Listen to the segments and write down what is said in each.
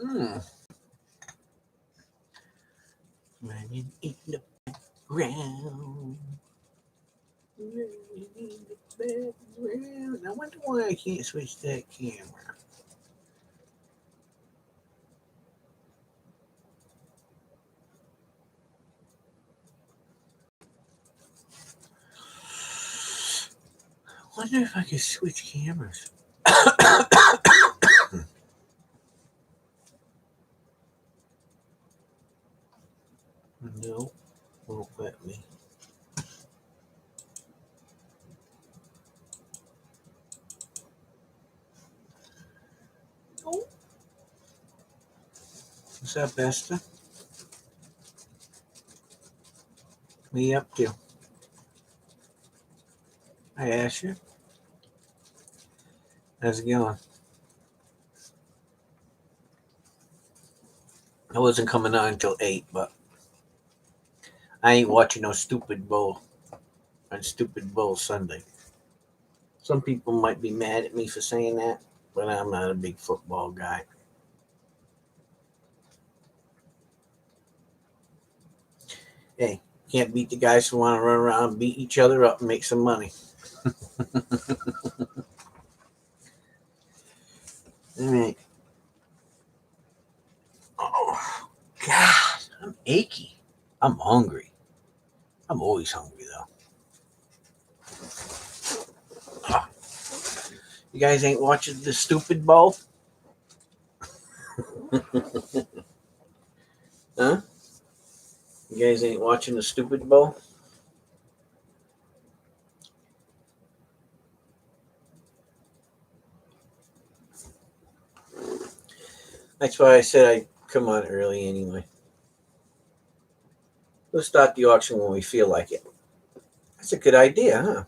Running in the background. Running in the background. I wonder why I can't switch that camera. I wonder if I could switch cameras. No, won't let me. No. What's up, Esther? What are you up to? Hi, Asher. How's it going? I wasn't coming on until 8, but I ain't watching no stupid bowl on Stupid Bowl Sunday. Some people might be mad at me for saying that, but I'm not a big football guy. Hey, can't beat the guys who want to run around and beat each other up and make some money. All right. Oh, God, I'm achy. I'm hungry. I'm always hungry, though. Oh. You guys ain't watching the Stupid Bowl? Huh? You guys ain't watching the Stupid Bowl? That's why I said I'd come on early anyway. We'll start the auction when we feel like it. That's a good idea, huh?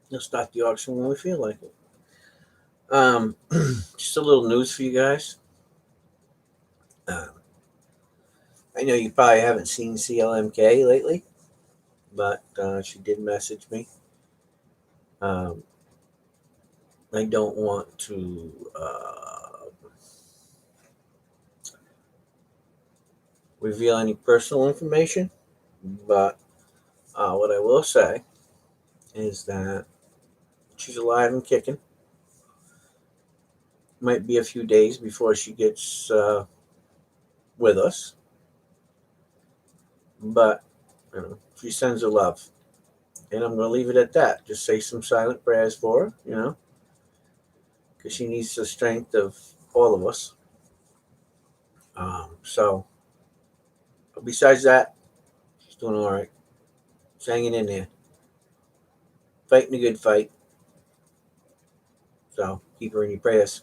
We'll start the auction when we feel like it. Just a little news for you guys. I know you probably haven't seen CLMK lately, but she did message me. I don't want to reveal any personal information, but what I will say is that she's alive and kicking. Might be a few days before she gets with us, but she sends her love, and I'm going to leave it at that. Just say some silent prayers for her, because she needs the strength of all of us. So, but besides that, she's doing all right. She's hanging in there, fighting a good fight. So keep her in your prayers.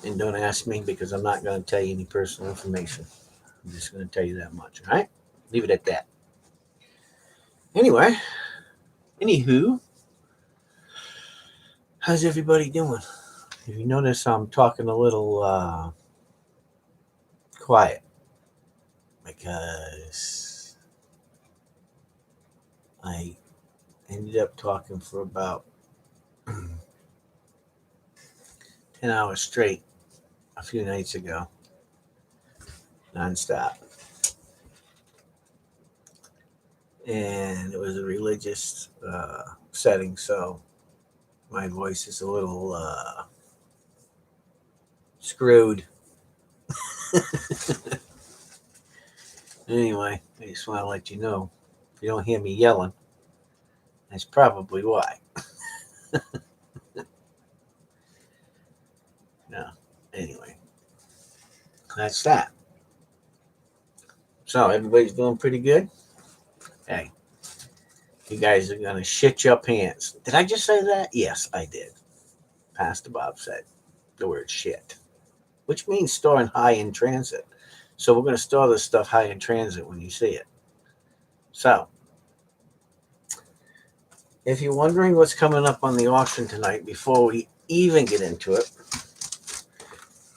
And don't ask me because I'm not going to tell you any personal information. I'm just going to tell you that much, all right? Leave it at that. Anyway, anywho, how's everybody doing? If you notice, I'm talking a little quiet because I ended up talking for about 10 hours straight a few nights ago, nonstop. And it was a religious setting, so my voice is a little screwed. Anyway, I just want to let you know, if you don't hear me yelling, that's probably why. No, anyway, that's that. So everybody's doing pretty good. Hey, you guys are gonna shit your pants. Did I just say that? Yes, I did. Pastor Bob said the word shit, which means storing high in transit. So we're gonna store this stuff high in transit when you see it. So, if you're wondering what's coming up on the auction tonight, before we even get into it,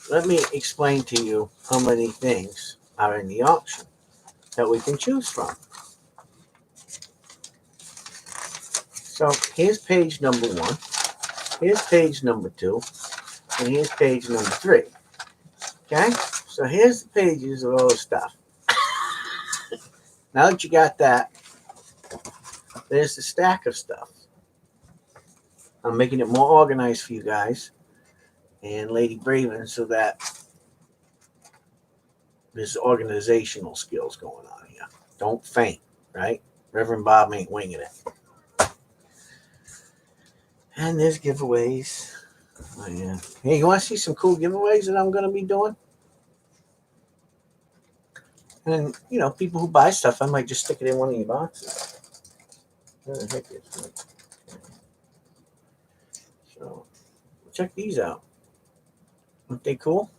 let me explain to you how many things are in the auction that we can choose from. So here's page number 1, here's page number 2, and here's page number 3. Okay, so here's the pages of all the stuff. Now that you got that, there's the stack of stuff. I'm making it more organized for you guys and Lady Braven so that there's organizational skills going on here. Don't faint, right? Reverend Bob ain't winging it. And there's giveaways. Oh, yeah. Hey, you want to see some cool giveaways that I'm going to be doing? And, people who buy stuff, I might just stick it in one of your boxes. Where the heck is it? So, check these out. Aren't they cool?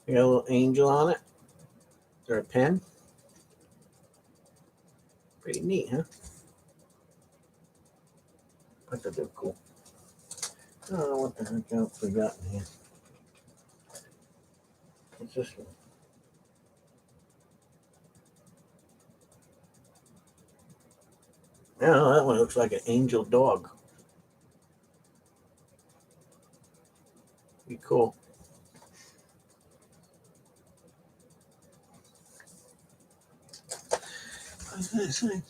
They got a little angel on it. Or a pen. Pretty neat, huh? I thought they were cool. I don't know what the heck else we got in here. What's this one? I don't know, that one looks like an angel dog. Be cool. What's that?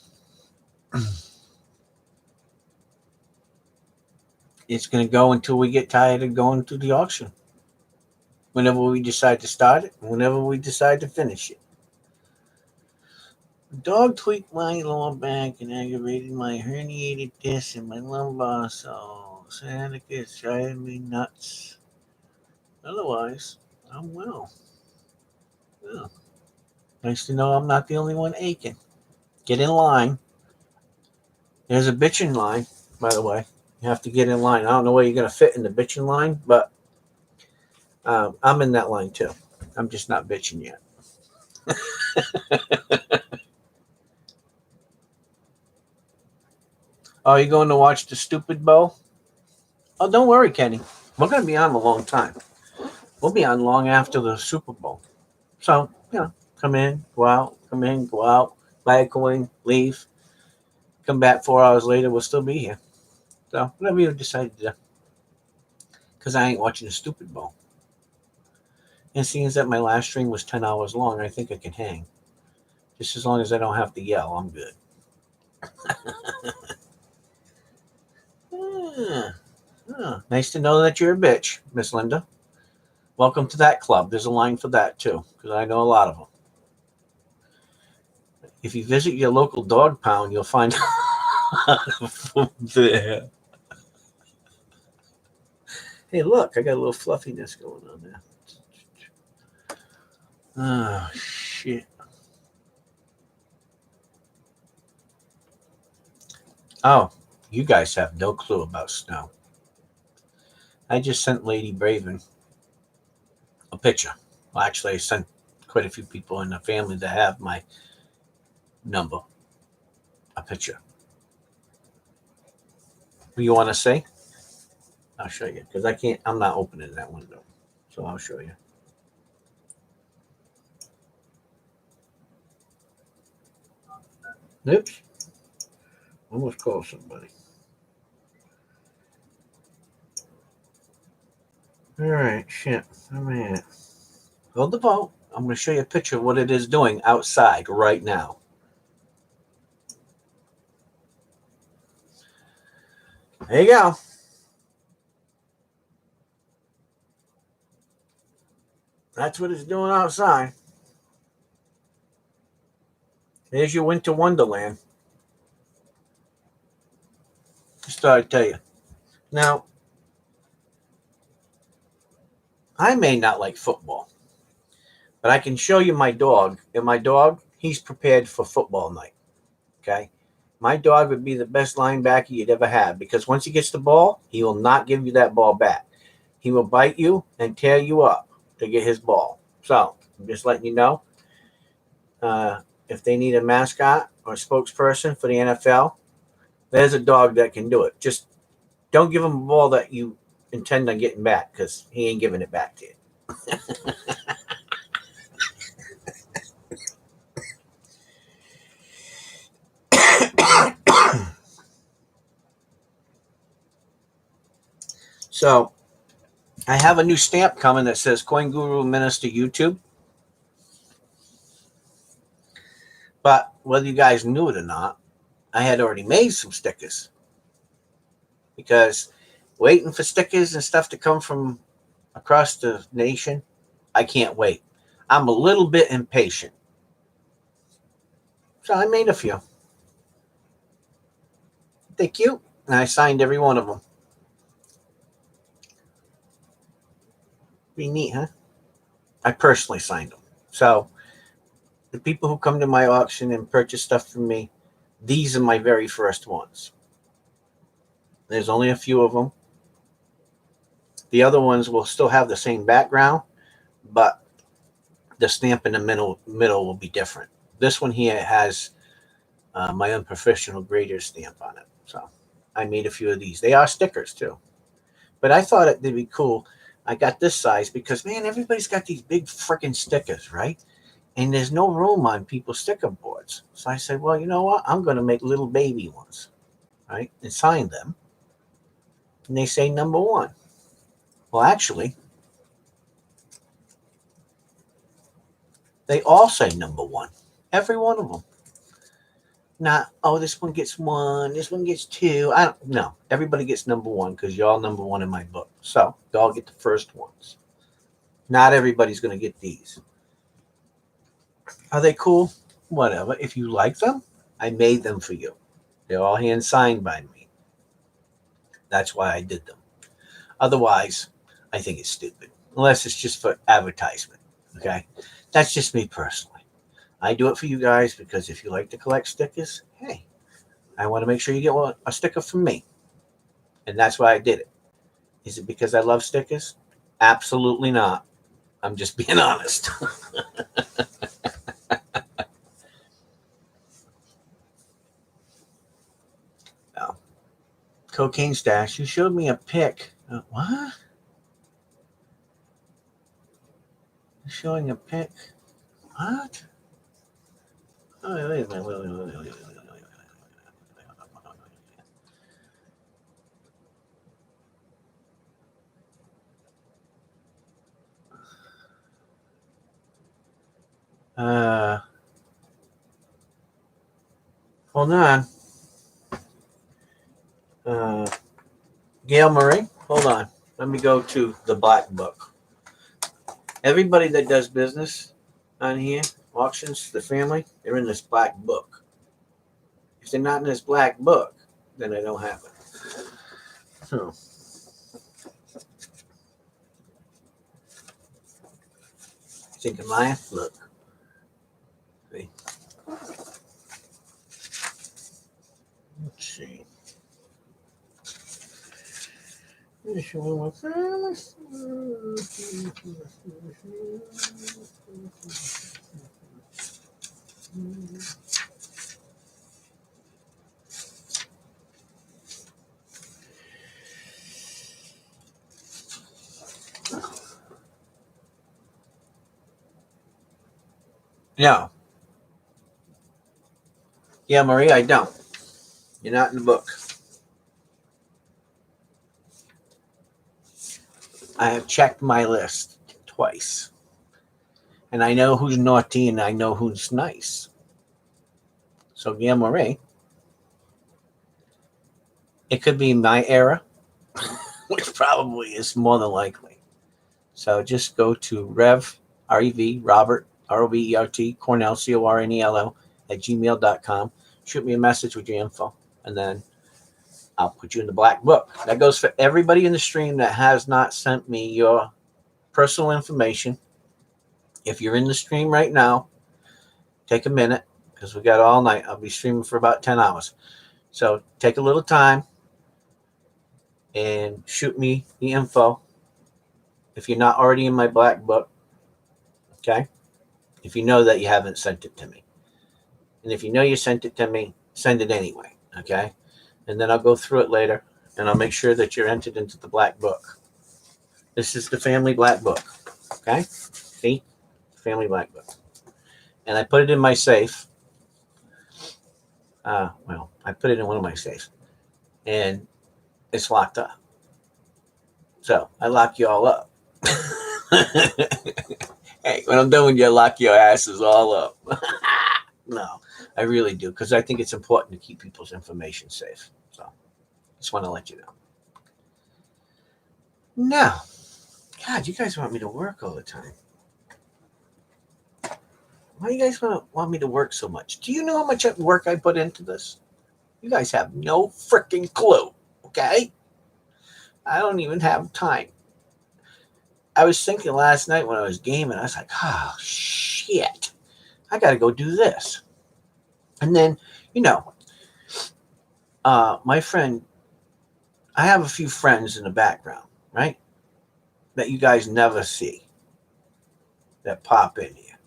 It's going to go until we get tired of going to the auction. Whenever we decide to start it, whenever we decide to finish it. The dog tweaked my lower back and aggravated my herniated disc in my lumbar, so Santa is driving me nuts. Otherwise, I'm well. Yeah. Nice to know I'm not the only one aching. Get in line. There's a bitchin' line, by the way. You have to get in line. I don't know where you're going to fit in the bitchin' line, but I'm in that line too. I'm just not bitching yet. Oh, you going to watch the stupid bowl? Oh, don't worry, Kenny. We're going to be on a long time. We'll be on long after the Super Bowl. So, come in, go out, come in, go out, buy a coin, leave, come back 4 hours later, we'll still be here. So, whatever you decide to do. Because I ain't watching the stupid bowl. And seeing as that my last stream was 10 hours long, I think I can hang. Just as long as I don't have to yell, I'm good. Nice to know that you're a bitch, Miss Linda. Welcome to that club. There's a line for that too, because I know a lot of them. If you visit your local dog pound, you'll find from there. Hey, look, I got a little fluffiness going on there. Oh, shit. Oh, you guys have no clue about snow. I just sent Lady Braven a picture. Well, actually, I sent quite a few people in the family that have my number a picture. You want to see? I'll show you because I'm not opening that window. So I'll show you. Oops. Almost called somebody. All right, shit. I'm at. Hold the boat. I'm going to show you a picture of what it is doing outside right now. There you go. That's what it's doing outside. There's your winter wonderland. Just thought I'd tell you. Now, I may not like football, but I can show you my dog. And my dog, he's prepared for football night. Okay? My dog would be the best linebacker you'd ever have because once he gets the ball, he will not give you that ball back. He will bite you and tear you up to get his ball. So, I'm just letting you know. If they need a mascot or a spokesperson for the NFL, there's a dog that can do it. Just don't give him a ball that you intend on getting back because he ain't giving it back to you. So I have a new stamp coming that says Coin Guru Minister YouTube. But whether you guys knew it or not, I had already made some stickers because waiting for stickers and stuff to come from across the nation, I can't wait. I'm a little bit impatient. So I made a few. They're cute. And I signed every one of them. Pretty neat, huh? I personally signed them. So the people who come to my auction and purchase stuff from me, these are my very first ones. There's only a few of them. The other ones will still have the same background, but the stamp in the middle will be different. This one here has my unprofessional grader stamp on it. So I made a few of these. They are stickers too. But I thought it'd be cool. I got this size because, man, everybody's got these big freaking stickers, right? And there's no room on people's sticker boards. So I said, well, you know what? I'm going to make little baby ones, right? And sign them. And they say number one. Well, actually, they all say number one. Every one of them. Not, oh, this one gets one, this one gets two. I don't know. Everybody gets number one because you're all number one in my book. So you all get the first ones. Not everybody's going to get these. Are they cool? Whatever. If you like them, I made them for you. They're all hand signed by me. That's why I did them. Otherwise, I think it's stupid. Unless it's just for advertisement. Okay? That's just me personally. I do it for you guys because if you like to collect stickers, hey, I want to make sure you get a sticker from me. And that's why I did it. Is it because I love stickers? Absolutely not. I'm just being honest. No. Cocaine stash. You showed me a pic. What? You're showing a pic? What? Oh, wait a minute. Wait. Hold on. Gail Marie, hold on. Let me go to the black book. Everybody that does business on here, auctions, the family, they're in this black book. If they're not in this black book, then I don't have it. Think of mine? Look. See. Let's see. No. Yeah, Marie, I don't. You're not in the book. I have checked my list twice. And I know who's naughty and I know who's nice. So, Gail Marie, it could be my era, which probably is more than likely. So just go to Rev, Robert, Robert, Cornell, Cornello, at gmail.com. Shoot me a message with your info, and then I'll put you in the black book. That goes for everybody in the stream that has not sent me your personal information. If you're in the stream right now, take a minute because we got all night. I'll be streaming for about 10 hours. So take a little time and shoot me the info if you're not already in my black book. Okay? If you know that you haven't sent it to me. And if you know you sent it to me, send it anyway. Okay? And then I'll go through it later and I'll make sure that you're entered into the black book. This is the family black book. Okay? See? Family black book. And I put it in my safe. I put it in one of my safes. And it's locked up. So I lock you all up. Hey, when I'm done with you, I lock your asses all up. No, I really do, because I think it's important to keep people's information safe. So just want to let you know. Now, God, you guys want me to work all the time. Why do you guys want me to work so much? Do you know how much work I put into this? You guys have no freaking clue, okay? I don't even have time. I was thinking last night when I was gaming, I was like, oh, shit. I got to go do this. And then, you know, my friend, I have a few friends in the background, right? That you guys never see that pop in here.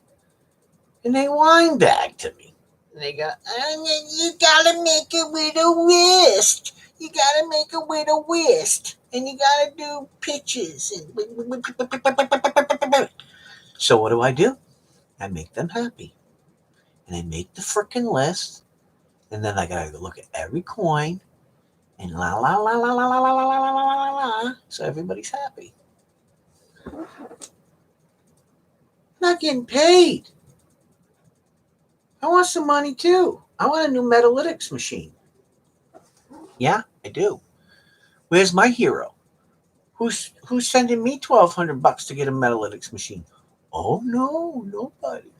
And they whine back to me. And they go, you gotta make it with a wrist. You gotta make it with a wrist. And you gotta do pitches. So what do? I make them happy. And I make the freaking list. And then I gotta look at every coin. And la la la la la la la la la la la la. So everybody's happy. Not getting paid. I want some money too. I want a new Metalytics machine. Yeah, I do. Where's my hero? Who's sending me $1,200 to get a Metalytics machine? Oh no, nobody.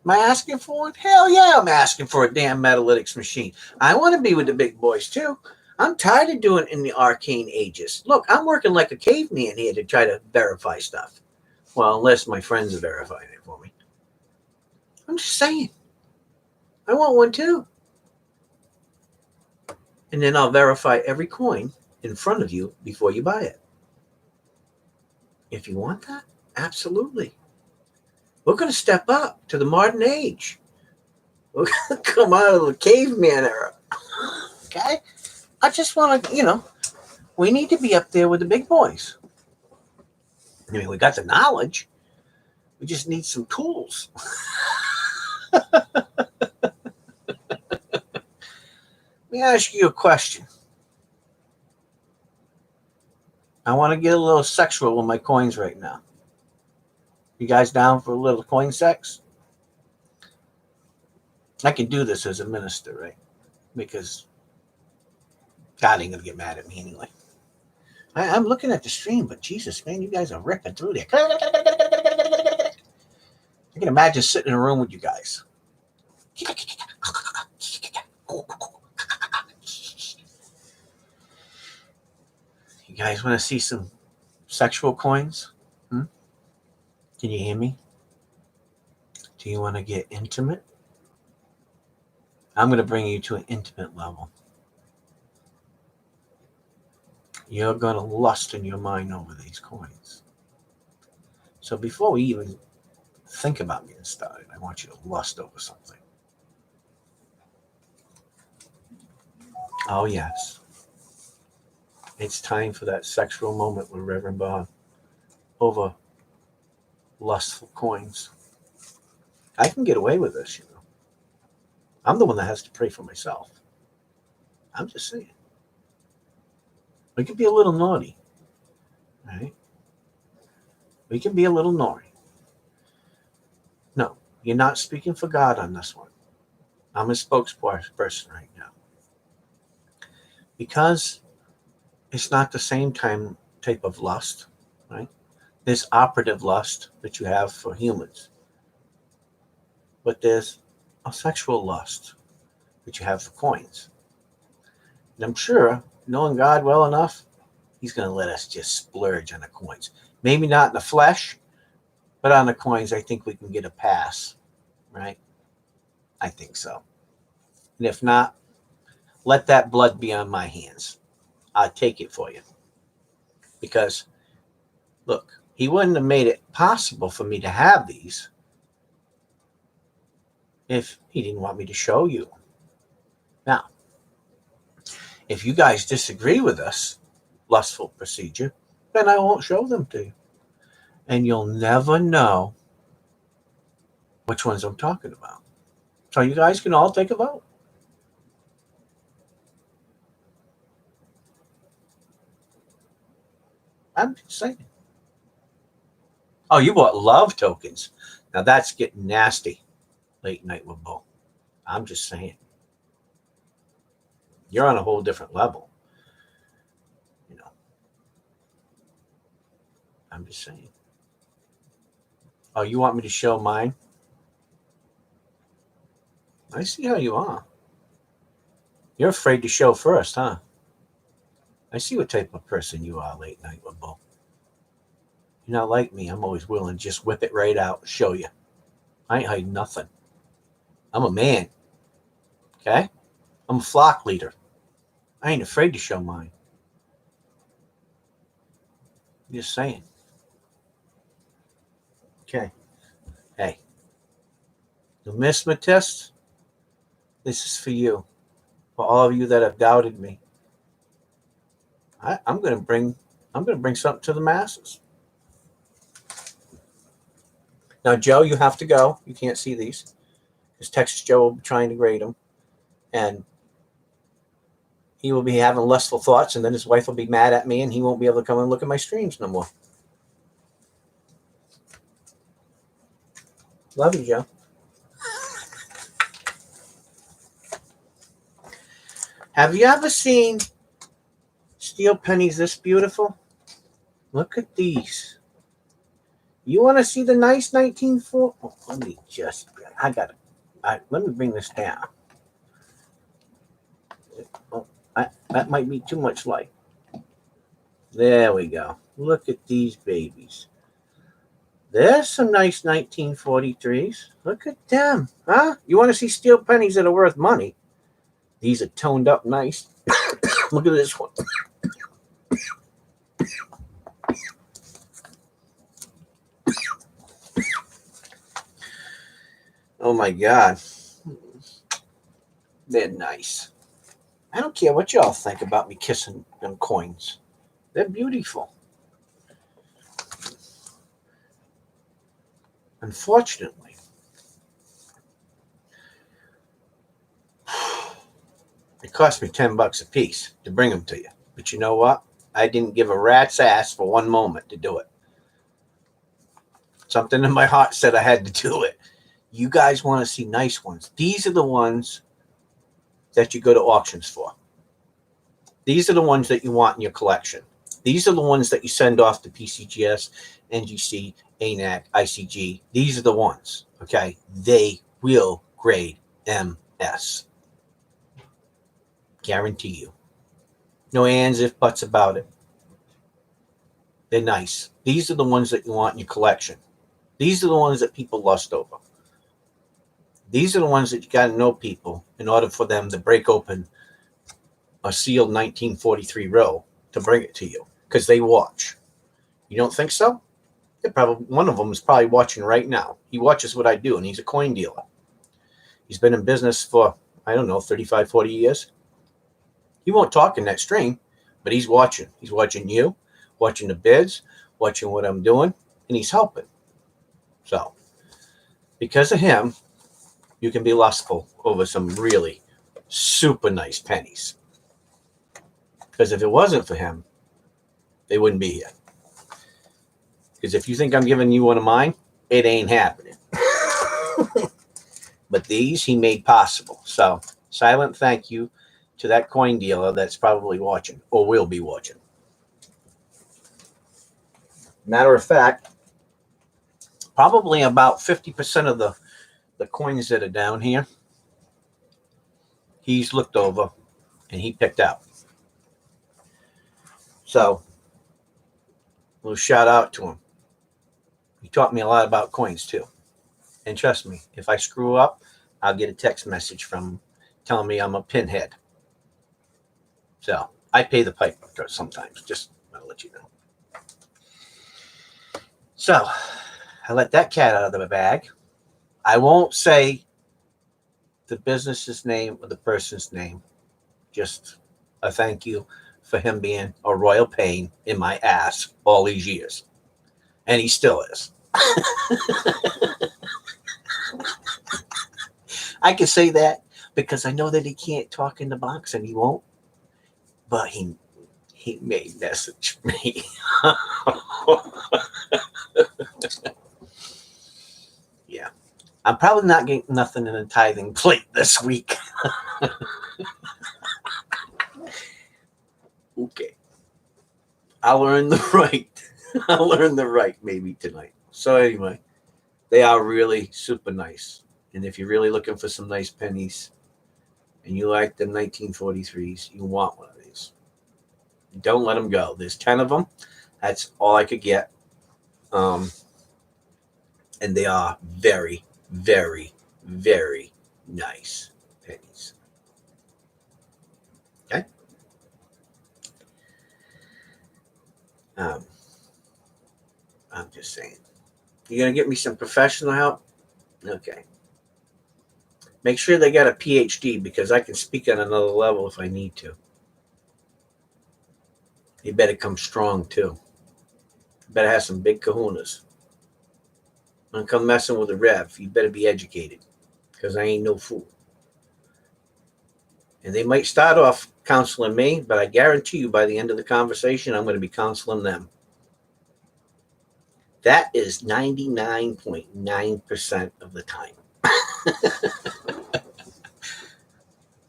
Am I asking for one? Hell yeah, I'm asking for a damn Metalytics machine. I want to be with the big boys too. I'm tired of doing it in the arcane ages. Look, I'm working like a caveman here to try to verify stuff. Well, unless my friends are verifying it for me. I'm just saying. I want one too. And then I'll verify every coin in front of you before you buy it. If you want that, absolutely. We're going to step up to the modern age. We're going to come out of the caveman era. Okay? I just want to, we need to be up there with the big boys. I mean, we got the knowledge. We just need some tools. Let me ask you a question. I want to get a little sexual with my coins right now. You guys down for a little coin sex? I can do this as a minister, right? Because God ain't going to get mad at me anyway. I'm looking at the stream, but Jesus, man, you guys are ripping through there. I can imagine sitting in a room with you guys. You guys want to see some sexual coins? Can you hear me? Do you want to get intimate? I'm going to bring you to an intimate level. You're going to lust in your mind over these coins. So before we even think about getting started, I want you to lust over something. Oh, yes. It's time for that sexual moment with Reverend Bob over lustful coins. I can get away with this, I'm the one that has to pray for myself. I'm just saying. We can be a little naughty, right? We can be a little naughty. No, you're not speaking for God on this one. I'm a spokesperson right now. Because it's not the same type of lust, right? There's operative lust that you have for humans. But there's a sexual lust that you have for coins. And I'm sure, knowing God well enough, he's going to let us just splurge on the coins. Maybe not in the flesh, but on the coins, I think we can get a pass, right? I think so. And if not, let that blood be on my hands. I'll take it for you. Because, look, he wouldn't have made it possible for me to have these if he didn't want me to show you. Now, if you guys disagree with this lustful procedure, then I won't show them to you. And you'll never know which ones I'm talking about. So you guys can all take a vote. I'm just saying. Oh, you bought love tokens. Now that's getting nasty. Late night with Bo. I'm just saying. You're on a whole different level. You know, I'm just saying. Oh, you want me to show mine? I see how you are. You're afraid to show first, huh? I see what type of person you are late night with Bo. You're not like me. I'm always willing to just whip it right out and show you. I ain't hiding nothing. I'm a man. Okay? I'm a flock leader. I ain't afraid to show mine. I'm just saying. Okay. Hey. The Mismatist, this is for you. For all of you that have doubted me. I'm gonna bring something to the masses. Now, Joe, you have to go. You can't see these. Because Texas Joe will be trying to grade them. And he will be having lustful thoughts, and then his wife will be mad at me, and he won't be able to come and look at my streams no more. Love you, Joe. Have you ever seen steel pennies this beautiful? Look at these. You want to see the nice 1940? Oh, let me just, let me bring this down. Oh, that might be too much light. There we go. Look at these babies. There's some nice 1943s. Look at them. Huh? You want to see steel pennies that are worth money? These are toned up nice. Look at this one. Oh my God. They're nice. I don't care what y'all think about me kissing them coins. They're beautiful. Unfortunately, it cost me $10 a piece to bring them to you. But you know what? I didn't give a rat's ass for one moment to do it. Something in my heart said I had to do it. You guys want to see nice ones. These are the ones that you go to auctions for. These are the ones that you want in your collection. These are the ones that you send off to PCGS, NGC, ANAC, ICG. These are the ones, okay? They will grade MS. Guarantee you. No ands, if, buts about it. They're nice. These are the ones that you want in your collection. These are the ones that people lust over. These are the ones that you got to know people in order for them to break open a sealed 1943 roll to bring it to you because they watch. You don't think so? Probably one of them is probably watching right now. He watches what I do, and he's a coin dealer. He's been in business for, I don't know, 35, 40 years. He won't talk in that stream, but he's watching. He's watching you, watching the bids, watching what I'm doing, and he's helping. So, because of him, you can be lustful over some really super nice pennies. Because if it wasn't for him, they wouldn't be here. Because if you think I'm giving you one of mine, it ain't happening. But these he made possible. So, silent thank you to that coin dealer that's probably watching or will be watching. Matter of fact, probably about 50% of the coins that are down here, he's looked over and he picked out. So, a little shout out to him. He taught me a lot about coins too. And trust me, if I screw up, I'll get a text message from him telling me I'm a pinhead. So, I pay the piper sometimes, just to let you know. So, I let that cat out of the bag. I won't say the business's name or the person's name. Just a thank you for him being a royal pain in my ass all these years. And he still is. I can say that because I know that he can't talk in the box and he won't. But He may message me. Yeah. I'm probably not getting nothing in a tithing plate this week. Okay. I'll earn the right. I'll earn the right maybe tonight. So anyway, they are really super nice. And if you're really looking for some nice pennies and you like the 1943s, you want one of these. Don't let them go. There's 10 of them. That's all I could get. And they are very, very, very nice pennies. Okay. I'm just saying. You gonna get me some professional help? Okay. Make sure they got a PhD because I can speak on another level if I need to. You better come strong too. You better have some big kahunas. Don't come messing with the rev. You better be educated because I ain't no fool. And they might start off counseling me, but I guarantee you by the end of the conversation, I'm going to be counseling them. That is 99.9% of the time.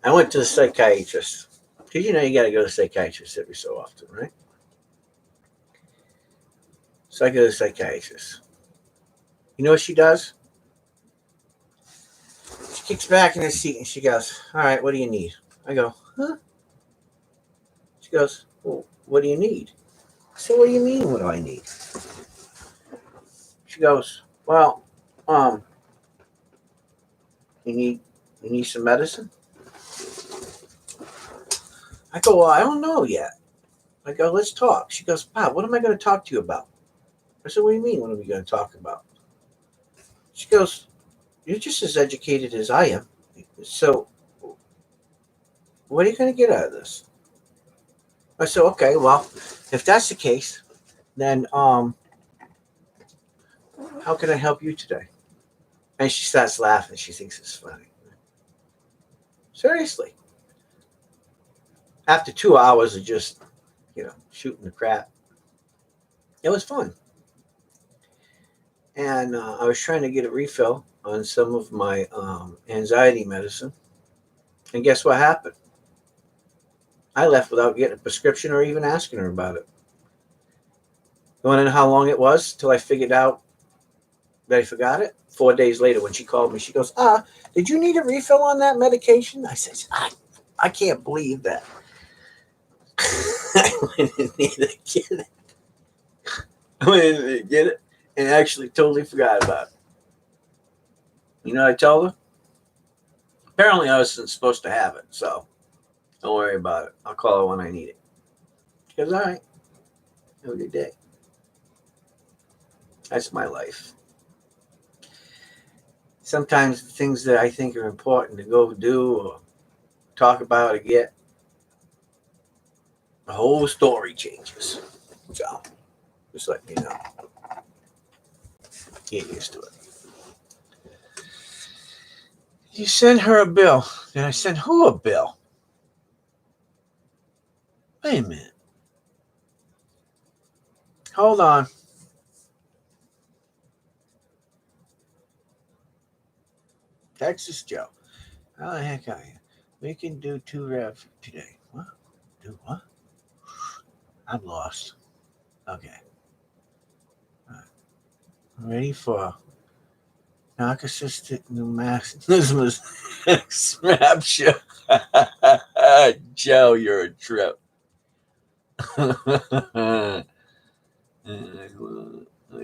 I went to the psychiatrist because you know you got to go to the psychiatrist every so often, right? So I go to the psychiatrist. You know what she does? She kicks back in her seat and she goes, "All right, what do you need?" I go, "Huh?" She goes, "Well, what do you need?" I said, "What do you mean, what do I need?" She goes, "Well, you need some medicine?" I go, "Well, I don't know yet." I go, "Let's talk." She goes, "Bob, what am I going to talk to you about?" I said, "What do you mean, what are we going to talk about?" She goes, "You're just as educated as I am. So what are you going to get out of this?" I said, "Okay, well, if that's the case, then how can I help you today?" And she starts laughing. She thinks it's funny. Seriously. After 2 hours of just, shooting the crap, it was fun. And I was trying to get a refill on some of my anxiety medicine. And guess what happened? I left without getting a prescription or even asking her about it. You want to know how long it was till I figured out that I forgot it? 4 days later, when she called me, she goes, did you need a refill on that medication? I said, I can't believe that. I went in there to get it. I went in there to get it and actually totally forgot about it. You know what I told her? Apparently, I wasn't supposed to have it, so don't worry about it. I'll call her when I need it. She goes, all right, have a good day. That's my life. Sometimes the things that I think are important to go do or talk about or get, the whole story changes. So, just let me know. Get used to it. You send her a bill. Then I send who a bill? Wait a minute. Hold on. Texas Joe. How the heck are you? We can do 2 rev today. What? Do what? I'm lost. Okay. All right. Ready for narcissistic rapture. Joe, you're a trip. I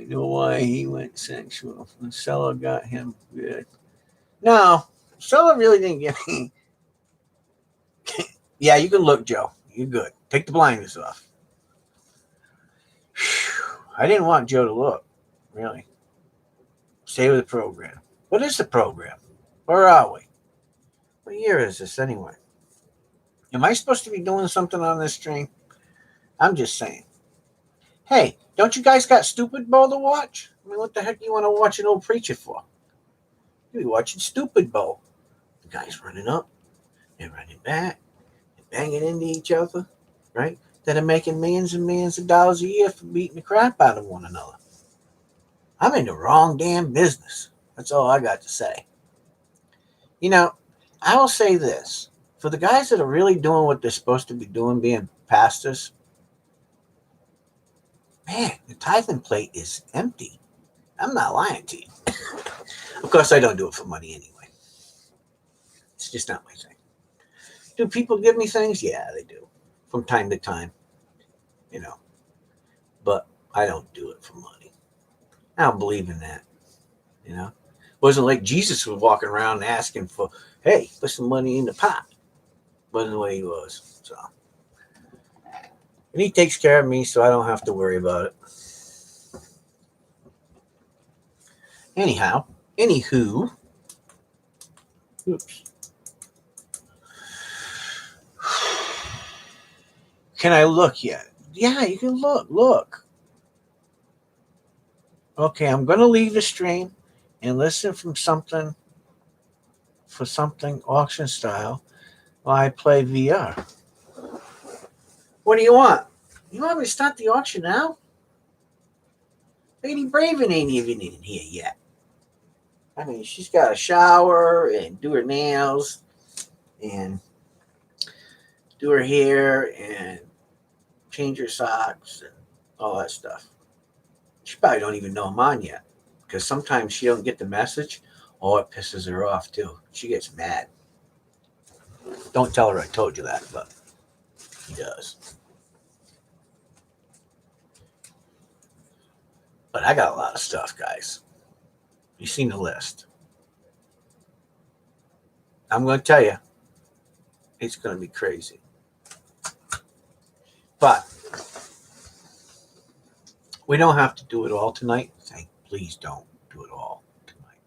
know why he went sexual. Marcella got him good. No, Marcella really didn't get me. Yeah, you can look, Joe. You're good. Take the blinders off. I didn't want Joe to look, really. Stay with the program. What is the program? Where are we? What year is this anyway? Am I supposed to be doing something on this stream? I'm just saying. Hey, don't you guys got Stupid Bowl to watch? I mean, what the heck do you want to watch an old preacher for? You be watching Stupid Bowl. The guy's running up and running back and banging into each other, right? that are making millions and millions of dollars a year for beating the crap out of one another. I'm in the wrong damn business. That's all I got to say. You know, I will say this. For the guys that are really doing what they're supposed to be doing, being pastors, man, the tithing plate is empty. I'm not lying to you. Of course, I don't do it for money anyway. It's just not my thing. Do people give me things? Yeah, they do. From time to time, you know. But I don't do it for money. I don't believe in that, you know. It wasn't like Jesus was walking around asking for, hey, put some money in the pot. Wasn't the way he was. So, and he takes care of me, so I don't have to worry about it. Anyhow, anywho, oops. Can I look yet? Yeah, you can look. Look. Okay, I'm going to leave the stream and listen for something auction style while I play VR. What do you want? You want me to start the auction now? Lady Braven ain't even in here yet. I mean, she's got to shower and do her nails and do her hair and change her socks and all that stuff. She probably don't even know I'm on yet because sometimes she don't get the message. Oh, it pisses her off too. She gets mad. Don't tell her I told you that, but he does. But I got a lot of stuff, guys. You've seen the list. I'm going to tell you, it's going to be crazy. But we don't have to do it all tonight. Please don't do it all tonight.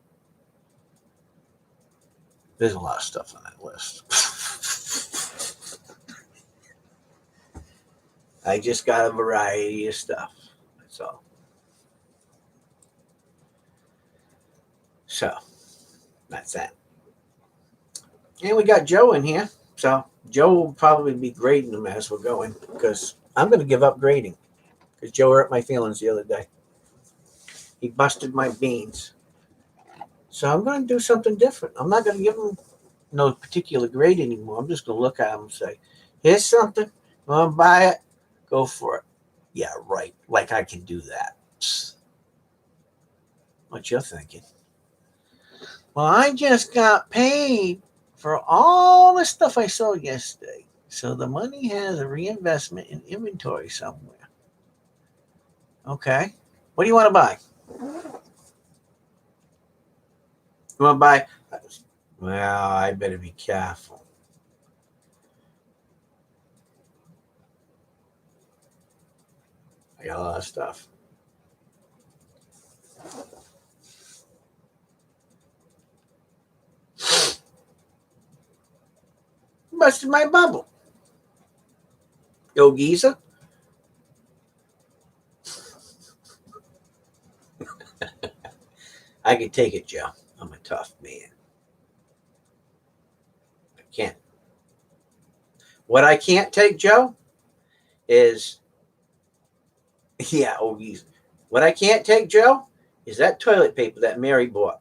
There's a lot of stuff on that list. I just got a variety of stuff. That's all. So, that's that. And we got Joe in here. So, Joe will probably be grading them as we're going because I'm going to give up grading because Joe hurt my feelings the other day. He busted my beans. So, I'm going to do something different. I'm not going to give him no particular grade anymore. I'm just going to look at him and say, here's something. You want to buy it? Go for it. Yeah, right. Like I can do that. What you're thinking? Well, I just got paid for all the stuff I sold yesterday. So the money has a reinvestment in inventory somewhere. Okay. What do you want to buy? You want to buy? Well, I better be careful. I got a lot of stuff. Busted my bubble. Yo, Giza. I can take it, Joe. I'm a tough man. I can't. What I can't take, Joe, is Giza. What I can't take, Joe, is that toilet paper that Mary bought.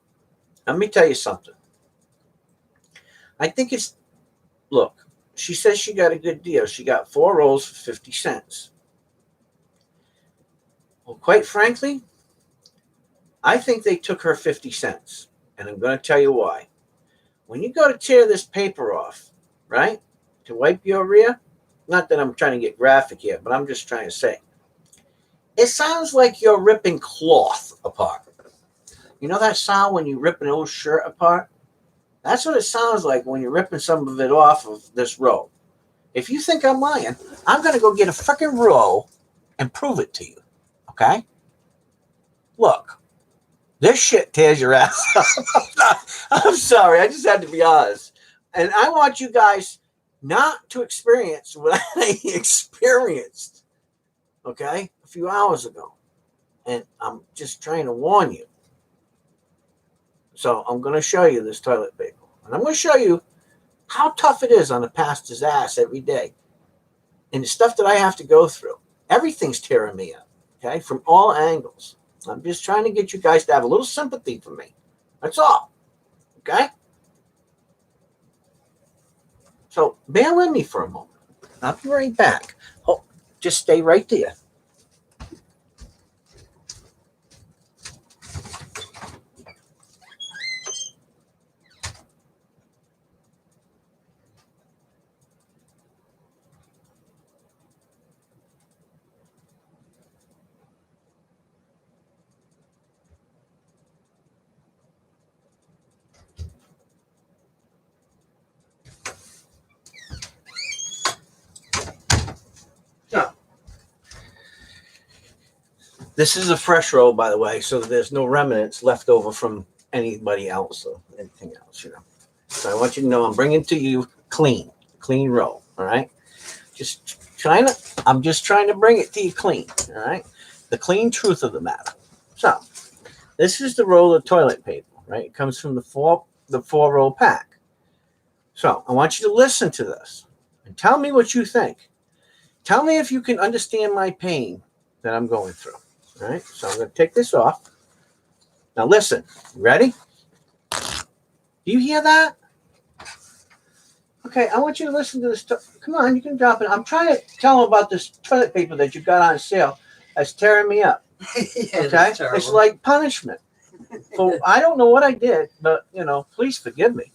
Let me tell you something. I think it's, look, she says she got a good deal. She got 4 rolls for 50 cents. Well, quite frankly, I think they took her 50 cents. And I'm going to tell you why. When you go to tear this paper off, right, to wipe your rear, not that I'm trying to get graphic here, but I'm just trying to say, it sounds like you're ripping cloth apart. You know that sound when you rip an old shirt apart? That's what it sounds like when you're ripping some of it off of this roll. If you think I'm lying, I'm going to go get a freaking roll and prove it to you. Okay? Look, this shit tears your ass up. I'm sorry. I just had to be honest. And I want you guys not to experience what I experienced, okay, a few hours ago. And I'm just trying to warn you. So I'm going to show you this toilet paper. And I'm going to show you how tough it is on a pastor's ass every day. and the stuff that I have to go through, everything's tearing me up, okay, from all angles. I'm just trying to get you guys to have a little sympathy for me. That's all, okay? So bear with me for a moment. I'll be right back. Oh, just stay right there. So, this is a fresh roll, by the way, so there's no remnants left over from anybody else or anything else, you know. So I want you to know I'm bringing to you clean roll, all right? I'm just trying to bring it to you clean, all right? The clean truth of the matter. So, this is the roll of toilet paper, right? It comes from the four roll pack. So, I want you to listen to this and tell me what you think. Tell me if you can understand my pain that I'm going through. All right, so I'm going to take this off. Now listen, you ready? Do you hear that? Okay, I want you to listen to this. Come on, you can drop it. I'm trying to tell them about this toilet paper that you got on sale. That's tearing me up. Yeah, Okay, it's like punishment. So I don't know what I did, but you know, please forgive me.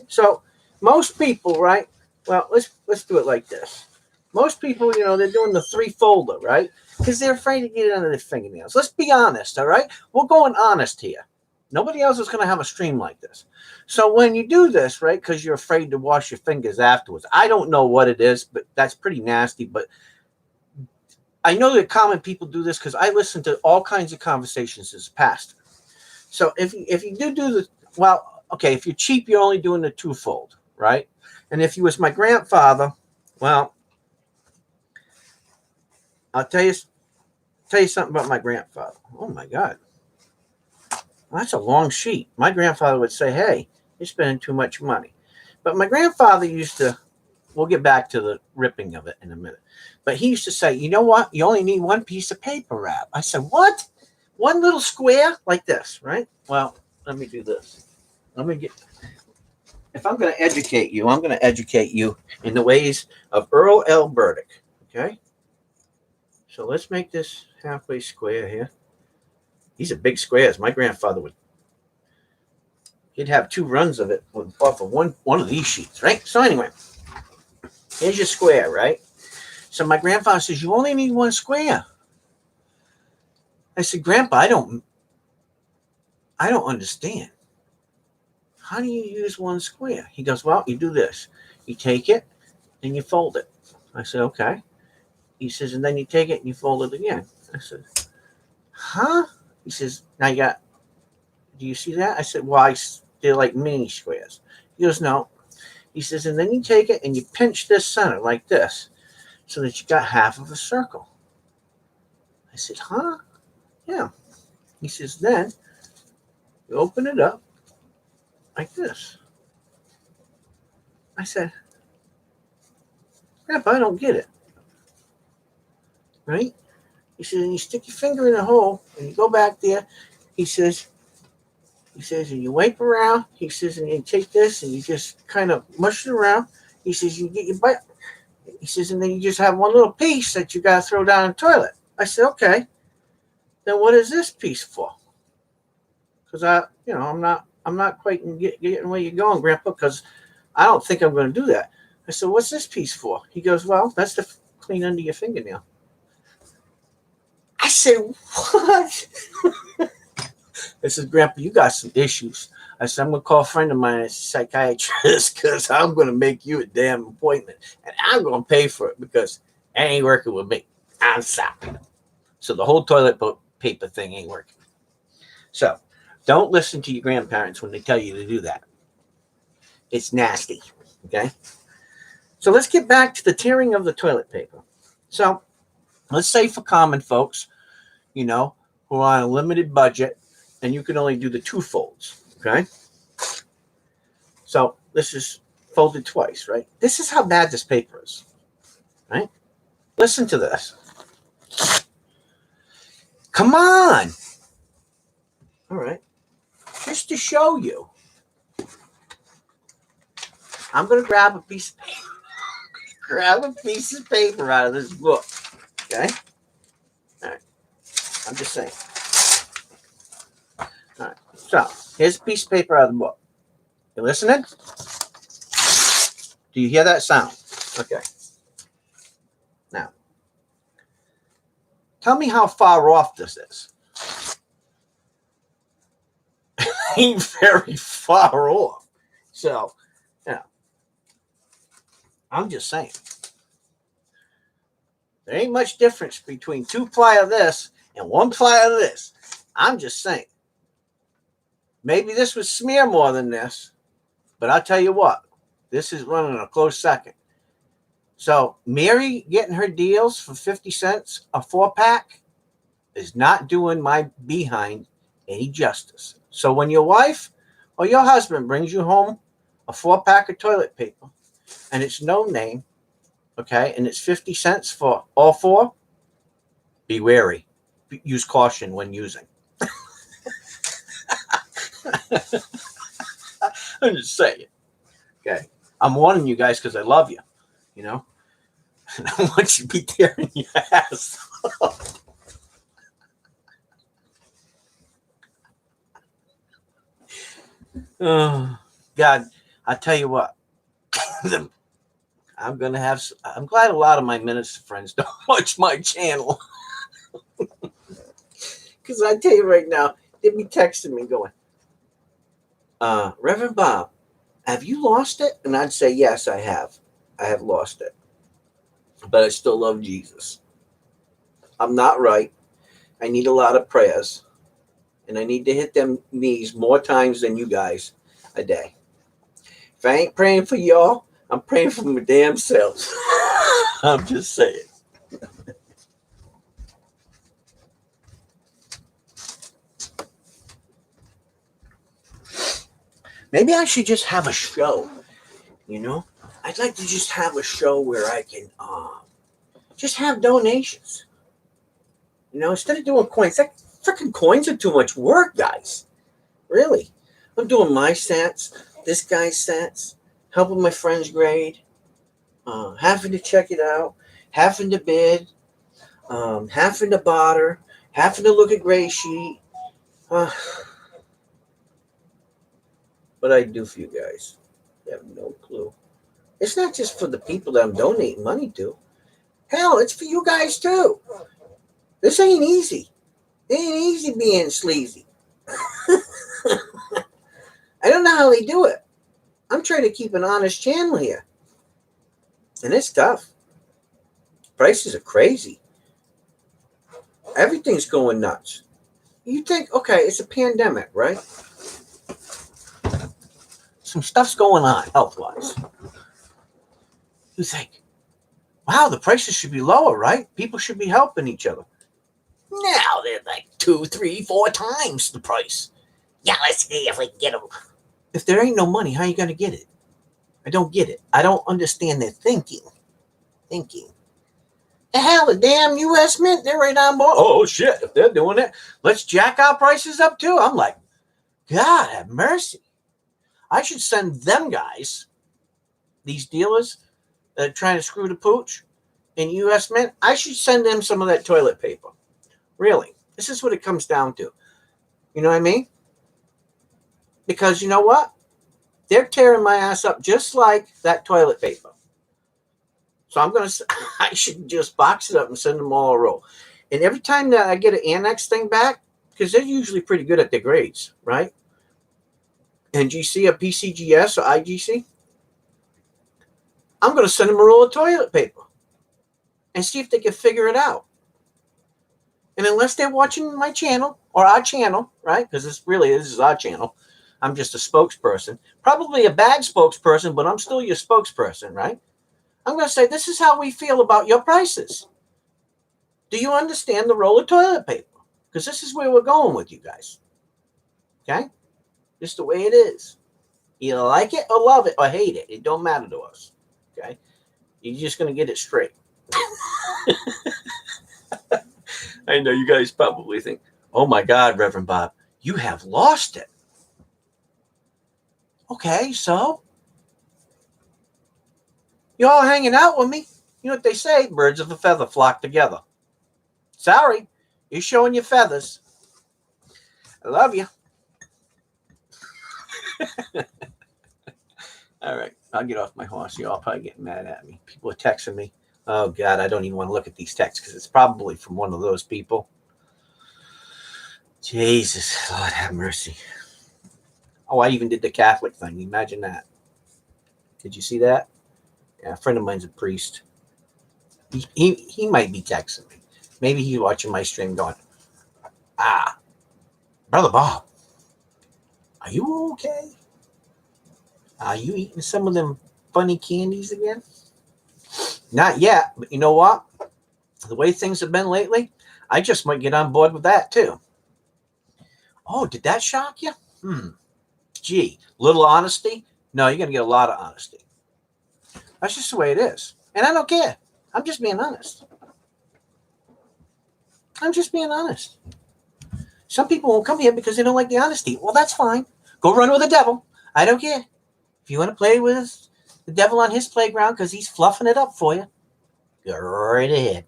So most people, right? Well, let's do it like this. Most people, you know, they're doing the 3-folder, right? Because they're afraid to get it under their fingernails. Let's be honest, all right? We're going honest here. Nobody else is going to have a stream like this. So when you do this, right, because you're afraid to wash your fingers afterwards, I don't know what it is, but that's pretty nasty. But I know that common people do this because I listen to all kinds of conversations as a pastor. So if you do the, well, okay, if you're cheap, you're only doing the 2-fold, right? And if you was my grandfather, well, I'll tell you something about my grandfather. Oh my God. That's a long sheet. My grandfather would say, hey, you're spending too much money. But my grandfather used to, we'll get back to the ripping of it in a minute. But he used to say, you know what? You only need one piece of paper wrap. I said, what? One little square like this, right? Well, let me do this. If I'm going to educate you, I'm going to educate you in the ways of Earl L. Burdick. Okay? So let's make this halfway square here. These are big squares. My grandfather he'd have 2 runs of it off of one of these sheets, right? So anyway, here's your square, right? So my grandfather says, you only need 1 square. I said, Grandpa, I don't understand. How do you use 1 square? He goes, well, you do this. You take it and you fold it. I said, okay. He says, and then you take it and you fold it again. I said, huh? He says, now do you see that? I said, well, they're like mini squares. He goes, no. He says, and then you take it and you pinch this center like this so that you got half of a circle. I said, huh? Yeah. He says, then you open it up like this. I said, Grandpa, I don't get it. Right? He says, and you stick your finger in the hole and you go back there. He says, and you wipe around. He says, and you take this and you just kind of mush it around. He says, you get your butt. He says, and then you just have one little piece that you got to throw down the toilet. I said, okay. Then what is this piece for? Because I'm not quite getting where you're going, Grandpa, because I don't think I'm going to do that. I said, what's this piece for? He goes, well, that's to clean under your fingernail. I said, what? I said, Grandpa, you got some issues. I said, I'm going to call a friend of mine, a psychiatrist, because I'm going to make you a damn appointment. And I'm going to pay for it because it ain't working with me. I'm sorry. So the whole toilet paper thing ain't working. So don't listen to your grandparents when they tell you to do that. It's nasty. Okay? So let's get back to the tearing of the toilet paper. So let's say for common folks, who are on a limited budget, and you can only do the 2 folds, okay? So this is folded twice, right? This is how bad this paper is, right? Listen to this. Come on. All right. Just to show you, I'm going to grab a piece of paper. Grab a piece of paper out of this book. Okay? All right. I'm just saying. All right. So, here's a piece of paper out of the book. You listening? Do you hear that sound? Okay. Now, tell me how far off this is. Ain't very far off. So, I'm just saying. There ain't much difference between 2-ply of this and 1-ply of this. I'm just saying. Maybe this would smear more than this, but I'll tell you what, this is running a close second. So Mary getting her deals for 50 cents a 4-pack is not doing my behind any justice. So when your wife or your husband brings you home a 4-pack of toilet paper and it's no name, okay, and it's 50 cents for all 4, be wary. Use caution when using. I'm just saying. Okay. I'm warning you guys because I love you. You know? And I want you to be tearing your ass off. Oh, God, I tell you what. I'm glad a lot of my minister friends don't watch my channel. Because I tell you right now, they'd be texting me going, Reverend Bob, have you lost it? And I'd say, yes, I have. I have lost it. But I still love Jesus. I'm not right. I need a lot of prayers. And I need to hit them knees more times than you guys a day. If I ain't praying for y'all, I'm praying for my damn self. I'm just saying. Maybe I should just have a show, you know? I'd like to just have a show where I can just have donations. You know, instead of doing coins. That freaking coins are too much work, guys. Really. I'm doing my stats, this guy's stats, helping my friends grade, having to check it out, having to bid, having to barter, having to look at grade sheet. What I do for you guys, you have no clue. It's not just for the people that I'm donating money to. Hell, it's for you guys too. This ain't easy. It ain't easy being sleazy. I don't know how they do it. I'm trying to keep an honest channel here. And it's tough. Prices are crazy. Everything's going nuts. You think, okay, it's a pandemic, right? Some stuff's going on health-wise. You think, wow, the prices should be lower, right? People should be helping each other. Now they're like 2, 3, 4 times the price. Yeah, let's see if we can get them. If there ain't no money, how are you going to get it? I don't get it. I don't understand their thinking. The hell, the damn U.S. Mint, they're right on board. Oh, shit, if they're doing it, let's jack our prices up too. I'm like, God have mercy. I should send them guys, these dealers that are trying to screw the pooch in U.S. Mint, I should send them some of that toilet paper. Really. This is what it comes down to. You know what I mean? Because you know what? They're tearing my ass up just like that toilet paper. So I should just box it up and send them all a roll. And every time that I get an annex thing back, because they're usually pretty good at their grades, right? And GC, a PCGS or IGC, I'm going to send them a roll of toilet paper and see if they can figure it out. And unless they're watching my channel or our channel, right? Because this is our channel. I'm just a spokesperson. Probably a bad spokesperson, but I'm still your spokesperson, right? I'm going to say, this is how we feel about your prices. Do you understand the roll of toilet paper? Because this is where we're going with you guys. Okay? Just the way it is. Either like it or love it or hate it. It don't matter to us. Okay? You're just going to get it straight. I know you guys probably think, oh my God, Reverend Bob, you have lost it. Okay, so you're all hanging out with me. You know what they say? Birds of a feather flock together. Sorry, you're showing your feathers. I love you. All right, I'll get off my horse. You all probably getting mad at me. People are texting me. Oh God, I don't even want to look at these texts because it's probably from one of those people. Jesus, Lord have mercy. Oh, I even did the Catholic thing. Imagine that. Did you see that? Yeah, a friend of mine's a priest. He might be texting me. Maybe he's watching my stream going, Brother Bob, are you okay? Are you eating some of them funny candies again? Not yet, but you know what? The way things have been lately, I just might get on board with that too. Oh, did that shock you? Gee, little honesty? No, you're going to get a lot of honesty. That's just the way it is. And I don't care. I'm just being honest. I'm just being honest. Some people won't come here because they don't like the honesty. Well, that's fine. Go run with the devil. I don't care. If you want to play with the devil on his playground because he's fluffing it up for you, go right ahead.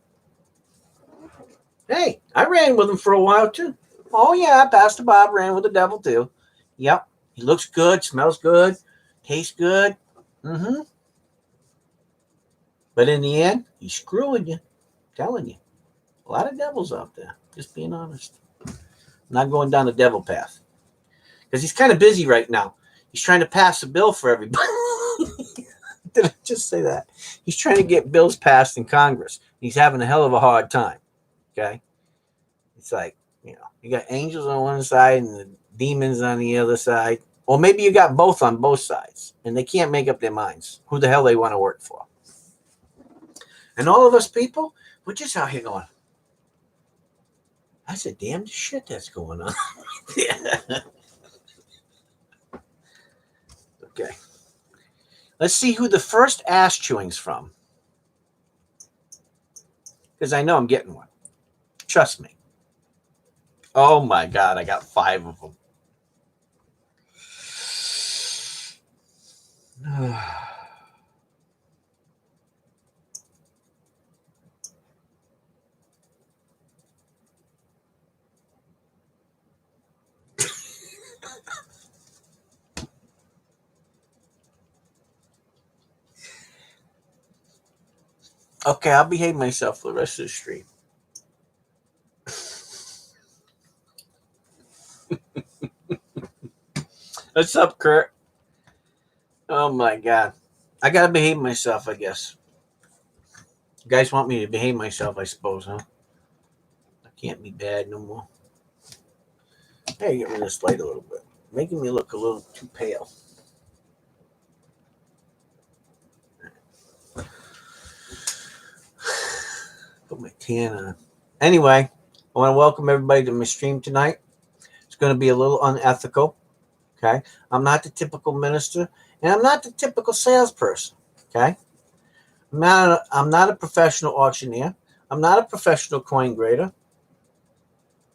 Hey, I ran with him for a while too. Oh, yeah, Pastor Bob ran with the devil too. Yep. He looks good, smells good, tastes good. Mm-hmm. But in the end, he's screwing you. I'm telling you. A lot of devils out there. Just being honest. I'm not going down the devil path. Because he's kind of busy right now. He's trying to pass a bill for everybody. Did I just say that? He's trying to get bills passed in Congress. He's having a hell of a hard time. Okay? It's like, you got angels on one side and the demons on the other side. Or maybe you got both on both sides. And they can't make up their minds who the hell they want to work for. And all of us people, we're just out here going, that's a damn shit that's going on. Okay. Let's see who the first ass chewing's from. Because I know I'm getting one. Trust me. Oh my God, I got 5 of them. Okay, I'll behave myself for the rest of the stream. What's up, Kurt? Oh my God. I gotta behave myself, I guess. You guys want me to behave myself, I suppose, huh? I can't be bad no more. Hey, get rid of this light a little bit. Making me look a little too pale. Put my tan on. Anyway, I want to welcome everybody to my stream tonight. It's going to be a little unethical. Okay. I'm not the typical minister, and I'm not the typical salesperson. Okay. I'm not a professional auctioneer. I'm not a professional coin grader.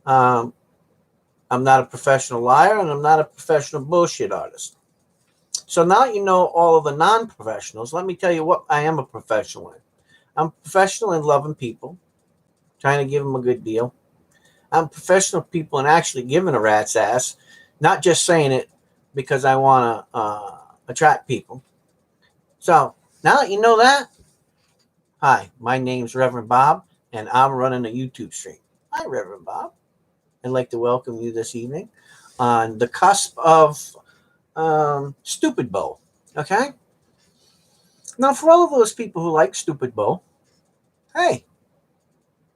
I'm not a professional liar, and I'm not a professional bullshit artist. So now you know all of the non-professionals. Let me tell you what I am a professional in. I'm a professional in loving people, trying to give them a good deal. I'm a professional people in actually giving a rat's ass, not just saying it because I want to attract people. So now that you know that, hi, my name's Reverend Bob, and I'm running a YouTube stream. Hi, Reverend Bob. I'd like to welcome you this evening on the cusp of Stupid Bowl. Okay? Now, for all of those people who like Stupid Bowl, hey,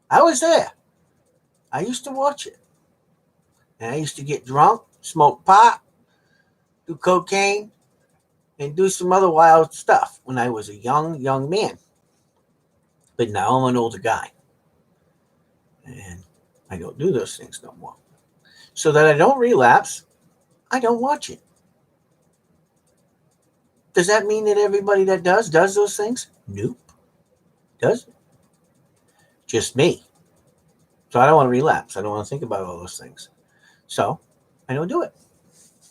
I was there. I used to watch it. And I used to get drunk, smoke pot, do cocaine, and do some other wild stuff when I was a young man. But now I'm an older guy. And I don't do those things no more. So that I don't relapse, I don't watch it. Does that mean that everybody that does those things? Nope. Does it? just me. So I don't want to relapse. I don't want to think about all those things. So I don't do it.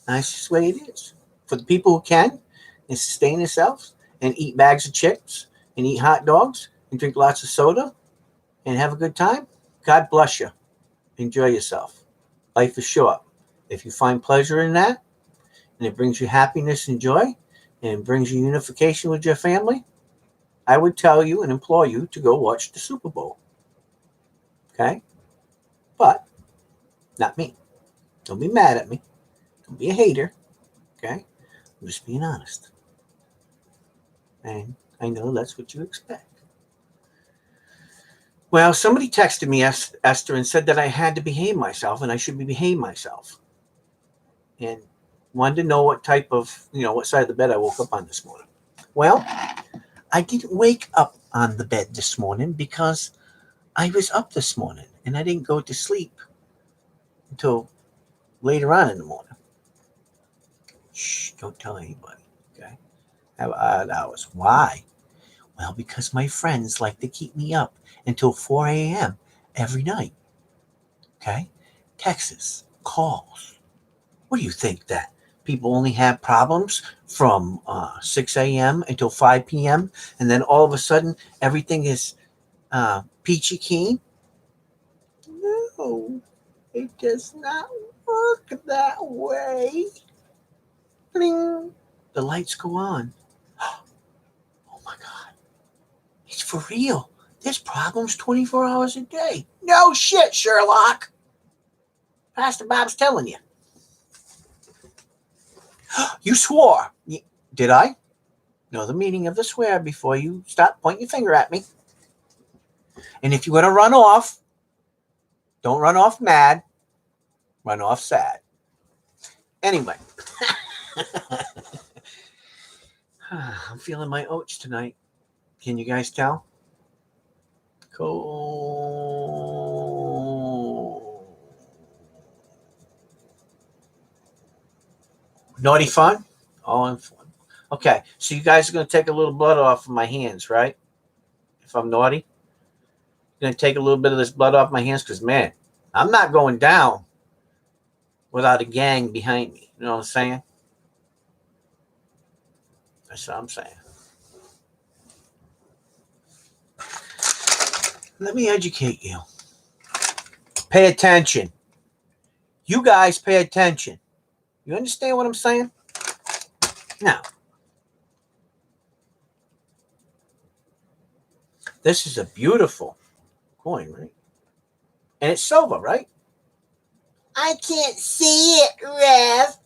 And that's just the way it is. For the people who can and sustain themselves and eat bags of chips and eat hot dogs and drink lots of soda and have a good time, God bless you. Enjoy yourself. Life is short. If you find pleasure in that and it brings you happiness and joy and brings you unification with your family, I would tell you and implore you to go watch the Super Bowl. Okay? But not me. Don't be mad at me. Don't be a hater. Okay? I'm just being honest. And I know that's what you expect. Well, somebody texted me, Esther, and said that I had to behave myself and I should be behave myself. And wanted to know what type of, what side of the bed I woke up on this morning. Well, I didn't wake up on the bed this morning because I was up this morning and I didn't go to sleep until later on in the morning. Shh, don't tell anybody, okay? Have odd hours. Why? Well, because my friends like to keep me up until 4 a.m. every night, okay? Texts, calls. What do you think, that people only have problems from 6 a.m. until 5 p.m. and then all of a sudden everything is peachy keen? No, it does not work that way. Bling. The lights go on. Oh my God. It's for real. There's problems 24 hours a day. No shit, Sherlock. Pastor Bob's telling you. You swore. Did I? Know the meaning of the swear before you stop pointing your finger at me. And if you're going to run off, don't run off mad. Run off sad. Anyway. I'm feeling my oats tonight. Can you guys tell? Cool. Naughty fun? All in fun. Okay, so you guys are going to take a little blood off of my hands, right? If I'm naughty? You're going to take a little bit of this blood off my hands because, man, I'm not going down without a gang behind me. You know what I'm saying? That's what I'm saying. Let me educate you. Pay attention. You guys pay attention. You understand what I'm saying? Now, this is a beautiful coin, right? And it's silver, right? I can't see it, Rev.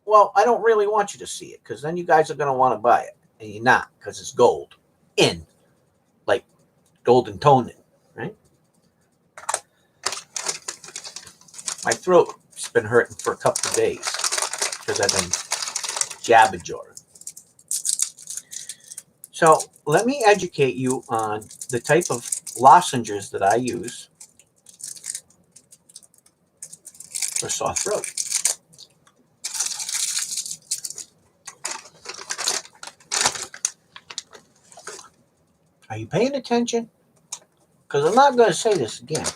Well, I don't really want you to see it because then you guys are going to want to buy it. And you're not because it's gold. Like golden toning, right? My throat's been hurting for a couple of days because I've been jabba-jawing. So let me educate you on the type of lozenges that I use for sore throat. Are you paying attention? Because I'm not going to say this again.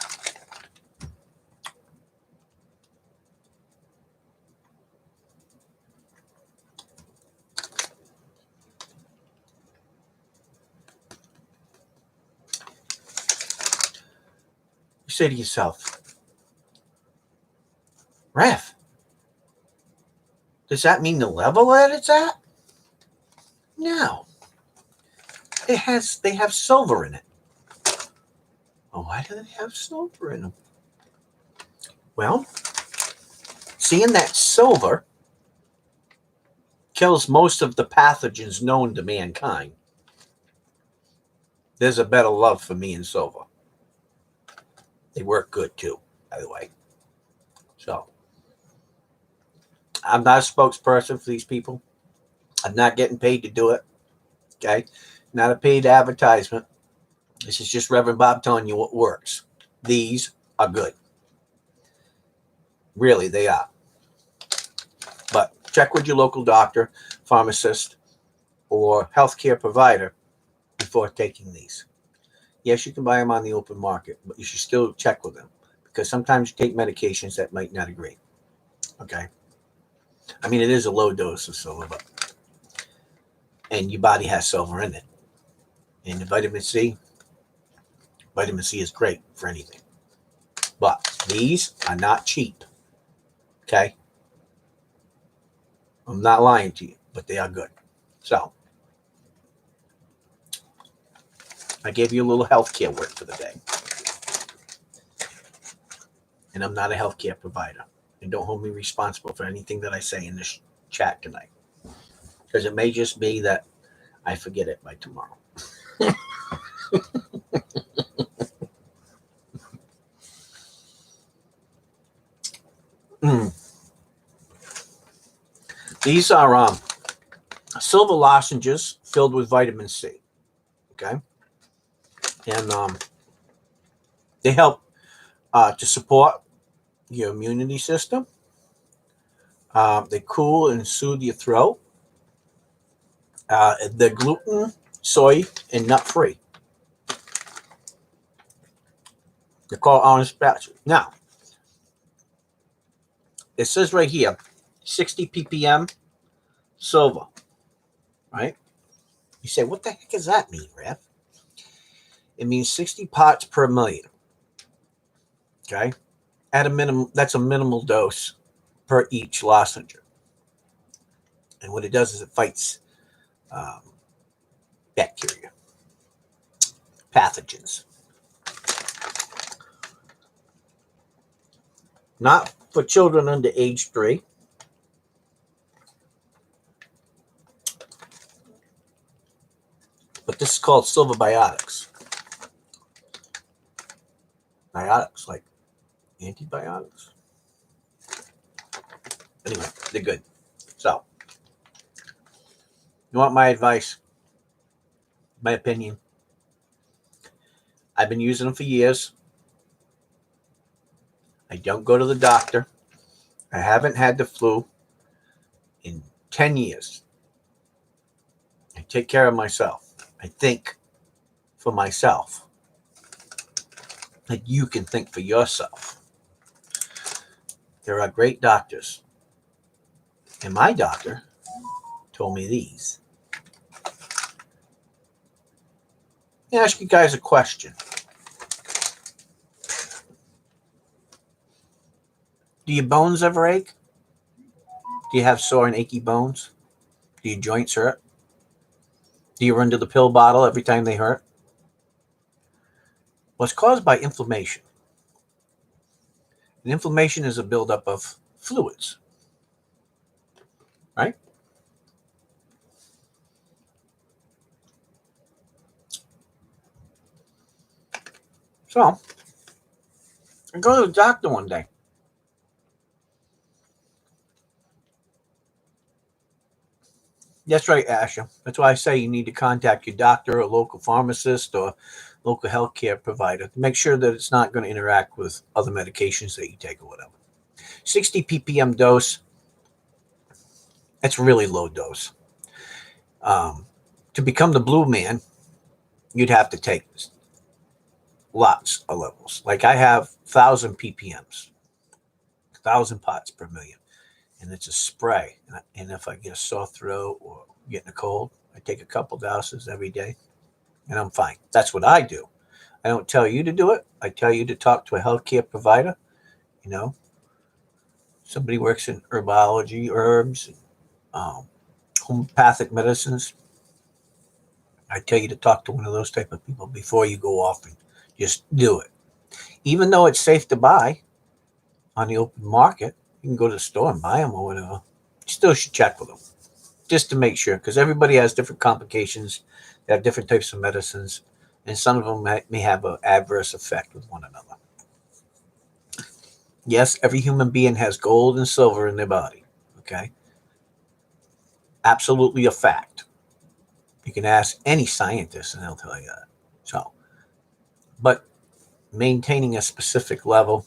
You say to yourself, Rev, does that mean the level that it's at? No. They have silver in it. Oh, why do they have silver in them? Well, seeing that silver kills most of the pathogens known to mankind, there's a better love for me and silver. They work good too, by the way. So, I'm not a spokesperson for these people. I'm not getting paid to do it. Okay? Not a paid advertisement. This is just Reverend Bob telling you what works. These are good. Really, they are. But check with your local doctor, pharmacist, or healthcare provider before taking these. Yes, you can buy them on the open market, but you should still check with them because sometimes you take medications that might not agree. Okay. I mean, it is a low dose of silver, and your body has silver in it. And the vitamin C is great for anything. But these are not cheap. Okay. I'm not lying to you, but they are good. So I gave you a little healthcare word for the day. And I'm not a healthcare provider. And don't hold me responsible for anything that I say in this chat tonight. Because it may just be that I forget it by tomorrow. These are silver lozenges filled with vitamin C. Okay. And they help to support your immunity system. They cool and soothe your throat. They're gluten, soy, and nut free. They're called orange spatula. Now, it says right here 60 ppm silver, right? You say, what the heck does that mean, Rev? It means 60 parts per million. Okay. At a minimum, that's a minimal dose per each lozenge. And what it does is it fights bacteria, pathogens. Not for children under age 3. But this is called silver biotics. Biotics, like antibiotics. Anyway, they're good. So, you want my advice? My opinion? I've been using them for years. I don't go to the doctor. I haven't had the flu in 10 years. I take care of myself. I think for myself. Like you can think for yourself. There are great doctors. And my doctor told me these. Let me ask you guys a question. Do your bones ever ache? Do you have sore and achy bones? Do your joints hurt? Do you run to the pill bottle every time they hurt? Well, it's caused by inflammation. And inflammation is a buildup of fluids, right? So, I go to the doctor one day. That's right, Asha. That's why I say you need to contact your doctor, or local pharmacist, or local healthcare provider to make sure that it's not going to interact with other medications that you take or whatever. 60 ppm dose, that's really low dose. To become the blue man, you'd have to take lots of levels. Like I have 1,000 ppms, 1,000 parts per million. And it's a spray. And if I get a sore throat or getting a cold, I take a couple doses every day and I'm fine. That's what I do. I don't tell you to do it. I tell you to talk to a healthcare provider. You know, somebody works in herbology, herbs, homeopathic medicines. I tell you to talk to one of those type of people before you go off and just do it. Even though it's safe to buy on the open market, you can go to the store and buy them or whatever. You still should check with them just to make sure, because everybody has different complications. They have different types of medicines, and some of them may have an adverse effect with one another. Yes, every human being has gold and silver in their body. Okay. Absolutely a fact. You can ask any scientist and they'll tell you that. So, but maintaining a specific level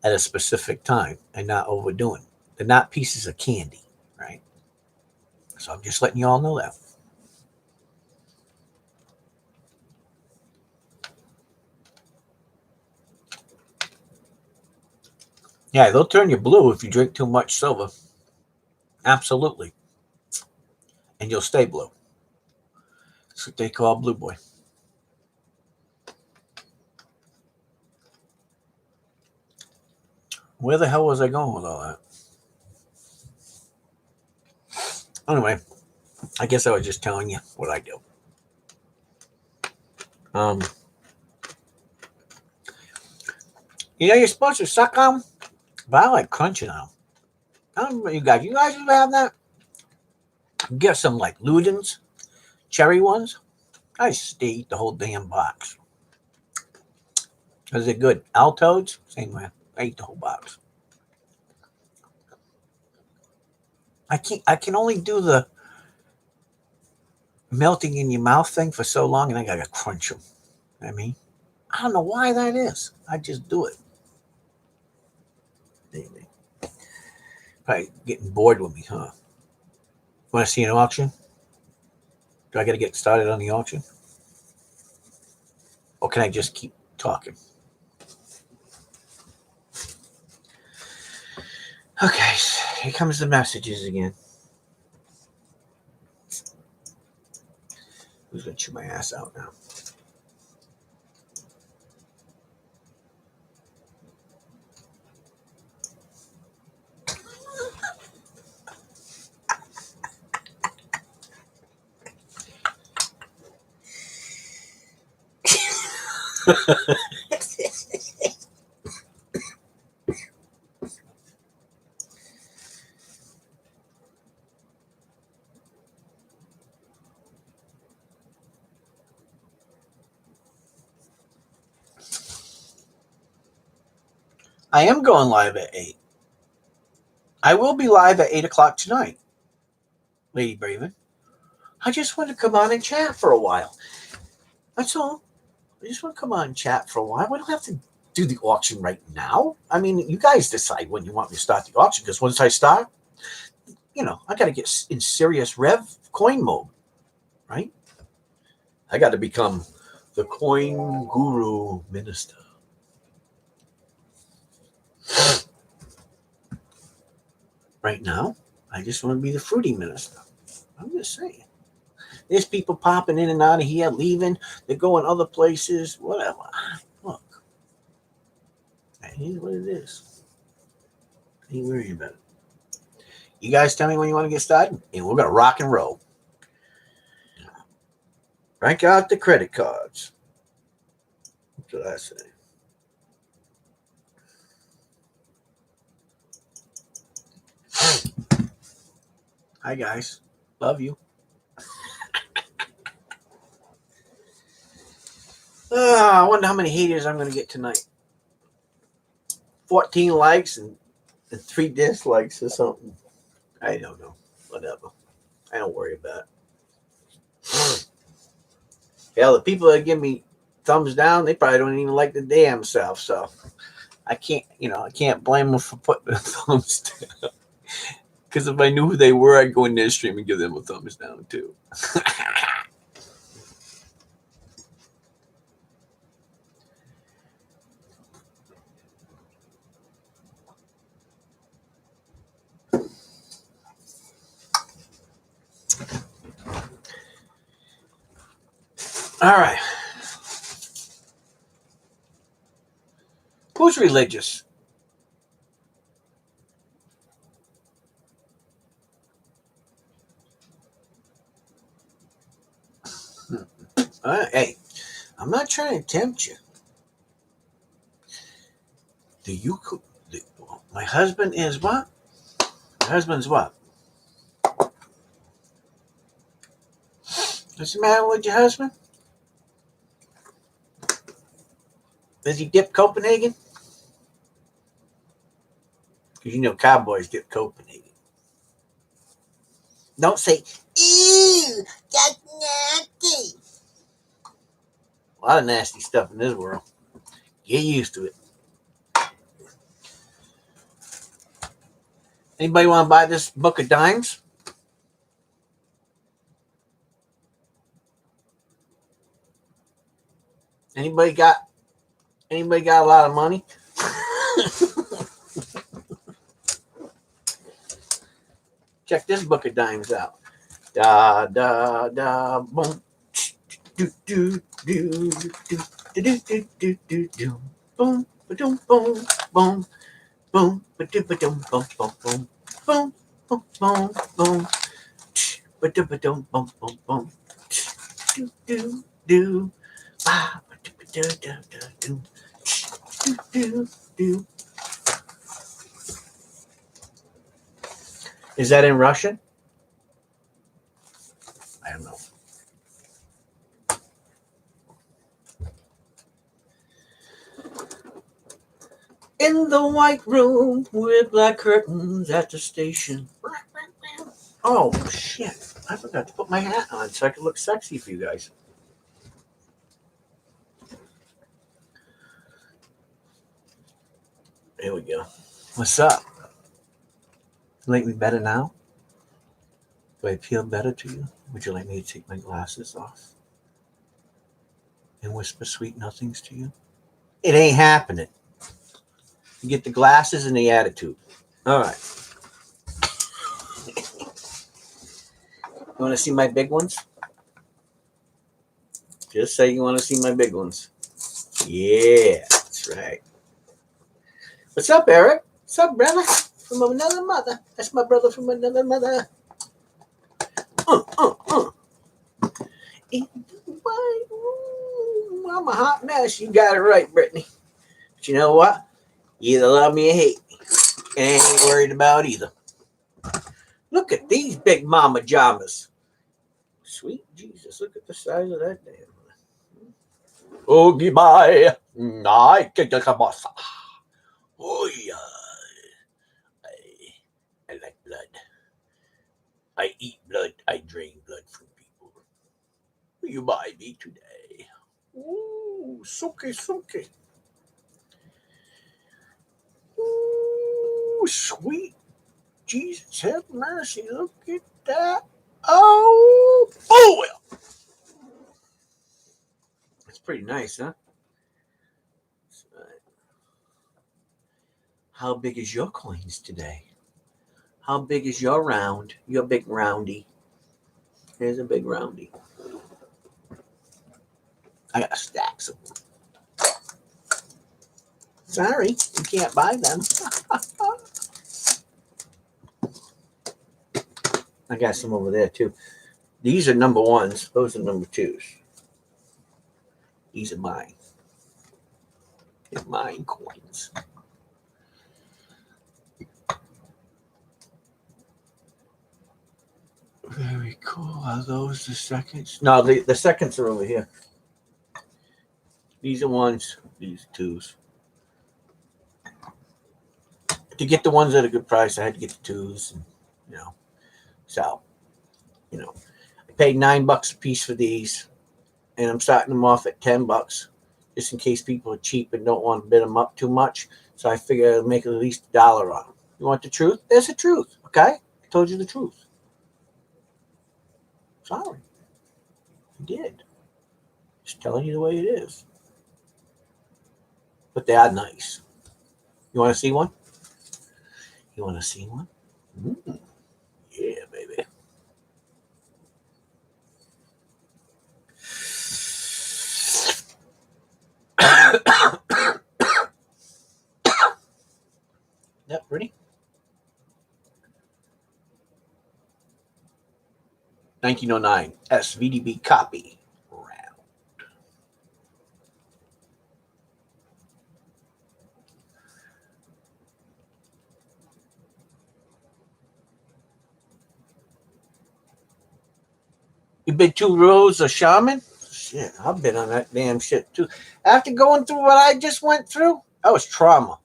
at a specific time and not overdoing. They're not pieces of candy, right? So I'm just letting you all know that. Yeah, they'll turn you blue if you drink too much silver. Absolutely. And you'll stay blue. That's what they call Blue Boy. Where the hell was I going with all that? Anyway, I guess I was just telling you what I do. Um, you're supposed to suck on, but I like crunching on. I don't know about you guys. You guys ever have that? Get some like Ludens, cherry ones. I just eat the whole damn box. Is it good? Altoads, same way. I eat the whole box. I can't. I can only do the melting in your mouth thing for so long, and I gotta crunch them. I mean, I don't know why that is. I just do it. Probably getting bored with me, huh? Want to see an auction? Do I got to get started on the auction, or can I just keep talking? Okay, so here comes the messages again. Who's gonna chew my ass out now? I am going live at 8. I will be live at 8 o'clock tonight, Lady Braven. I just want to come on and chat for a while. That's all. I just want to come on and chat for a while. We don't have to do the auction right now. I mean, you guys decide when you want me to start the auction, because once I start, I got to get in serious Rev coin mode, right? I got to become the coin guru minister. Right now, I just want to be the fruity minister. I'm just saying. There's people popping in and out of here, leaving. They're going other places, whatever. Look, that is what it is. Ain't worrying about it. You guys tell me when you want to get started, and we're going to rock and roll. Rank out the credit cards. What did I say? Hi, guys. Love you. I wonder how many haters I'm going to get tonight. 14 likes and 3 dislikes or something. I don't know. Whatever. I don't worry about it. Hell, the people that give me thumbs down, they probably don't even like the damn self. So I can't blame them for putting the thumbs down. Because if I knew who they were, I'd go in their stream and give them a thumbs down too. All right. Who's religious? Hey, I'm not trying to tempt you. My husband is what? My husband's what? What's the matter with your husband? Does he dip Copenhagen? Because cowboys dip Copenhagen. Don't say, ew, that's nasty. A lot of nasty stuff in this world. Get used to it. Anybody want to buy this book of dimes? Anybody got a lot of money? Check this book of dimes out. Da da da boom. Do do do do do do do do do boom boom boom boom boom ba-dum boom boom boom boom boom boom boom ba-dum boom boom boom do do do ah do do do do do. Is that in Russian? I don't know. In the white room with black curtains at the station. Oh, shit. I forgot to put my hat on so I could look sexy for you guys. There we go. What's up? Like me better now? Do I feel better to you? Would you like me to take my glasses off and whisper sweet nothings to you? It ain't happening. You get the glasses and the attitude. All right. You want to see my big ones? Just say you want to see my big ones. Yeah, that's right. What's up, Eric? What's up, brother? From another mother. That's my brother from another mother. In the white room, I'm a hot mess. You got it right, Brittany. But you know what? You either love me or hate me. And I ain't worried about either. Look at these big mama jamas. Sweet Jesus, look at the size of that damn. Oogie bye. I get the boss. Oh yeah. I like blood. I eat blood. I drain blood from people. Will you buy me today? Ooh, suki. Ooh, sweet Jesus, have mercy. Look at that. Oh, well. It's pretty nice, huh? How big is your coins today? How big is your round? Your big roundy. Here's a big roundy. I got stacks of them. Sorry, you can't buy them. I got some over there too. These are number ones. Those are number twos. These are mine. They're mine coins. Very cool. Are those the seconds? No, the seconds are over here. These are ones. These are twos. To get the ones at a good price, I had to get the twos. And, so, I paid $9 a piece for these, and I'm starting them off at $10, just in case people are cheap and don't want to bid them up too much. So I figure I'll make at least $1 on them. You want the truth? There's the truth. Okay, I told you the truth. Sorry, I did. Just telling you the way it is. But they are nice. You want to see one? You want to see one? Yeah, baby. That pretty? 1909 SVDB copy. You been 2 rows of shaman? Shit, I've been on that damn shit too. After going through what I just went through, that was trauma.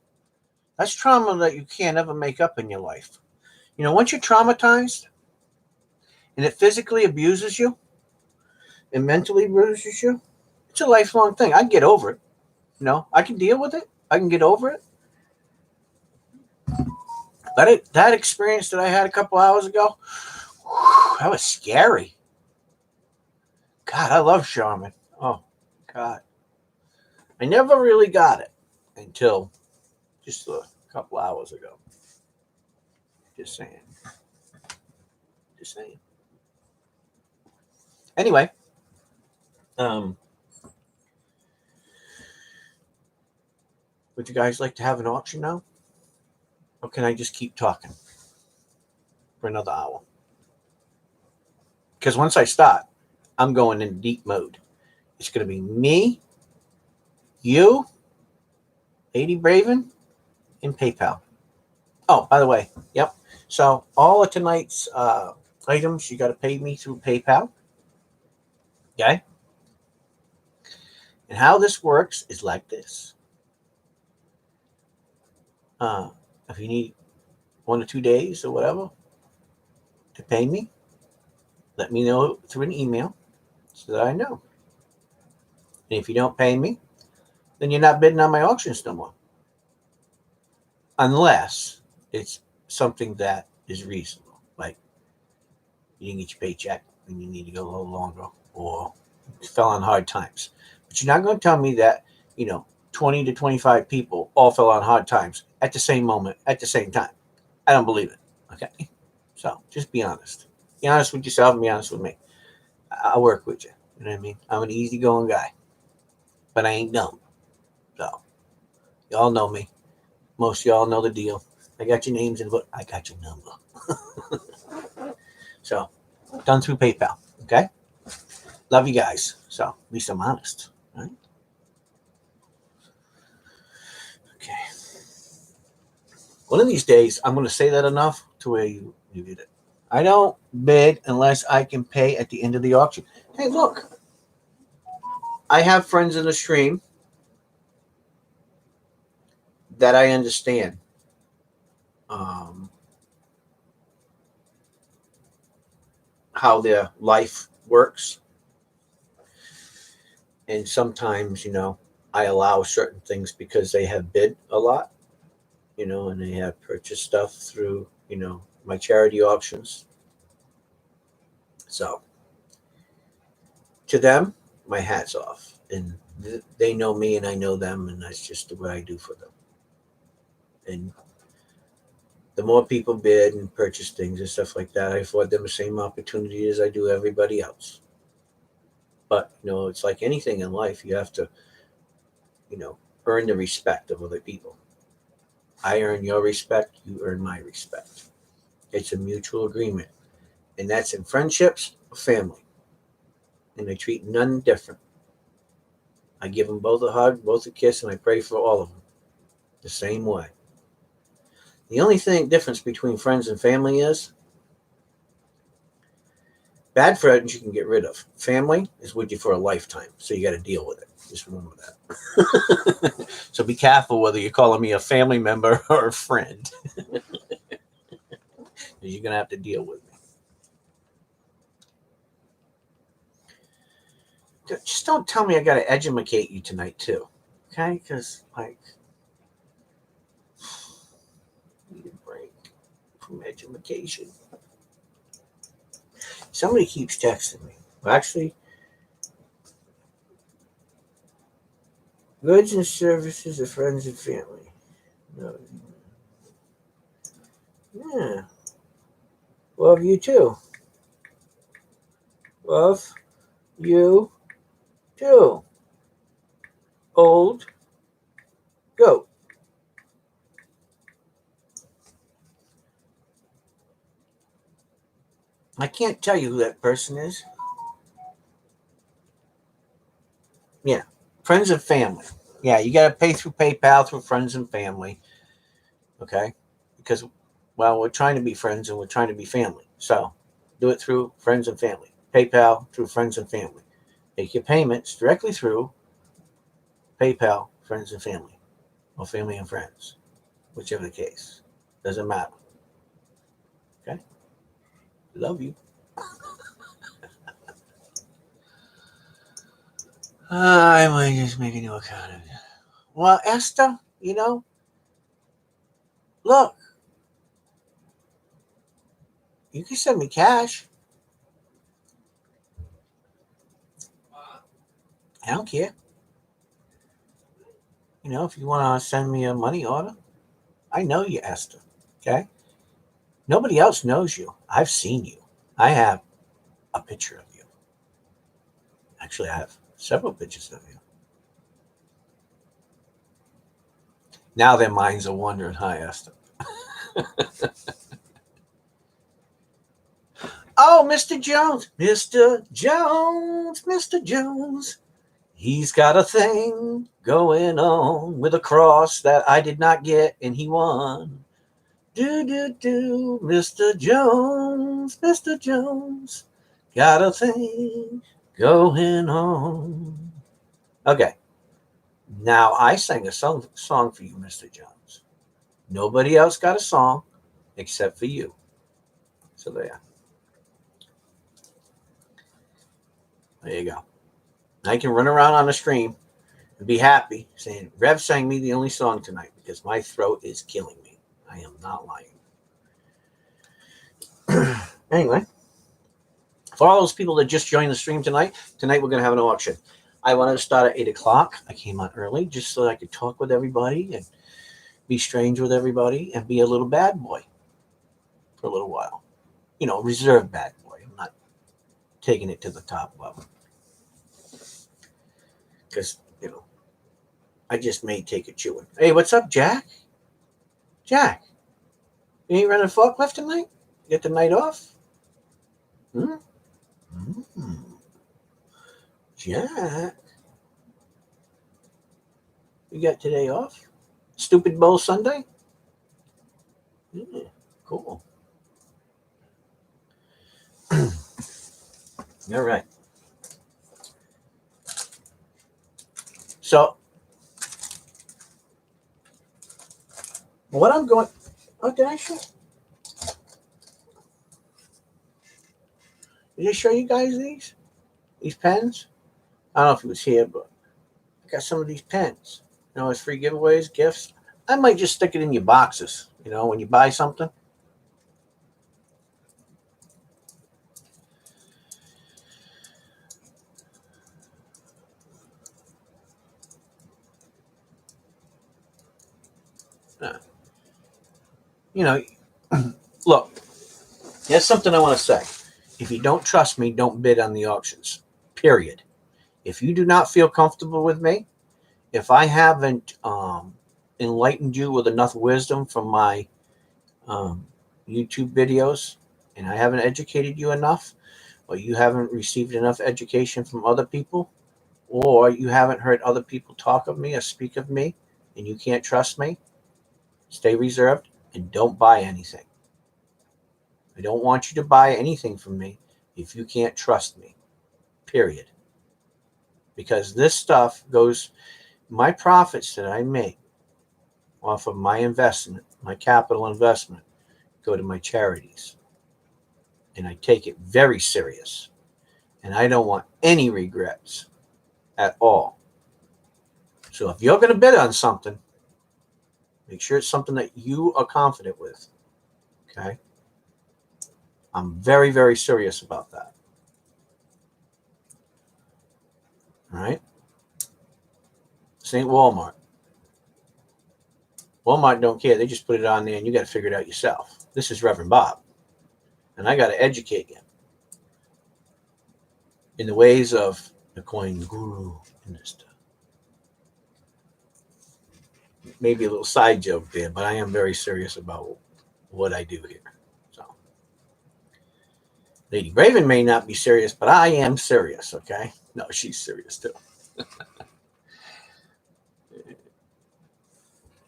That's trauma that you can't ever make up in your life. Once you're traumatized and it physically abuses you and mentally abuses you, it's a lifelong thing. I get over it. I can deal with it. I can get over it. But that experience that I had a couple hours ago, that was scary. God, I love shaman. Oh, God. I never really got it until just a couple hours ago. Just saying. Just saying. Anyway, would you guys like to have an auction now? Or can I just keep talking for another hour? Because once I start, I'm going in deep mode. It's going to be me, you, Lady Braven, and PayPal. Oh, by the way, yep. So all of tonight's items, you got to pay me through PayPal. Okay? And how this works is like this. If you need 1 or 2 days or whatever to pay me, let me know through an email so that I know. And if you don't pay me, then you're not bidding on my auctions no more. Unless it's something that is reasonable. Like you didn't get your paycheck and you need to go a little longer, or you fell on hard times. But you're not going to tell me that, 20 to 25 people all fell on hard times at the same moment, at the same time. I don't believe it. Okay? So just be honest. Be honest with yourself and be honest with me. I'll work with you. You know what I mean? I'm an easygoing guy. But I ain't dumb. So y'all know me. Most of y'all know the deal. I got your names and I got your number. So done through PayPal. Okay? Love you guys. So at least I'm honest. Right? Okay. One of these days, I'm going to say that enough to where you get it. I don't bid unless I can pay at the end of the auction. Hey, look. I have friends in the stream that I understand. How their life works. And sometimes, I allow certain things because they have bid a lot, and they have purchased stuff through, my charity auctions. So to them, my hat's off. And they know me and I know them, and that's just what I do for them. And the more people bid and purchase things and stuff like that, I afford them the same opportunity as I do everybody else. But, it's like anything in life, you have to, earn the respect of other people. I earn your respect, you earn my respect. It's a mutual agreement. And that's in friendships or family. And I treat none different. I give them both a hug, both a kiss, and I pray for all of them the same way. The only difference between friends and family is bad friends you can get rid of. Family is with you for a lifetime, so you got to deal with it. Just remember that. So be careful whether you're calling me a family member or a friend. You're going to have to deal with me. Just don't tell me I got to educate you tonight, too. Okay? Because, need a break from education. Somebody keeps texting me. Well, actually, goods and services of friends and family. No. Yeah. Love you too. Love you too. Old goat. I can't tell you who that person is. Yeah. Friends and family. Yeah, you got to pay through PayPal through friends and family. Okay? Because, we're trying to be friends and we're trying to be family. So do it through friends and family. PayPal through friends and family. Make your payments directly through PayPal, friends and family, or family and friends, whichever the case. Doesn't matter. Okay? Love you. I might just make a new account. Well, Esther, look, you can send me cash. I don't care. If you want to send me a money order, I know you, Esther. Okay? Nobody else knows you. I've seen you. I have a picture of you. Actually, I have several pictures of you. Now their minds are wondering, hi, Esther. Oh, Mr. Jones, Mr. Jones, Mr. Jones. He's got a thing going on with a cross that I did not get and he won. Do, Mr. Jones, Mr. Jones. Got a thing going on. Okay. Now I sang a song for you, Mr. Jones. Nobody else got a song except for you. So there. There you go. I can run around on the stream and be happy saying, Rev sang me the only song tonight because my throat is killing me. I am not lying. Anyway, for all those people that just joined the stream tonight we're going to have an auction. I wanted to start at 8 o'clock. I came on early just so I could talk with everybody and be strange with everybody and be a little bad boy for a little while. You know, reserved bad boy. I'm not taking it to the top level. Because, you know, I just may take a chewing. Hey, what's up, Jack? Jack, you ain't running forklift tonight? You get the night off? Jack, you got today off? Stupid Bowl Sunday? Yeah, cool. All right. So, what I'm going... Oh, did I show... Did I show you guys these? These pens? I don't know if it was here, but I got some of these pens. You know, it's free giveaways, gifts. I might just stick it in your boxes, you know, when you buy something. You know, look, here's something I want to say. If you don't trust me, don't bid on the auctions, period. If you do not feel comfortable with me, if I haven't enlightened you with enough wisdom from my YouTube videos and I haven't educated you enough, or you haven't received enough education from other people, or you haven't heard other people talk of me or speak of me and you can't trust me, stay reserved and don't buy anything. I don't want you to buy anything from me if you can't trust me, period. Because this stuff goes, my profits that I make off of my investment, my capital investment, go to my charities. And I take it very serious. And I don't want any regrets at all. So if you're going to bid on something, make sure it's something that you are confident with. Okay? I'm very, very serious about that. All right? This ain't Walmart. Walmart don't care. They just put it on there and you got to figure it out yourself. This is Reverend Bob. And I got to educate you in the ways of the coin guru and this stuff. Maybe a little side joke there, but I am very serious about what I do here. So, Lady Raven may not be serious, but I am serious, okay? No, she's serious too.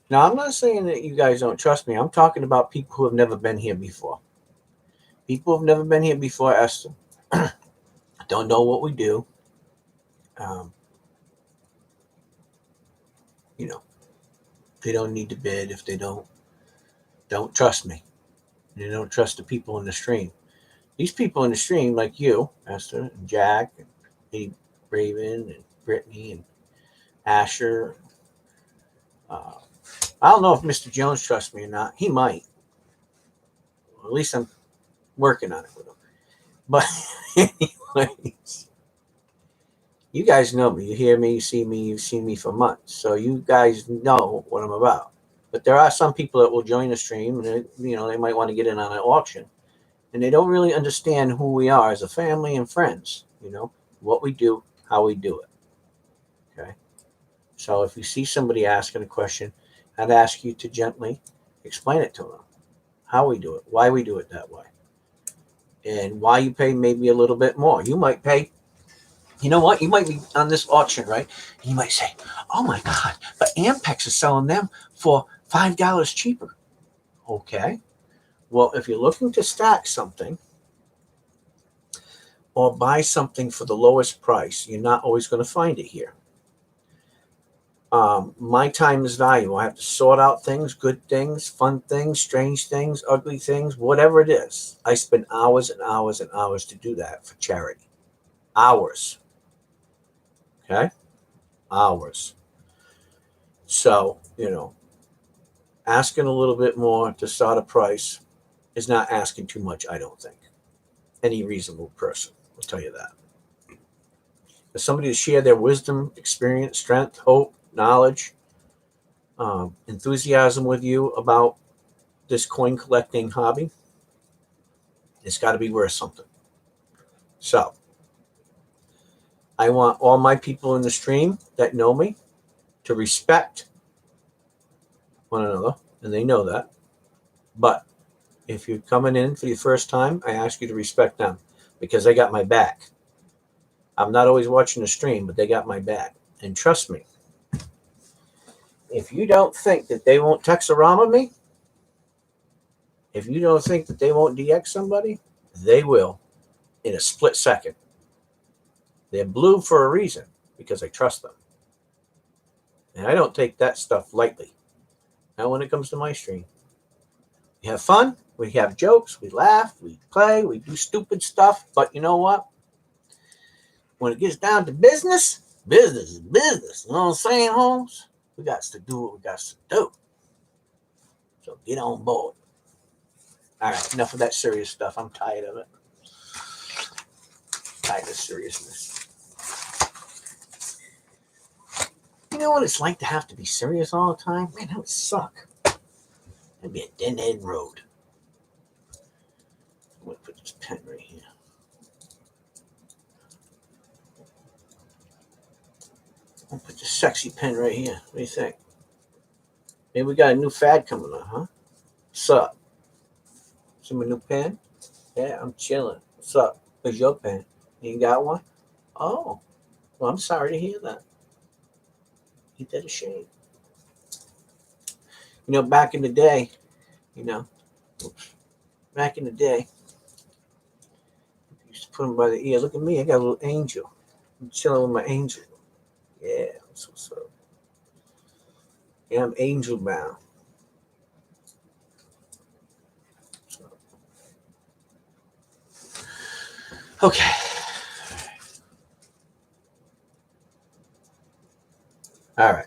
Now, I'm not saying that you guys don't trust me. I'm talking about people who have never been here before. People who have never been here before, Esther, don't know what we do. You know, they don't need to bid if they don't trust me. They don't trust the people in the stream. These people in the stream, like you, Esther, and Jack, and Lady Raven, and Brittany, and Asher. I don't know if Mr. Jones trusts me or not. He might. Well, at least I'm working on it with him. But anyways, you guys know me. You hear me, you see me, you've seen me for months. So you guys know what I'm about. But there are some people that will join the stream and, you know, they might want to get in on an auction. and they don't really understand who we are as a family and friends, what we do, how we do it. Okay. So if you see somebody asking a question, I'd ask you to gently explain it to them, how we do it, why we do it that way, and why you pay maybe a little bit more. You might pay, you know what? You might be on this auction, right? And you might say, oh my God, but Ampex is selling them for $5 cheaper. Okay. Well, if you're looking to stack something or buy something for the lowest price, you're not always going to find it here. My time is valuable. I have to sort out things, good things, fun things, strange things, ugly things, whatever it is. I spend hours and hours and hours to do that for charity. Hours. Okay? Hours. So, asking a little bit more to start a price is not asking too much, I don't think. Any reasonable person will tell you that. As somebody to share their wisdom, experience, strength, hope, knowledge, enthusiasm with you about this coin collecting hobby, it's got to be worth something. So, I want all my people in the stream that know me to respect one another, and they know that. But if you're coming in for the first time, I ask you to respect them because they got my back. I'm not always watching the stream, but they got my back. And trust me, if you don't think that they won't Texarama me, if you don't think that they won't DX somebody, they will in a split second. They're blue for a reason because I trust them. And I don't take that stuff lightly. Now, when it comes to my stream, we have fun, we have jokes, we laugh, we play, we do stupid stuff. But you know what? When it gets down to business, business is business. You know what I'm saying, Holmes? We got to do what we got to do. So get on board. All right, enough of that serious stuff. I'm tired of it. Tired of seriousness. You know what it's like to have to be serious all the time? Man, that would suck. That'd be a dead-end road. I'm going to put this pen right here. I'll put this sexy pen right here. What do you think? Maybe we got a new fad coming on, huh? What's up? See my new pen? Yeah, I'm chilling. What's up? Where's your pen? You got one? Oh, well, I'm sorry to hear that. Ain't that a shame? Back in the day, back in the day, I used to put them by the ear. Look at me, I got a little angel. I'm chilling with my angel. Yeah, that's what's up. Yeah, I'm angel bound. Okay. All right.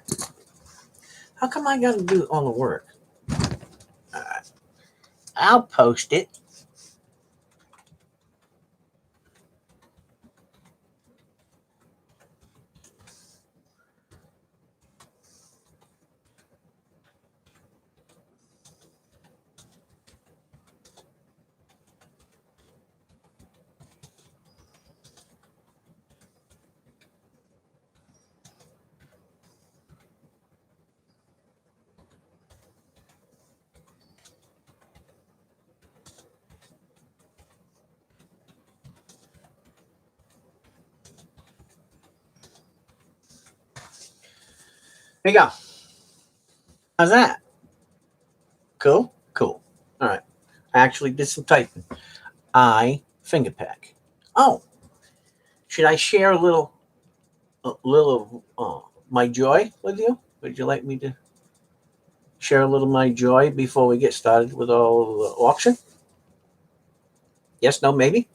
How come I got to do all the work? All right. I'll post it. There you go. How's that? Cool? Cool. All right. I actually did some typing. I finger pack. Oh, should I share a little of my joy with you? Would you like me to share a little of my joy before we get started with all the auction? Yes, no, maybe?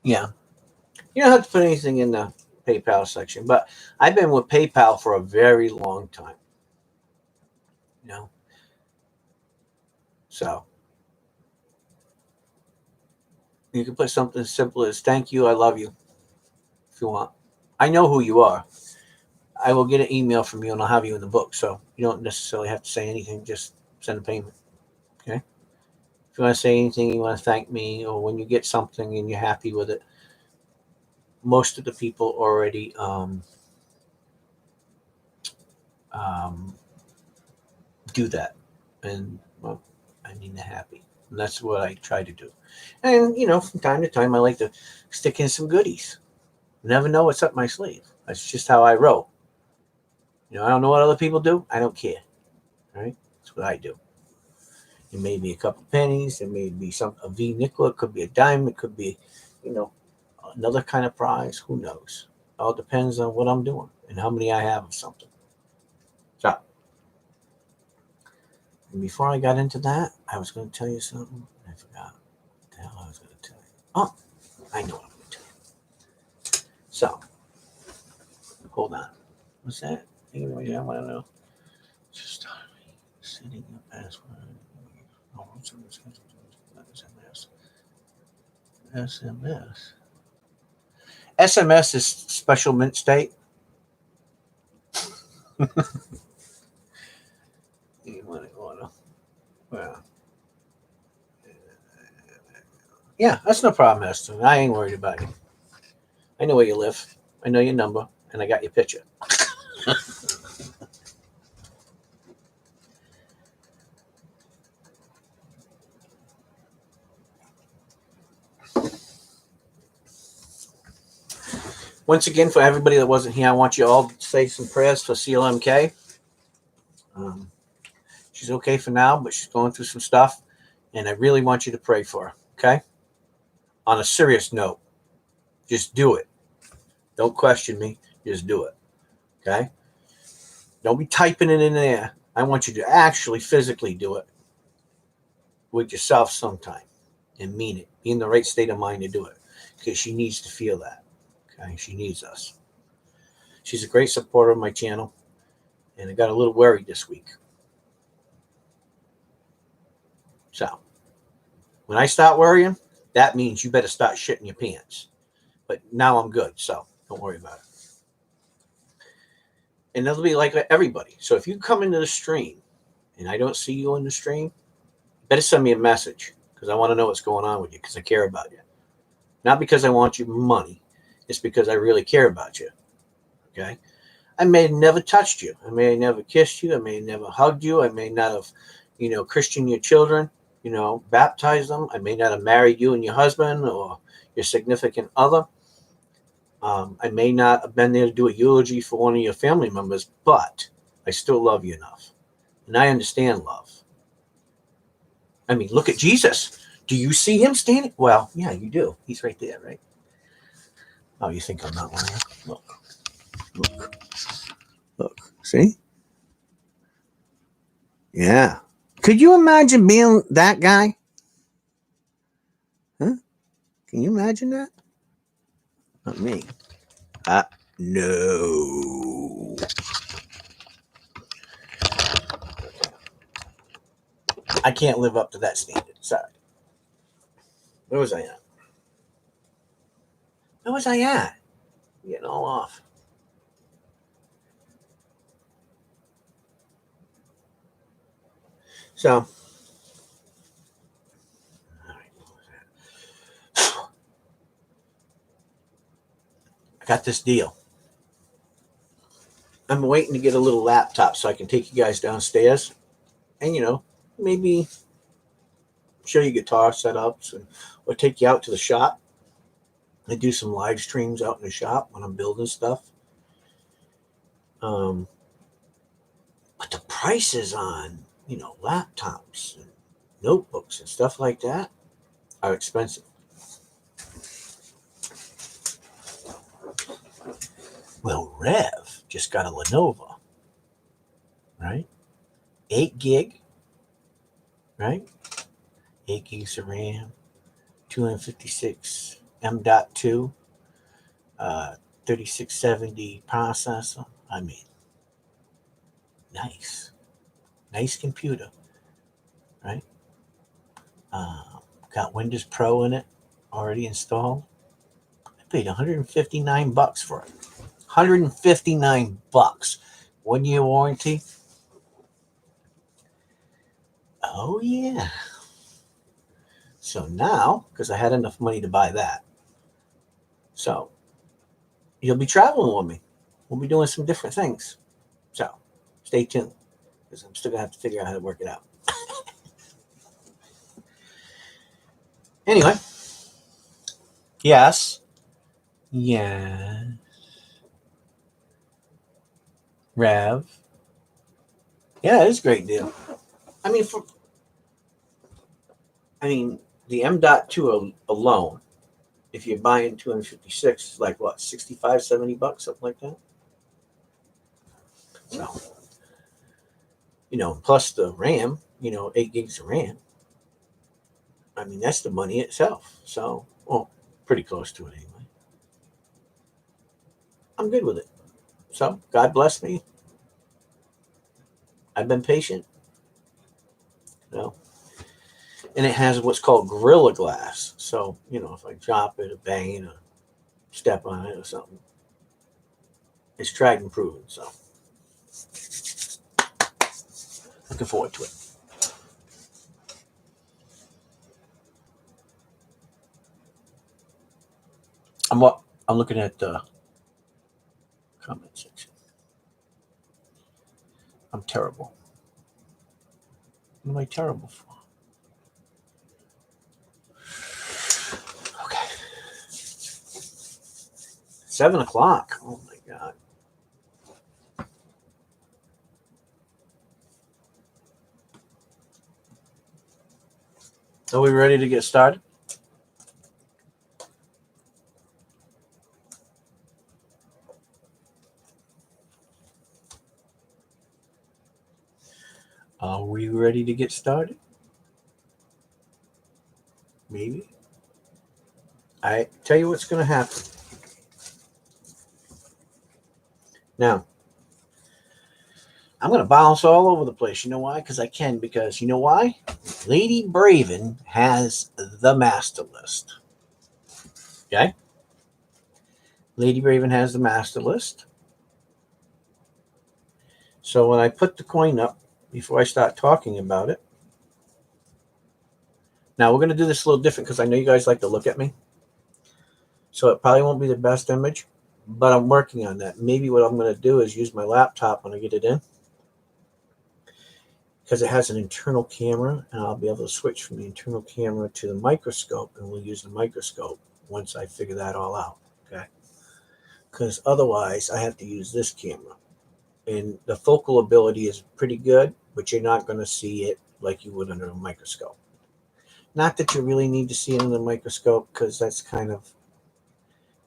Yeah. You don't have to put anything in the PayPal section, but I've been with PayPal for a very long time. You know? So You can put something as simple as "Thank you, I love you," if you want. I know who you are. I will get an email from you, and I'll have you in the book. So you don't necessarily have to say anything. Just send a payment. Okay. If you want to say anything, you want to thank me, or when you get something and you're happy with it, most of the people already um, do that, and well, I mean they're happy. And that's what I try to do. And from time to time, I like to stick in some goodies. You never know what's up my sleeve. That's just how I roll. I don't know what other people do. I don't care. Right? That's what I do. It may be a couple pennies. It may be a V nickel. It could be a dime. It could be, you know, another kind of prize. Who knows? All depends on what I'm doing and how many I have of something. So, and before I got into that, I was going to tell you something. I forgot what the hell I was going to tell you. Oh, I know what I'm going to tell you. So, hold on. What's that? Anyway, I want to know. Just setting up password. Oh, SMS. SMS. SMS is special mint state. You want to, well, yeah, that's no problem, Esther. I ain't worried about you. I know where you live. I know your number, and I got your picture. Once again, for everybody that wasn't here, I want you all to say some prayers for CLMK. Um, she's okay for now, but she's going through some stuff, and I really want you to pray for her. Okay. On a serious note, just do it. Don't question me. Just do it. Okay. Don't be typing it in there. I want you to actually physically do it with yourself sometime and mean it. Be in the right state of mind to do it because she needs to feel that. Okay. She needs us. She's a great supporter of my channel, and I got a little worried this week. So when I start worrying, that means you better start shitting your pants. But now I'm good, so don't worry about it. And it'll be like everybody. So if you come into the stream and I don't see you in the stream, you better send me a message because I want to know what's going on with you because I care about you. Not because I want your money. It's because I really care about you. Okay? I may have never touched you. I may have never kissed you. I may have never hugged you. I may not have, Christian your children, baptized them. I may not have married you and your husband or your significant other. I may not have been there to do a eulogy for one of your family members, but I still love you enough. And I understand love. I mean, look at Jesus. Do you see him standing? Well, yeah, you do. He's right there, right? Oh, you think I'm not lying? Look. Look. Look. See? Yeah. Could you imagine being that guy? Huh? Can you imagine that? Not me. No. I can't live up to that standard. Sorry. Where was I at? Where was I at? I'm getting all off. So, I got this deal. I'm waiting to get a little laptop so I can take you guys downstairs and, maybe show you guitar setups or take you out to the shop. I do some live streams out in the shop when I'm building stuff. But the prices on, laptops and notebooks and stuff like that are expensive. Well, Rev just got a Lenovo, right? 8 gig, right? 8 gigs of RAM, 256 M.2, 3670 processor. I mean, nice. Nice computer, right? Got Windows Pro in it. already installed. I paid $159 for it. $159. 1 year warranty. Oh yeah. So now, because I had enough money to buy that, so you'll be traveling with me. We'll be doing some different things. So stay tuned, because I'm still gonna have to figure out how to work it out. Anyway, yes, yeah, Rev, yeah, it's a great deal. I mean, the M.2 alone, if you're buying 256, is like what, 65, $70, something like that. So, plus the RAM, 8 gigs of RAM. I mean, that's the money itself. So, well, pretty close to it anyway. I'm good with it. So, God bless me. I've been patient, you know, and it has what's called Gorilla Glass. So, if I drop it, or bang it, or step on it, or something, it's tried and proven. So, looking forward to it. I'm looking at the comment section. I'm terrible. What am I terrible for? Okay. 7 o'clock. Oh my God. Are we ready to get started? Are we ready to get started? Maybe. I tell you what's going to happen. Now, I'm going to bounce all over the place. You know why? Because I can. Because you know why? Lady Braven has the master list. Okay? Lady Braven has the master list. So when I put the coin up, before I start talking about it, now we're going to do this a little different because I know you guys like to look at me. So it probably won't be the best image, but I'm working on that. Maybe what I'm going to do is use my laptop when I get it in, because it has an internal camera, and I'll be able to switch from the internal camera to the microscope, and we'll use the microscope once I figure that all out. Okay? Because otherwise I have to use this camera, and the focal ability is pretty good, but you're not going to see it like you would under a microscope. Not that you really need to see it under a microscope, because that's kind of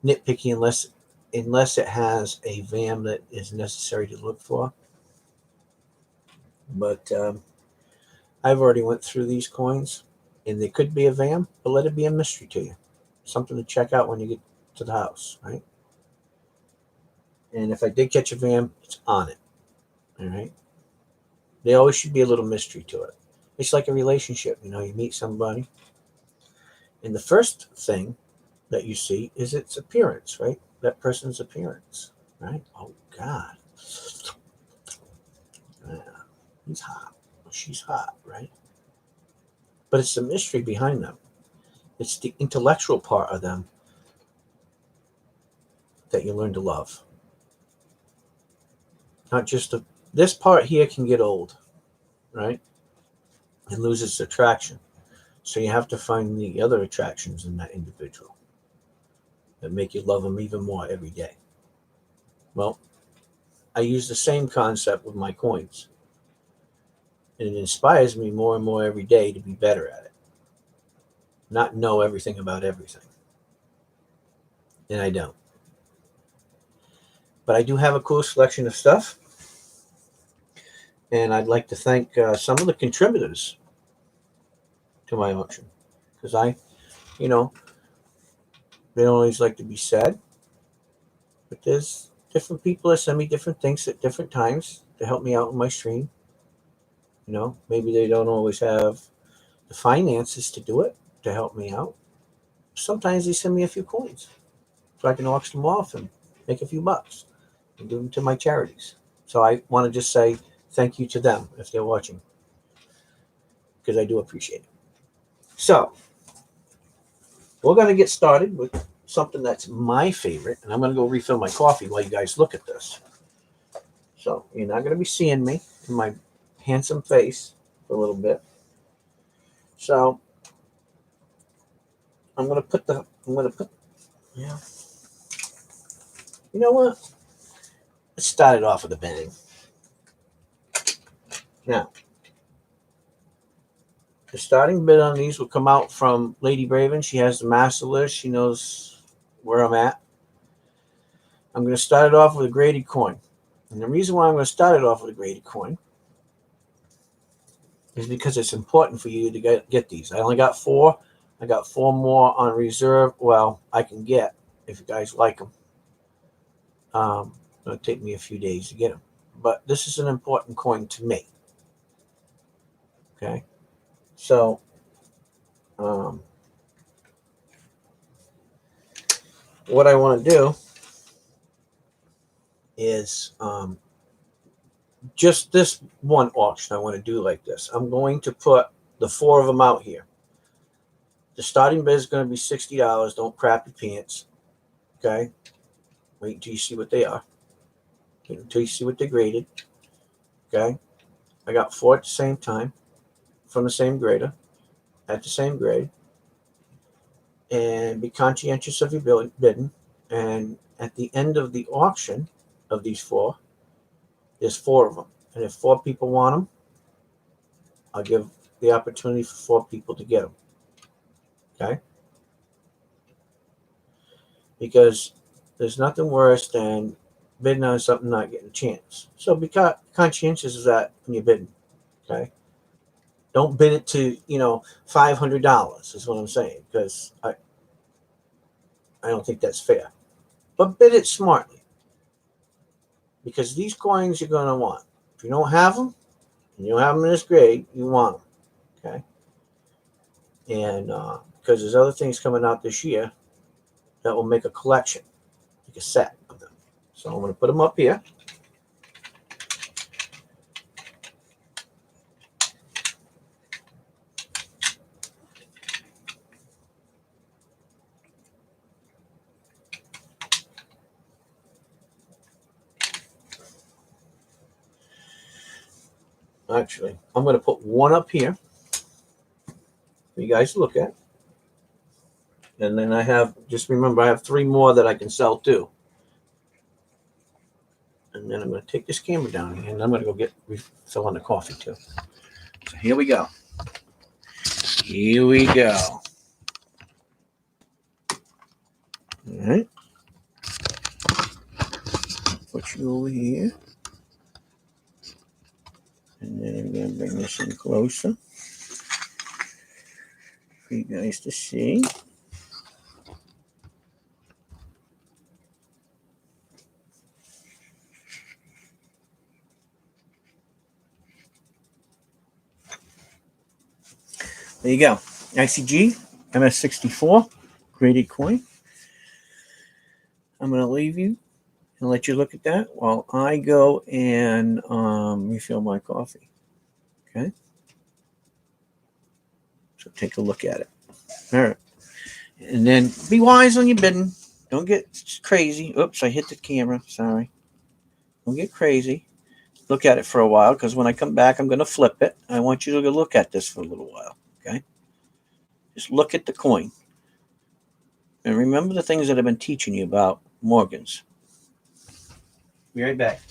nitpicky unless it has a VAM that is necessary to look for. But I've already went through these coins, and they could be a VAM, but let it be a mystery to you, something to check out when you get to the house, right? And if I did catch a VAM, it's on it. All right. There always should be a little mystery to it. It's like a relationship. You meet somebody, and the first thing that you see is its appearance, right? That person's appearance, right? Oh God, yeah, he's hot. She's hot, right? But it's the mystery behind them. It's the intellectual part of them that you learn to love. Not just this part here can get old, right? And lose its attraction. So you have to find the other attractions in that individual that make you love them even more every day. Well, I use the same concept with my coins. And it inspires me more and more every day to be better at it. Not know everything about everything. And I don't. But I do have a cool selection of stuff. And I'd like to thank some of the contributors to my auction. Because you know, they don't always like to be said. But there's different people that send me different things at different times to help me out in my stream. Maybe they don't always have the finances to do it to help me out. sometimes they send me a few coins so I can auction them off and make a few bucks and give them to my charities. So I want to just say thank you to them if they're watching, because I do appreciate it. So we're going to get started with something that's my favorite, and I'm going to go refill my coffee while you guys look at this. So you're not going to be seeing me in my handsome face for a little bit. So I'm going to put, yeah. You know what? Let's start it off with a bang. Now, the starting bid on these will come out from Lady Braven. She has the master list. She knows where I'm at. I'm going to start it off with a graded coin. And the reason why I'm going to start it off with a graded coin is because it's important for you to get these. I only got 4. I got 4 more on reserve. Well, I can get if you guys like them. It'll take me a few days to get them. But this is an important coin to me. Okay? So, what I want to do is just this one auction I want to do like this. I'm going to put the 4 of them out here. The starting bid is going to be $60. Don't crap your pants. Okay? Wait until you see what they are. Wait until you see what they're graded. Okay? I got 4 at the same time from the same grader at the same grade. And be conscientious of your bidding. And at the end of the auction of these 4, there's 4 of them. And if 4 people want them, I'll give the opportunity for 4 people to get them. Okay? Because there's nothing worse than bidding on something not getting a chance. So be conscientious of that when you're bidding. Okay? Don't bid it to, $500 is what I'm saying, because I don't think that's fair. But bid it smartly, because these coins you're going to want. If you don't have them, and you don't have them in this grade, you want them. Okay? And because there's other things coming out this year that will make a collection, like a set of them. So I'm going to put them up here. Actually, I'm going to put one up here for you guys to look at. And then just remember, I have 3 more that I can sell too. And then I'm going to take this camera down and I'm going to go get refill on the coffee too. So here we go. Here we go. All right. Put you over here. And then I'm going to bring this in closer for you guys to see. There you go. ICG MS64 graded coin. I'm going to leave you and let you look at that while I go and refill my coffee. Okay? So take a look at it. All right. And then be wise on your bidding. Don't get crazy. Oops, I hit the camera. Sorry. Don't get crazy. Look at it for a while, because when I come back, I'm going to flip it. I want you to look at this for a little while. Okay? Just look at the coin. And remember the things that I've been teaching you about Morgans. Be right back.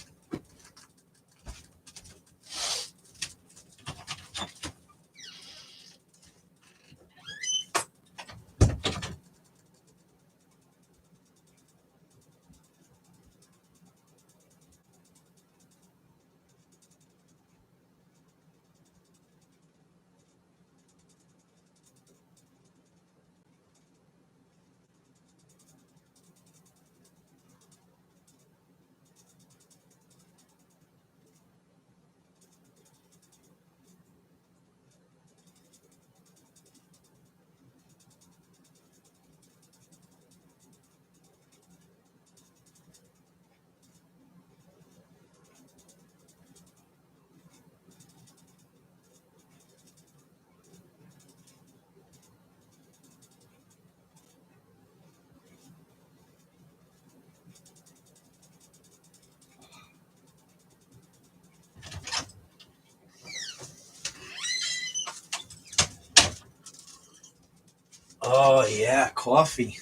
Oh, yeah, coffee.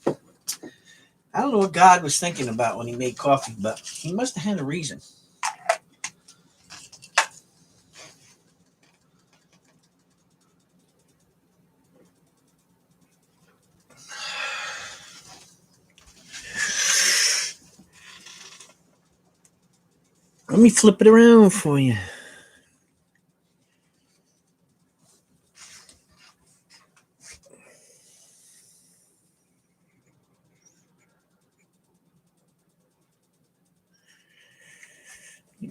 I don't know what God was thinking about when he made coffee, but he must have had a reason. Let me flip it around for you.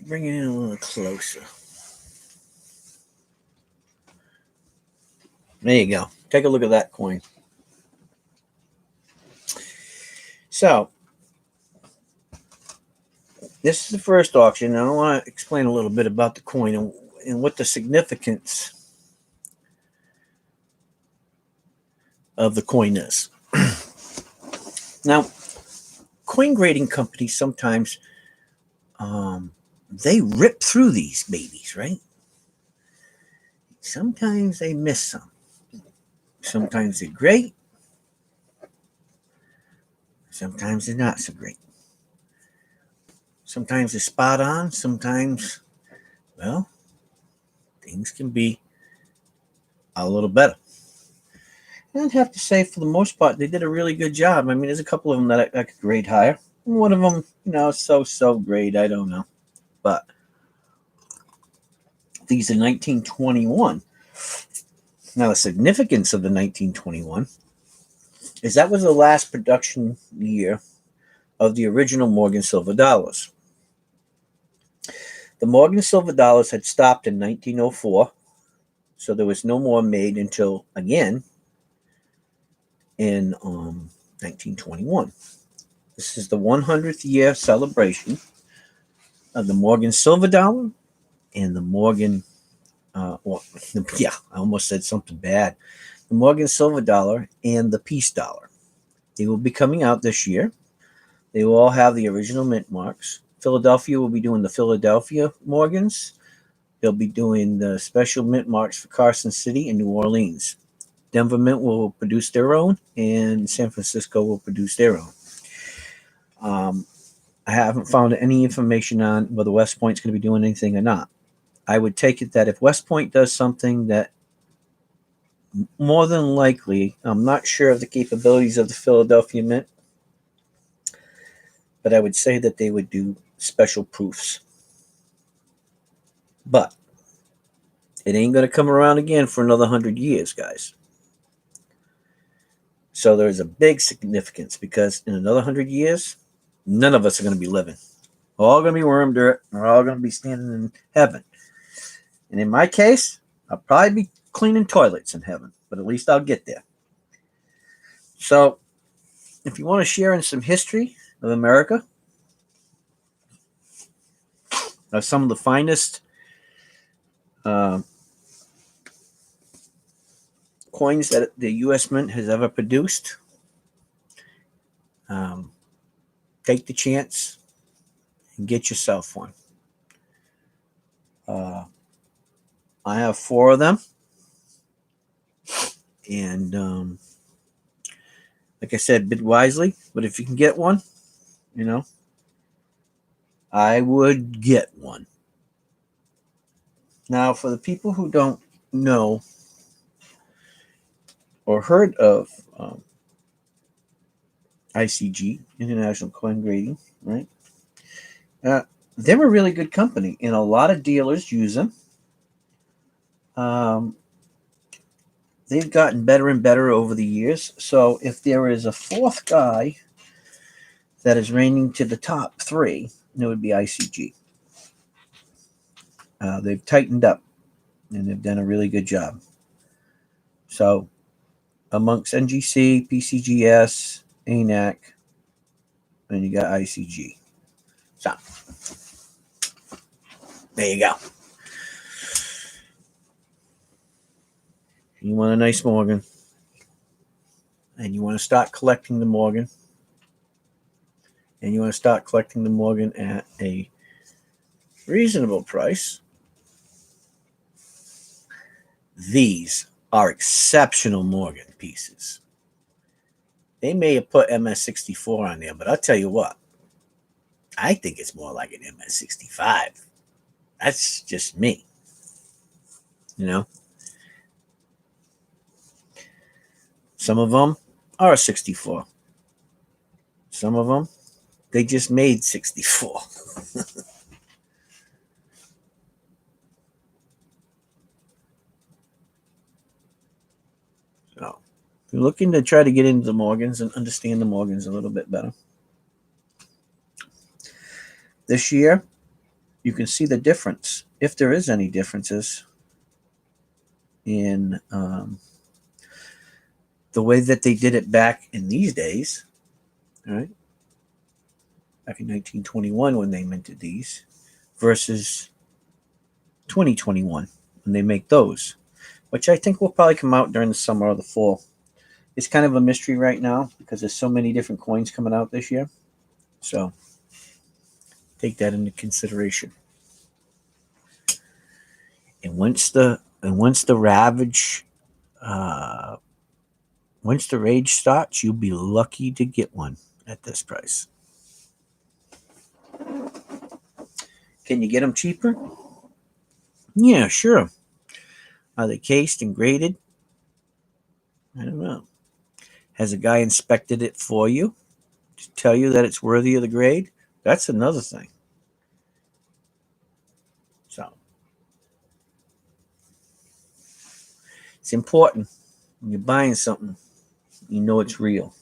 Bring it in a little closer. There you go. Take a look at that coin. So, this is the first auction. I want to explain a little bit about the coin and what the significance of the coin is. Now, coin grading companies sometimes they rip through these babies, right? Sometimes they miss some. Sometimes they're great. Sometimes they're not so great. Sometimes they're spot on. Sometimes, well, things can be a little better. I'd have to say, for the most part, they did a really good job. I mean, there's a couple of them that I could grade higher. One of them, so grade. I don't know. But these are 1921. Now, the significance of the 1921 is that was the last production year of the original Morgan Silver dollars. The Morgan Silver dollars had stopped in 1904, so there was no more made until, again, in 1921. This is the 100th year celebration of the Morgan Silver dollar and the Morgan, I almost said something bad. The Morgan Silver dollar and the Peace dollar. They will be coming out this year. They will all have the original mint marks. Philadelphia will be doing the Philadelphia Morgans. They'll be doing the special mint marks for Carson City and New Orleans. Denver Mint will produce their own, and San Francisco will produce their own. I haven't found any information on whether West Point's going to be doing anything or not. I would take it that if West Point does something, that more than likely, I'm not sure of the capabilities of the Philadelphia Mint, but I would say that they would do special proofs. But it ain't going to come around again for another 100 years, guys. So there's a big significance because in another 100 years, none of us are going to be living. We're all going to be worm dirt. We're all going to be standing in heaven. And in my case, I'll probably be cleaning toilets in heaven, but at least I'll get there. So if you want to share in some history of America, of some of the finest coins that the U.S. Mint has ever produced, take the chance and get yourself one. I have 4 of them. And like I said, bid wisely. But if you can get one, I would get one. Now, for the people who don't know or heard of ICG, International Coin Grading, right? They're a really good company, and a lot of dealers use them. They've gotten better and better over the years. So if there is a 4th guy that is reigning to the top 3, it would be ICG. They've tightened up, and they've done a really good job. So amongst NGC, PCGS, ANAC, and you got ICG. So there you go. You want a nice Morgan, and you want to start collecting the Morgan, and you want to start collecting the Morgan at a reasonable price, these are exceptional Morgan pieces. They may have put MS64 on there, but I'll tell you what, I think it's more like an MS65. That's just me. You know, some of them are 64. Some of them, they just made 64. So, if you're looking to try to get into the Morgans and understand the Morgans a little bit better, this year, you can see the difference, if there is any differences, in the way that they did it back in these days, right? Back in 1921 when they minted these, versus 2021 when they make those, which I think will probably come out during the summer or the fall. It's kind of a mystery right now because there's so many different coins coming out this year. So take that into consideration. And once the ravage, once the rage starts, you'll be lucky to get one at this price. Can you get them cheaper? Yeah, sure. Are they cased and graded? I don't know. Has a guy inspected it for you to tell you that it's worthy of the grade? That's another thing. So it's important when you're buying something, you know it's real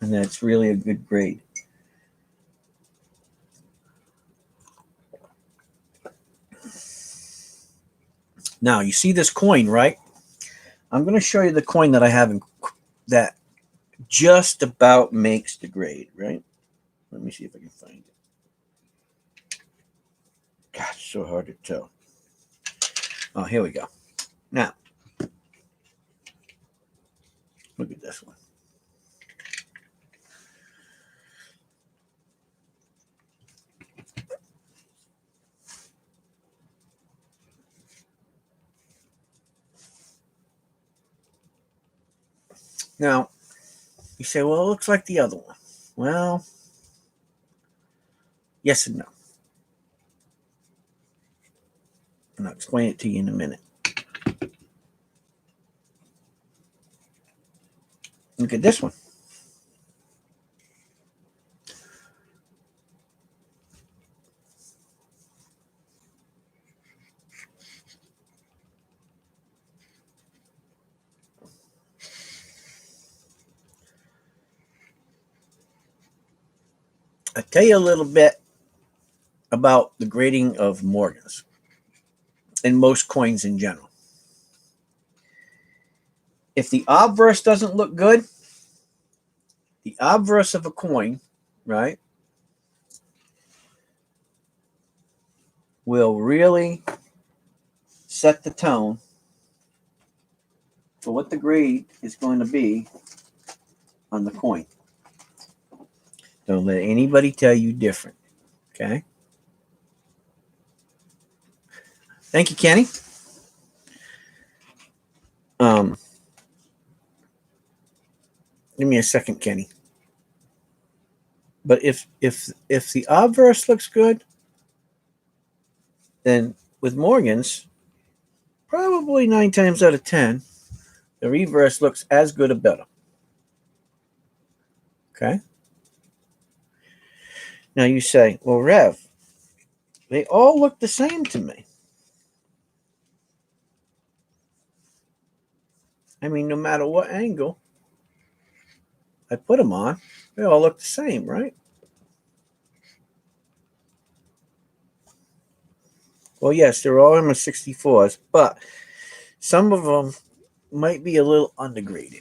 and that it's really a good grade. Now, you see this coin, right? I'm going to show you the coin that I have that just about makes the grade, right? Let me see if I can find it. Gosh, so hard to tell. Oh, here we go. Now, look at this one. Now, you say, well, it looks like the other one. Well, yes and no. And I'll explain it to you in a minute. Look at this one. I'll tell you a little bit about the grading of Morgans and most coins in general. If the obverse doesn't look good, the obverse of a coin, right, will really set the tone for what the grade is going to be on the coin. Don't let anybody tell you different. Okay? Thank you, Kenny. Give me a second, Kenny. But if the obverse looks good, then with Morgan's, probably 9 times out of 10, the reverse looks as good or better. Okay? Now you say, well, Rev, they all look the same to me. I mean, no matter what angle I put them on, they all look the same, right? Well, yes, they're all MS64s, but some of them might be a little undergraded.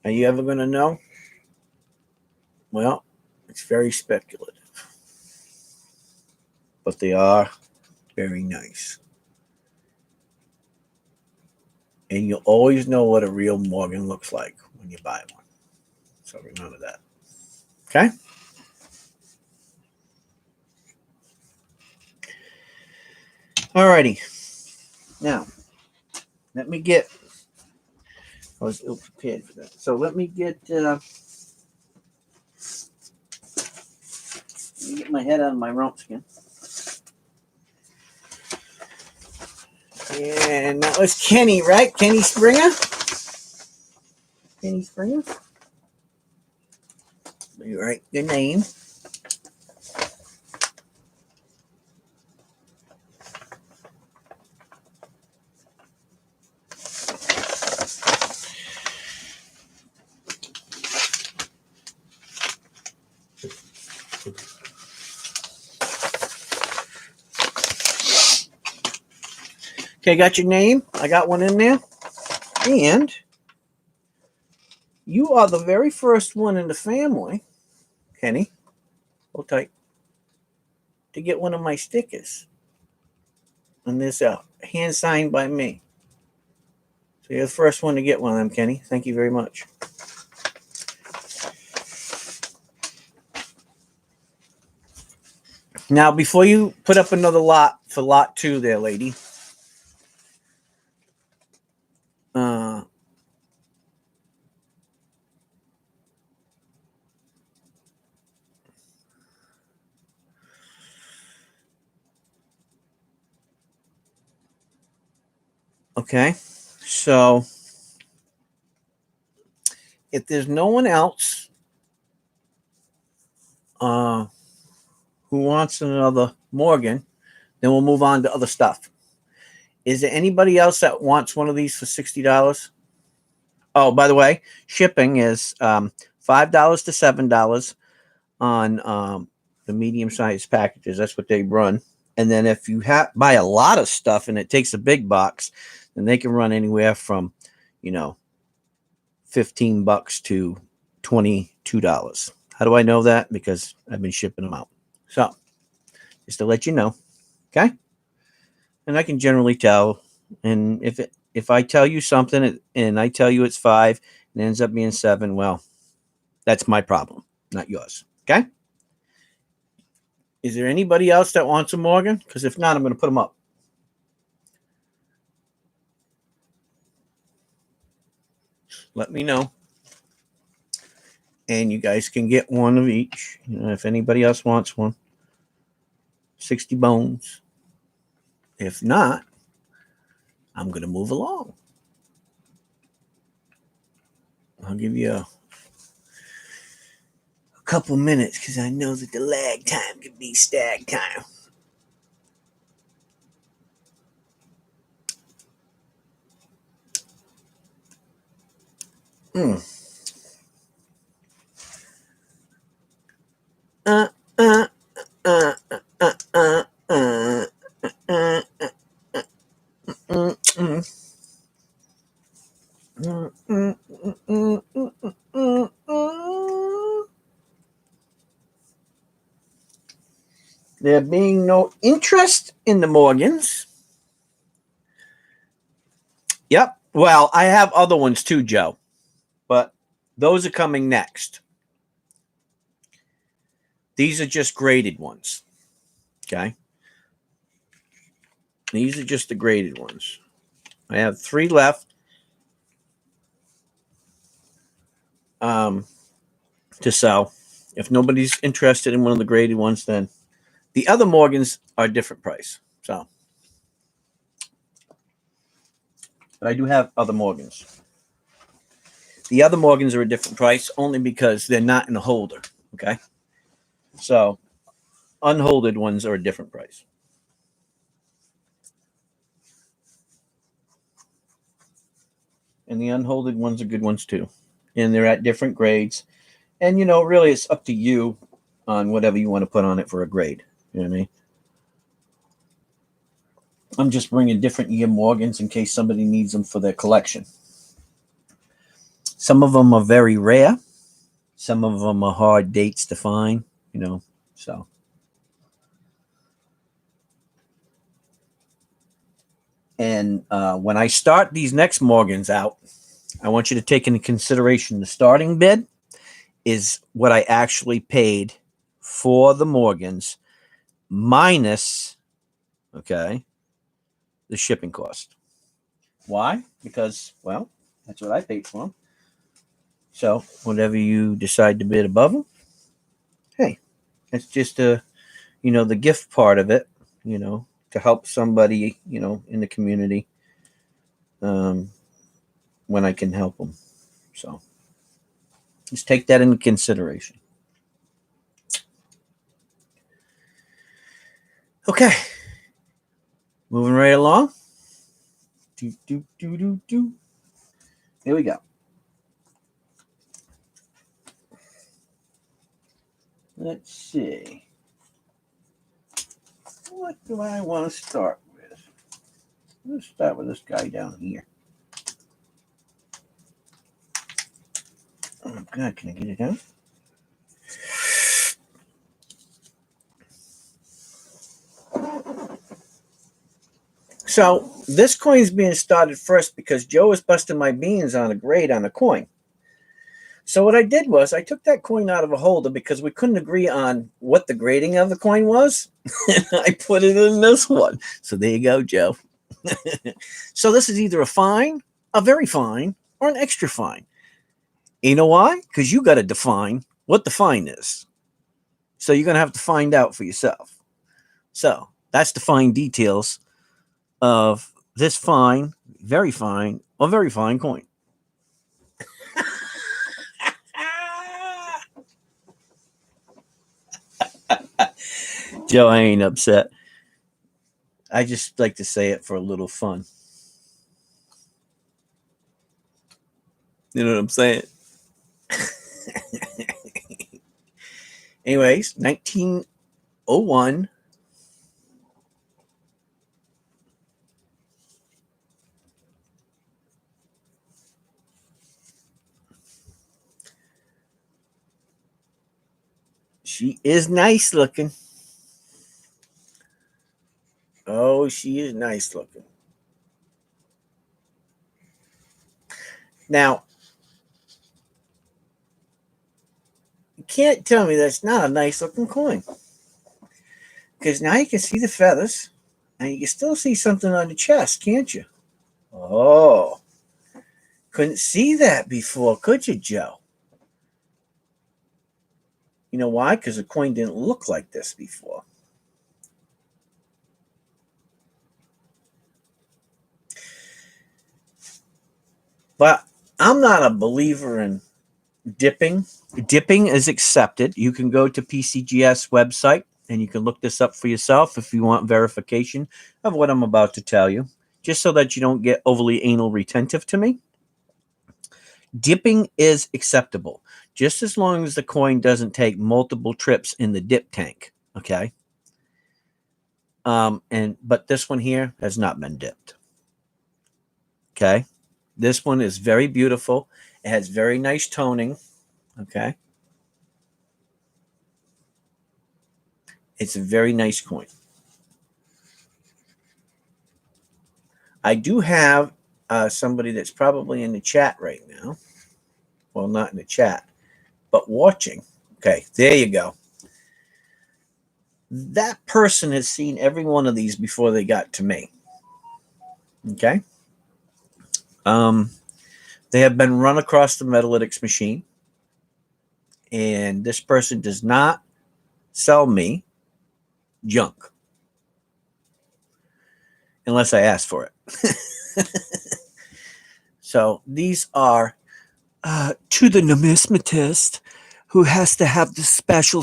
Are you ever going to know? Well, it's very speculative. But they are very nice. And you'll always know what a real Morgan looks like when you buy one. So remember that. Okay? Alrighty. Now, let me get. I was ill prepared for that. So let me get. Let me get my head out of my rump skin. And that was Kenny, right? Kenny Springer. Kenny Springer. You're right. Good name. Okay, got your name. I got one in there. And you are the very first one in the family, Kenny, hold tight, to get one of my stickers. And this hand signed by me. So you're the first one to get one of them, Kenny. Thank you very much. Now, before you put up another lot for lot 2 there, lady, okay, so if there's no one else who wants another Morgan, then we'll move on to other stuff. Is there anybody else that wants one of these for $60? Oh, by the way, shipping is $5 to $7 on the medium-sized packages. That's what they run. And then if you buy a lot of stuff and it takes a big box, then they can run anywhere from, $15 to $22. How do I know that? Because I've been shipping them out. So just to let you know, okay? And I can generally tell. And if I tell you something and I tell you it's 5 and it ends up being 7, well, that's my problem, not yours. Okay? Is there anybody else that wants a Morgan? Because if not, I'm going to put them up. Let me know. And you guys can get one of each. If anybody else wants one, 60 bones. If not, I'm going to move along. I'll give you a couple minutes because I know that the lag time could be stag time. There being no interest in the Morgans. Yep. Well, I have other ones too, Joe, but those are coming next. These are just graded ones. Okay. These are just the graded ones. I have 3 left to sell. If nobody's interested in one of the graded ones, then the other Morgans are a different price. So, but I do have other Morgans. The other Morgans are a different price only because they're not in a holder. Okay. So, unholded ones are a different price. And the unholded ones are good ones too. And they're at different grades. And, really it's up to you on whatever you want to put on it for a grade. You know what I mean? I'm just bringing different year Morgans in case somebody needs them for their collection. Some of them are very rare. Some of them are hard dates to find, so. And when I start these next Morgans out, I want you to take into consideration the starting bid is what I actually paid for the Morgans minus, okay, the shipping cost. Why? Because, well, that's what I paid for them. So whatever you decide to bid above them, hey, it's just the gift part of it, to help somebody, in the community, um, when I can help them. So just take that into consideration. Okay, moving right along. Do. Here we go. Let's see. What do I want to start with? Let's start with this guy down here. Oh, God, can I get it down? So this coin's being started first because Joe was busting my beans on a grade on a coin. So what I did was I took that coin out of a holder because we couldn't agree on what the grading of the coin was. And I put it in this one. So there you go, Joe. So this is either a fine, a very fine, or an extra fine. You know why? Because you got to define what the fine is. So you're going to have to find out for yourself. So that's the fine details of this fine, very fine, or very fine coin. Joe, I ain't upset. I just like to say it for a little fun. You know what I'm saying? Anyways, 1901. She is nice looking. Oh, she is nice looking. Now, you can't tell me that's not a nice looking coin. Because now you can see the feathers, and you can still see something on the chest, can't you? Oh, couldn't see that before, could you, Joe? You know why? Because the coin didn't look like this before. But I'm not a believer in dipping. Dipping is accepted. You can go to PCGS website and you can look this up for yourself if you want verification of what I'm about to tell you, just so that you don't get overly anal retentive to me. Dipping is acceptable, just as long as the coin doesn't take multiple trips in the dip tank. Okay. But this one here has not been dipped. Okay. This one is very beautiful. It has very nice toning. Okay. It's a very nice coin. I do have somebody that's probably in the chat right now. Well, not in the chat, but watching. Okay, there you go. That person has seen every one of these before they got to me. Okay. They have been run across the Metalytics machine, and this person does not sell me junk unless I ask for it. So these are to the numismatist who has to have the special,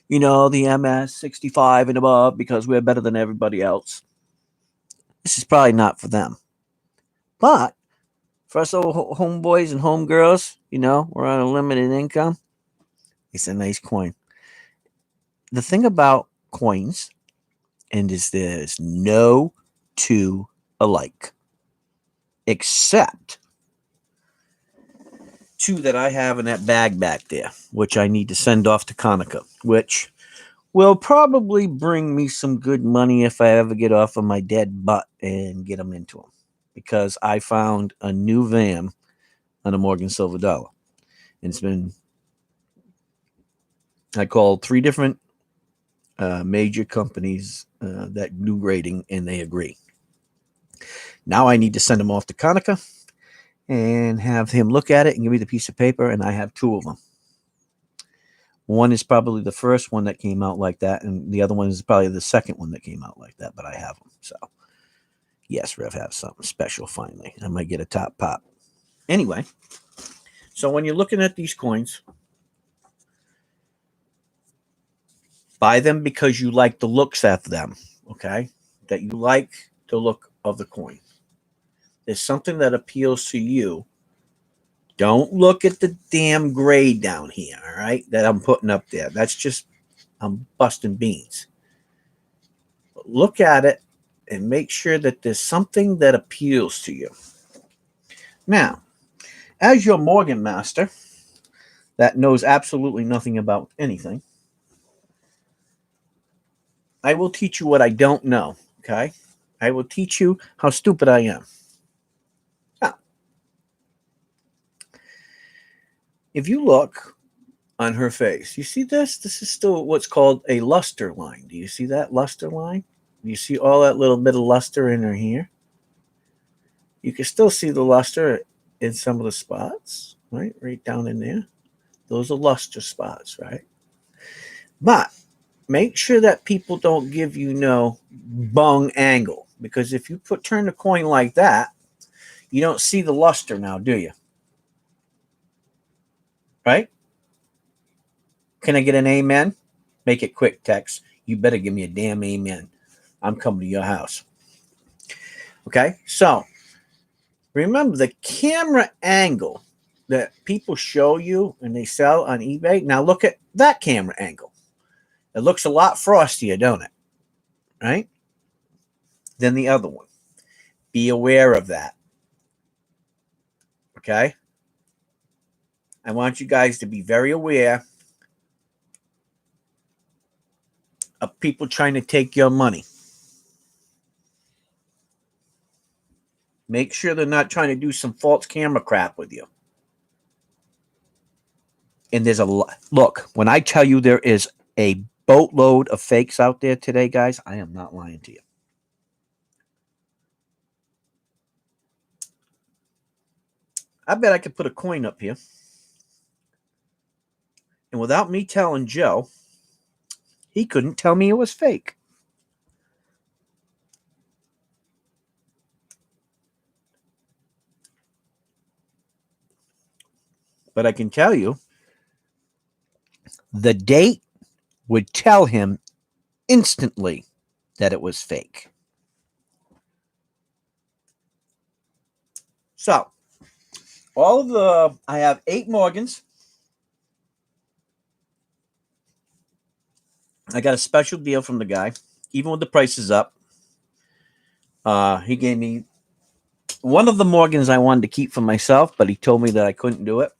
the MS 65 and above because we're better than everybody else. This is probably not for them. But for us old homeboys and homegirls, we're on a limited income. It's a nice coin. The thing about coins is there's no two alike, except two that I have in that bag back there, which I need to send off to Conica, which will probably bring me some good money if I ever get off of my dead butt and get them into them, because I found a new VAM on a Morgan Silver Dollar. And I called 3 different major companies that do grading, and they agree. Now I need to send them off to Konica and have him look at it and give me the piece of paper, and I have two of them. One is probably the first one that came out like that, and the other one is probably the second one that came out like that, but I have them. So, yes, Rev have something special finally. I might get a top pop. Anyway, so when you're looking at these coins, buy them because you like the looks of them, okay? That you like the look of the coin. There's something that appeals to you. Don't look at the damn grade down here, all right, that I'm putting up there. That's just, I'm busting beans. But look at it and make sure that there's something that appeals to you. Now, as your Morgan master that knows absolutely nothing about anything, I will teach you what I don't know, okay? I will teach you how stupid I am. Now, if you look on her face, you see this? This is still what's called a luster line. Do you see that luster line? Do you see all that little bit of luster in her hair? You can still see the luster in some of the spots, right? Right down in there. Those are luster spots, right? But make sure that people don't give you no bung angle, because if you turn the coin like that, you don't see the luster now, do you? Right? Can I get an amen? Make it quick, Tex. You better give me a damn amen. I'm coming to your house. Okay, so remember the camera angle that people show you and they sell on eBay. Now look at that camera angle. It looks a lot frostier, don't it? Right? Than the other one. Be aware of that. Okay? I want you guys to be very aware of people trying to take your money. Make sure they're not trying to do some false camera crap with you. And there's a lot. Look, when I tell you there is a boatload of fakes out there today, guys, I am not lying to you. I bet I could put a coin up here. And without me telling Joe, he couldn't tell me it was fake. But I can tell you, the date would tell him instantly that it was fake. So, I have 8 Morgans. I got a special deal from the guy, even with the prices up. He gave me one of the Morgans I wanted to keep for myself, but he told me that I couldn't do it.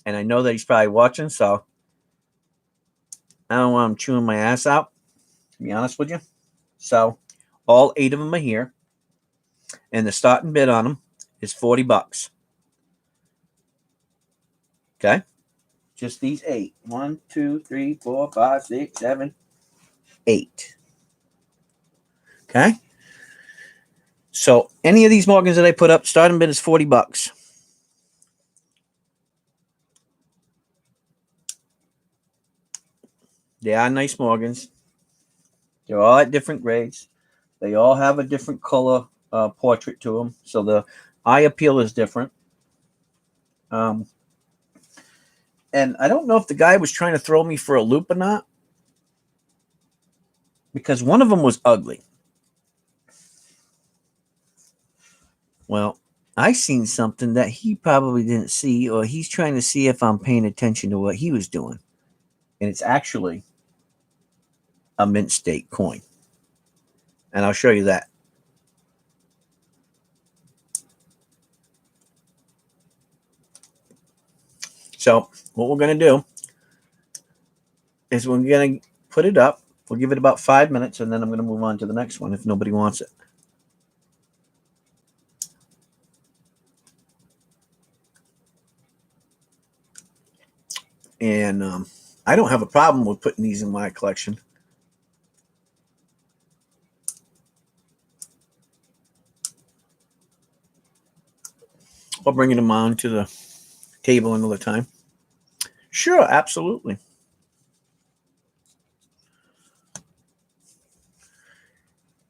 And I know that he's probably watching, so I don't want him chewing my ass out, to be honest with you. So all 8 of them are here. And the starting bid on them is $40. Okay? Just these 8. 1, 2, 3, 4, 5, 6, 7, 8. Okay? So any of these Morgans that I put up, starting bid is $40. They are nice Morgans. They're all at different grades. They all have a different color portrait to them. So the eye appeal is different. And I don't know if the guy was trying to throw me for a loop or not, because one of them was ugly. Well, I seen something that he probably didn't see, or he's trying to see if I'm paying attention to what he was doing. And it's actually a mint state coin. And I'll show you that. So what we're going to do is we're going to put it up. We'll give it about 5 minutes, and then I'm going to move on to the next one if nobody wants it. And I don't have a problem with putting these in my collection. or bringing them on to the table another time. Sure, absolutely.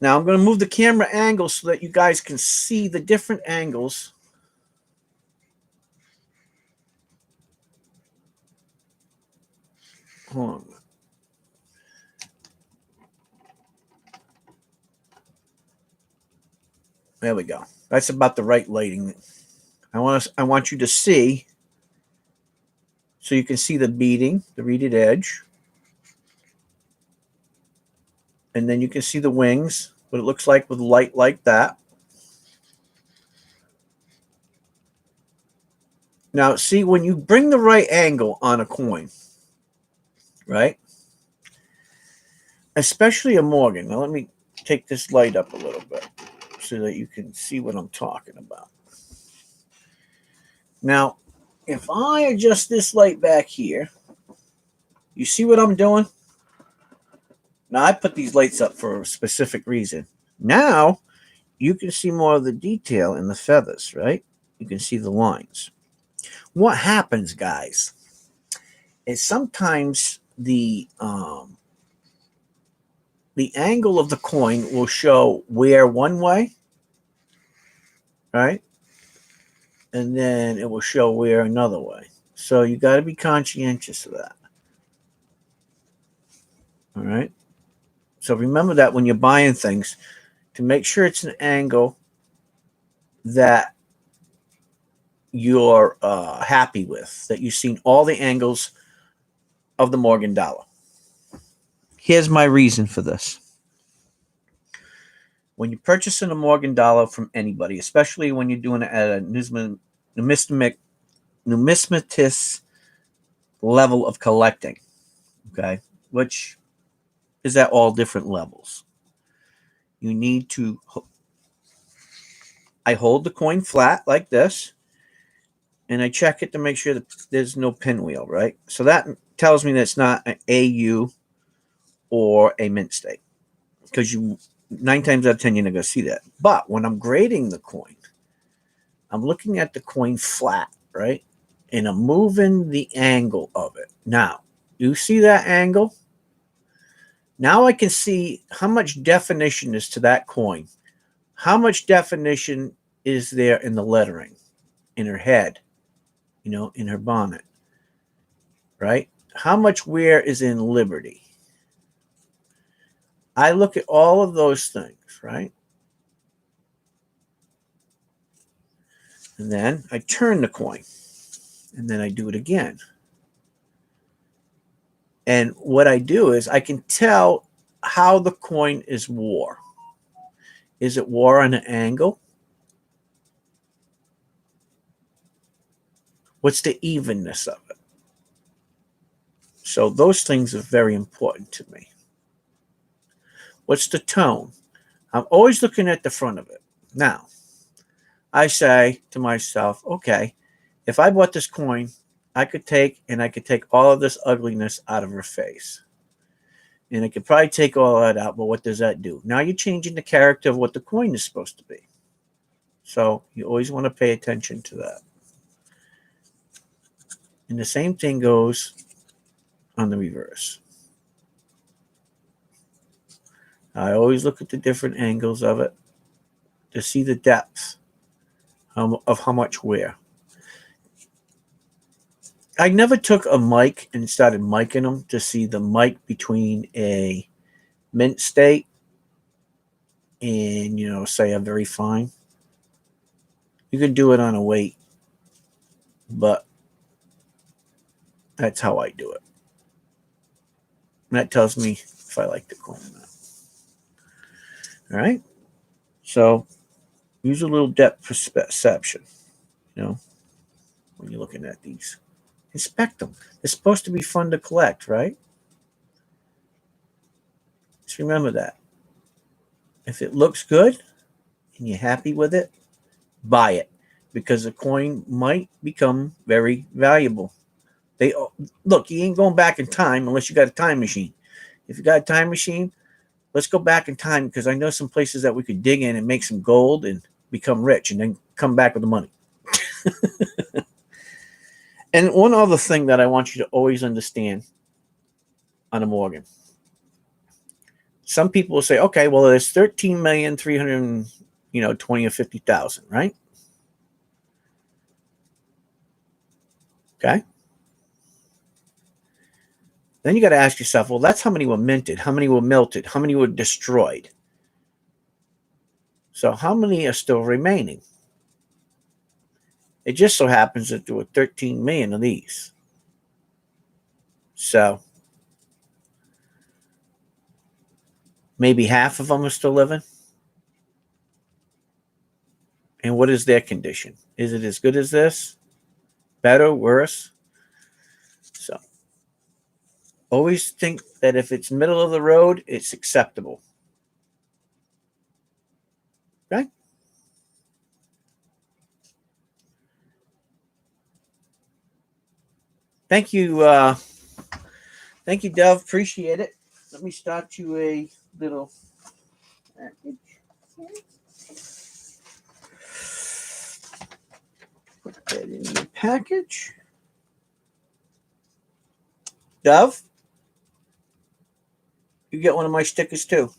Now I'm going to move the camera angle so that you guys can see the different angles. Hold on. There we go. That's about the right lighting. I want you to see, so you can see the beading, the reeded edge. And then you can see the wings, what it looks like with light like that. Now, see, when you bring the right angle on a coin, right? Especially a Morgan. Now, let me take this light up a little bit so that you can see what I'm talking about. Now, if I adjust this light back here, you see what I'm doing? Now, I put these lights up for a specific reason. Now, you can see more of the detail in the feathers, right? You can see the lines. What happens, guys, is sometimes the angle of the coin will show wear one way, right? And then it will show wear another way. So you got to be conscientious of that. All right. So remember that when you're buying things, to make sure it's an angle that you're happy with, that you've seen all the angles of the Morgan dollar. Here's my reason for this. When you're purchasing a Morgan dollar from anybody, especially when you're doing it at a numismatist level of collecting, okay, which is at all different levels, you need to, I hold the coin flat like this, and I check it to make sure that there's no pinwheel, right? So that tells me that it's not an AU or a mint state, because 9 times out of 10 you're not going to see that. But when I'm grading the coin, I'm looking at the coin flat, right? And I'm moving the angle of it. Now, you see that angle? Now I can see how much definition is to that coin. How much definition is there in the lettering, in her head, in her bonnet, right? How much wear is in Liberty? I look at all of those things, right? And then I turn the coin, and then I do it again. And what I do is I can tell how the coin is wore. Is it wore on an angle? What's the evenness of it? So those things are very important to me. What's the tone? I'm always looking at the front of it. Now, I say to myself, okay, if I bought this coin, I could take all of this ugliness out of her face. And I could probably take all that out, but what does that do? Now you're changing the character of what the coin is supposed to be. So you always want to pay attention to that. And the same thing goes on the reverse. I always look at the different angles of it to see the depth of how much wear. I never took a mic and started micing them to see the mic between a mint state and, say a very fine. You can do it on a weight, but that's how I do it. And that tells me if I like the coin or not. All right. So use a little depth perception, when you're looking at these. Inspect them. They're supposed to be fun to collect, right? Just remember that. If it looks good and you're happy with it, buy it, because the coin might become very valuable. Look, you ain't going back in time unless you got a time machine. If you got a time machine, let's go back in time, because I know some places that we could dig in and make some gold and become rich and then come back with the money. And one other thing that I want you to always understand on a Morgan. Some people will say, okay, well, there's 13,320 or 50,000, right? Okay. Then you got to ask yourself, well, that's how many were minted, how many were melted, how many were destroyed. So how many are still remaining? It just so happens that there were 13 million of these. So maybe half of them are still living. And what is their condition? Is it as good as this? Better? Worse? So always think that if it's middle of the road, it's acceptable. Okay? Thank you. Thank you, Dove. Appreciate it. Let me start you a little package. Put that in the package. Dove, you get one of my stickers too.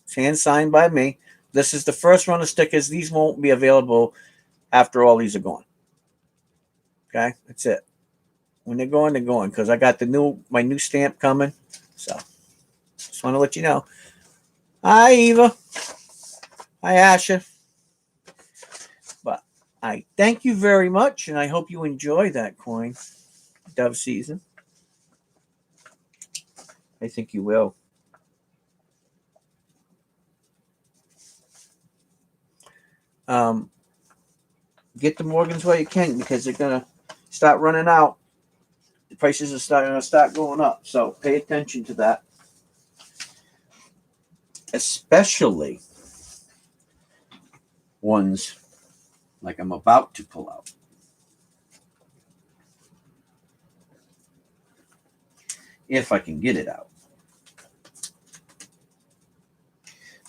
It's hand signed by me. This is the first run of stickers. These won't be available after all these are gone. Okay, that's it. When they're going because I got my new stamp coming. So just want to let you know. Hi, Eva. Hi, Asha. But I thank you very much, and I hope you enjoy that coin, Dove Season. I think you will. Get the Morgans while you can because they're gonna start running out. The prices are starting to start going up, so pay attention to that. Especially ones like I'm about to pull out. If I can get it out.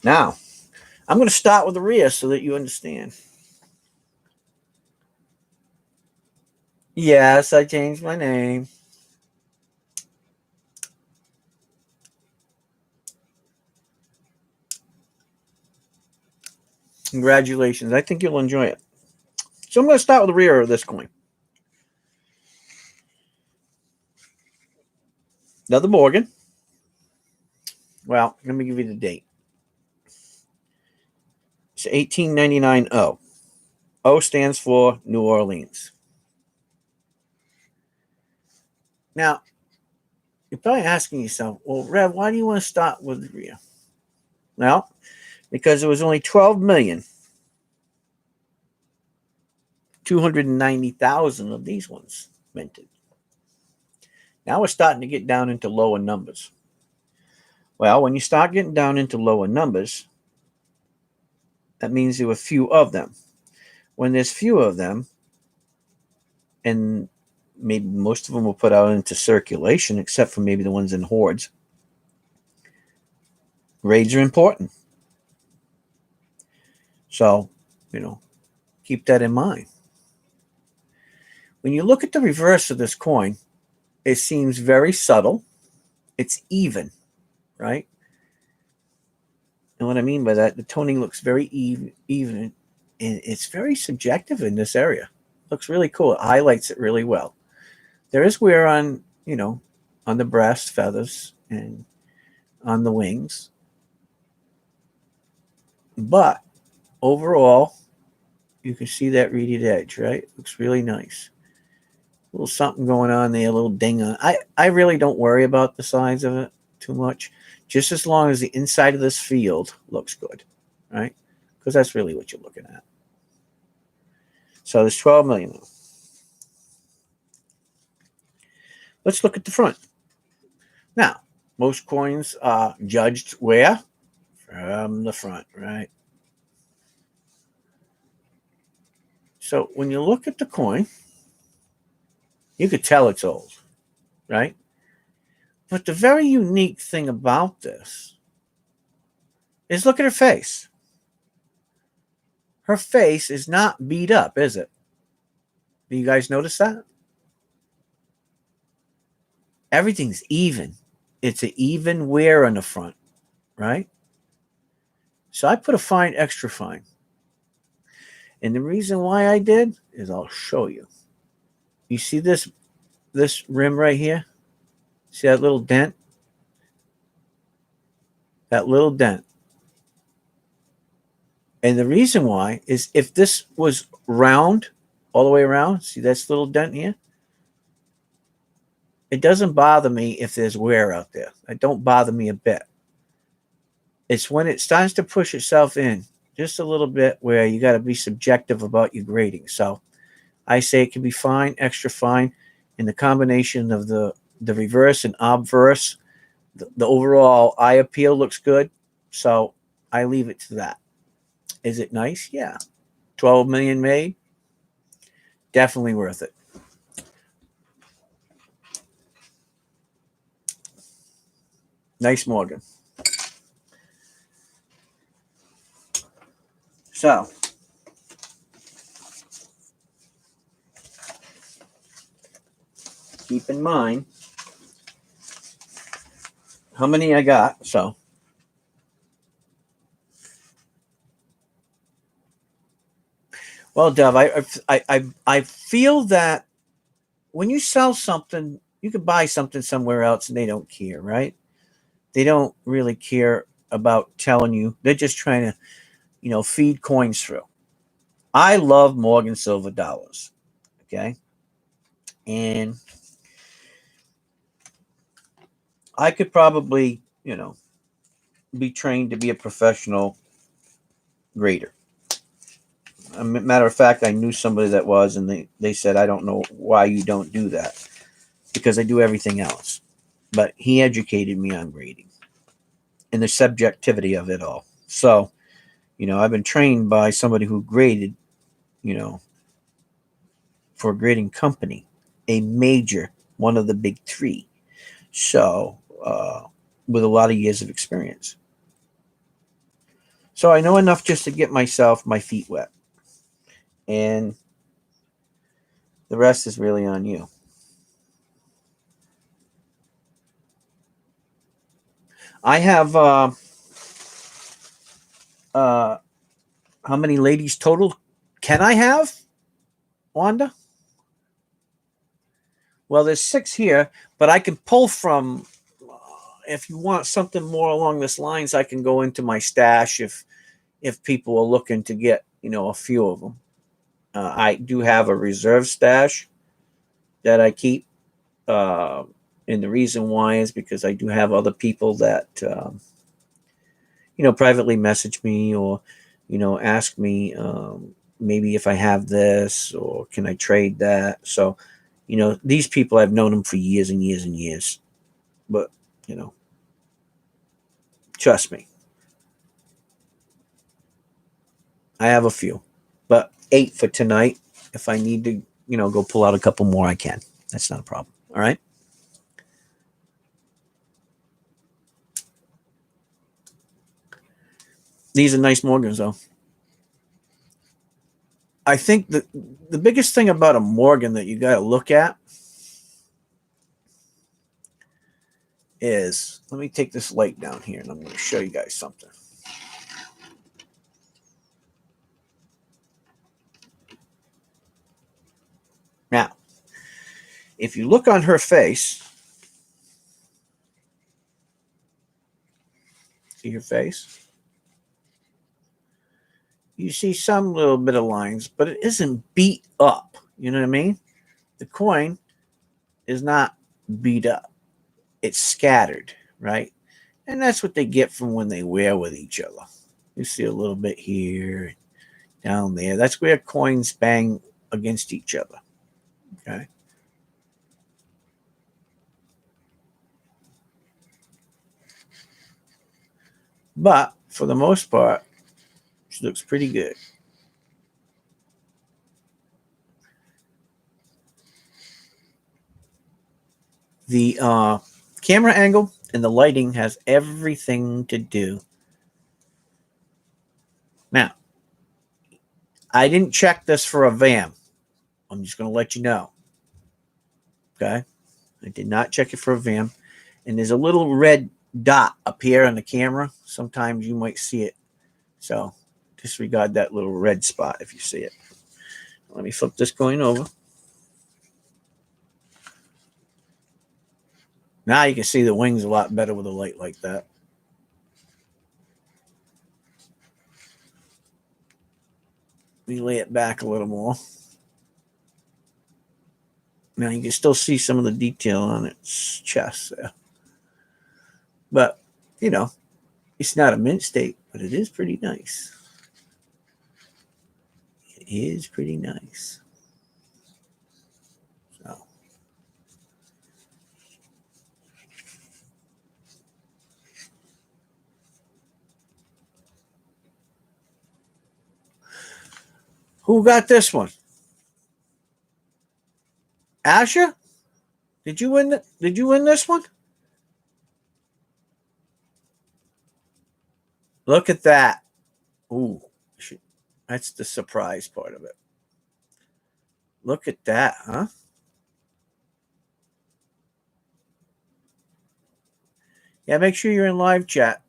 Now, I'm going to start with the rear so that you understand. Yes, I changed my name. Congratulations. I think you'll enjoy it. So I'm going to start with the rear of this coin. Another Morgan. Well, let me give you the date. It's 1899 O. O stands for New Orleans. Now, you're probably asking yourself, well, Rev, why do you want to start with the rear? Well, because there was only 12,290,000 of these ones minted. Now we're starting to get down into lower numbers. Well, when you start getting down into lower numbers, that means there were few of them. When there's few of them, and maybe most of them were put out into circulation, except for maybe the ones in hoards, grades are important. So, keep that in mind. When you look at the reverse of this coin, it seems very subtle. It's even, right? And what I mean by that, the toning looks very even, and it's very subjective in this area. Looks really cool. It highlights it really well. There is wear on, on the breast feathers and on the wings. But overall, you can see that reeded edge, right? Looks really nice. A little something going on there, a little ding on. I really don't worry about the size of it too much, just as long as the inside of this field looks good, right? Because that's really what you're looking at. So there's 12 million. Let's look at the front. Now, most coins are judged where? From the front, right? So when you look at the coin, you could tell it's old, right? But the very unique thing about this is look at her face. Her face is not beat up, is it? Do you guys notice that? Everything's even. It's an even wear on the front, right? So I put a fine, extra fine. And the reason why I did is I'll show you. You see this rim right here? See that little dent? That little dent. And the reason why is if this was round all the way around, see this little dent here? It doesn't bother me if there's wear out there. It don't bother me a bit. It's when it starts to push itself in just a little bit where you got to be subjective about your grading. So I say it can be fine, extra fine, and the combination of the reverse and obverse, the overall eye appeal looks good. So I leave it to that. Is it nice? Yeah. 12 million made? Definitely worth it. Nice Morgan. So, keep in mind how many I got. So, well, Dov, I feel that when you sell something, you could buy something somewhere else and they don't care, right? They don't really care about telling you. They're just trying to, feed coins through. I love Morgan silver dollars. Okay. And I could probably, be trained to be a professional grader. A matter of fact, I knew somebody that was, and they said, I don't know why you don't do that because I do everything else. But he educated me on grading and the subjectivity of it all. So, I've been trained by somebody who graded, for a grading company, a major, one of the big three. So, with a lot of years of experience. So I know enough just to get my feet wet. And the rest is really on you. I have how many ladies total can I have, Wanda? Well, there's 6 here, but I can pull from. If you want something more along this lines, I can go into my stash if people are looking to get a few of them. I do have a reserve stash that I keep, and the reason why is because I do have other people that privately message me or ask me maybe if I have this or can I trade that. So these people, I've known them for years and years and years, but trust me, I have a few, but 8 for tonight. If I need to go pull out a couple more, I can. That's not a problem. All right. These are nice Morgans, though. I think the biggest thing about a Morgan that you got to look at is, let me take this light down here and I'm going to show you guys something. Now, if you look on her face, see her face? You see some little bit of lines, but it isn't beat up. You know what I mean? The coin is not beat up. It's scattered, right? And that's what they get from when they wear with each other. You see a little bit here, down there. That's where coins bang against each other. Okay. But for the most part, she looks pretty good. The camera angle and the lighting has everything to do. Now, I didn't check this for a VAM. I'm just going to let you know. Okay. I did not check it for a VIM. And there's a little red dot up here on the camera. Sometimes you might see it. So disregard that little red spot if you see it. Let me flip this coin over. Now you can see the wings a lot better with a light like that. Let me lay it back a little more. Now you can still see some of the detail on its chest there. But, you know, it's not a mint state, but it is pretty nice. It is pretty nice. So. Who got this one? Asher? Did you win this one? Look at that. Ooh. That's the surprise part of it. Look at that, huh? Yeah, make sure you're in live chat.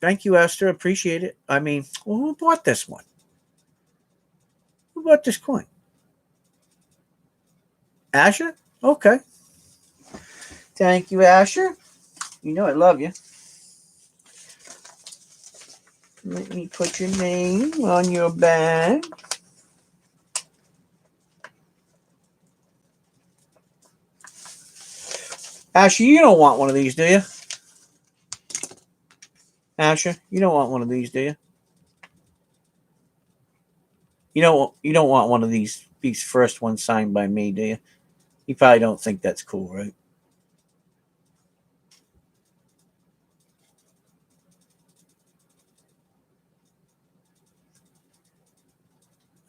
Thank you, Esther. Appreciate it. I mean, well, who bought this one? Who bought this coin? Asher? Okay. Thank you, Asher. You know I love you. Let me put your name on your bag. Asher, you don't want one of these, do you? Asher, you don't want one of these, do you? You don't want one of these first ones signed by me, do you? You probably don't think that's cool, right?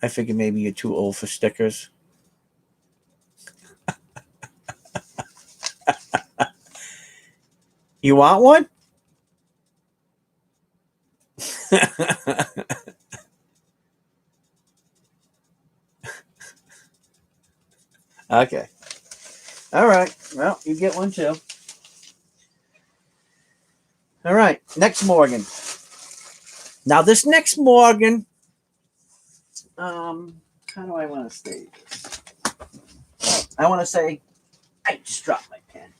I figure maybe you're too old for stickers. You want one? Okay. All right. Well, you get one too. All right. Next Morgan. Now, this next Morgan, how do I want to say this? I want to say, I just dropped my pen.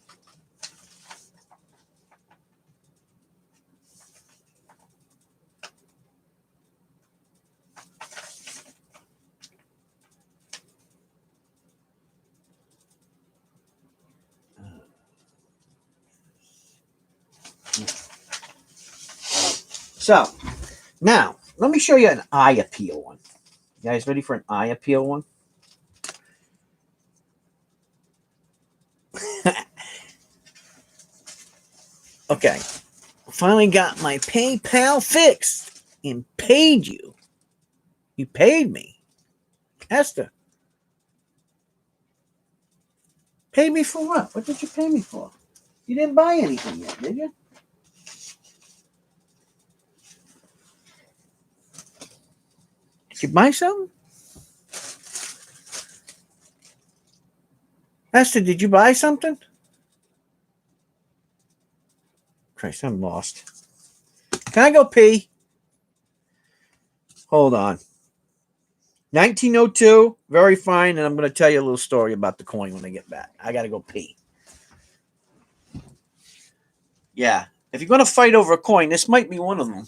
So, now, let me show you an eye appeal one. You guys ready for an eye appeal one? Okay. Finally got my PayPal fixed and paid you. You paid me. Esther. Paid me for what? What did you pay me for? You didn't buy anything yet, did you? Did you buy something? Esther, did you buy something? Christ, I'm lost. Can I go pee? Hold on. 1902, very fine, and I'm going to tell you a little story about the coin when I get back. I got to go pee. Yeah, if you're going to fight over a coin, this might be one of them.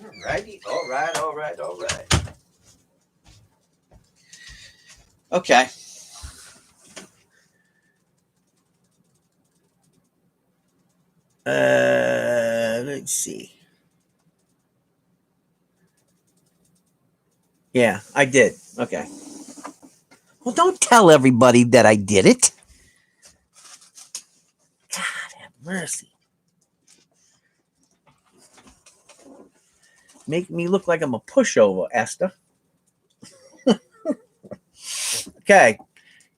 All right. Okay. Let's see. Yeah, I did. Okay. Well, don't tell everybody that I did it. God have mercy. Make me look like I'm a pushover, Esther. Okay.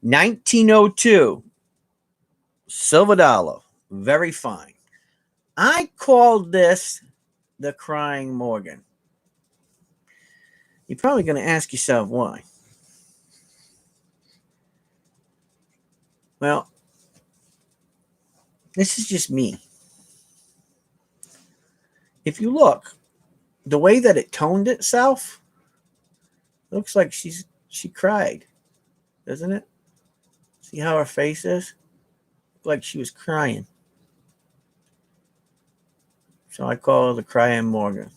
1902. Silver dollar. Very fine. I called this the Crying Morgan. You're probably going to ask yourself why. Well, this is just me. If you look, the way that it toned itself, looks like she cried, doesn't it? See how her face is? Like she was crying. So I call her the Crying Morgan.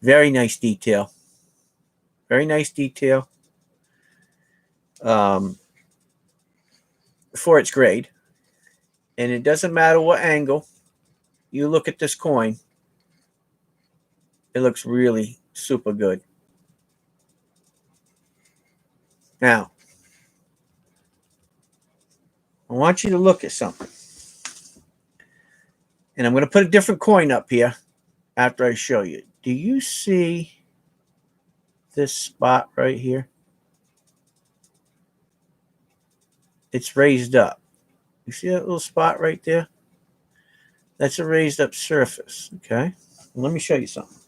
Very nice detail. Very nice detail. For its grade. And it doesn't matter what angle you look at this coin, it looks really super good. Now, I want you to look at something. And I'm going to put a different coin up here after I show you. Do you see this spot right here? It's raised up. You see that little spot right there? That's a raised up surface. Okay. Well, let me show you something.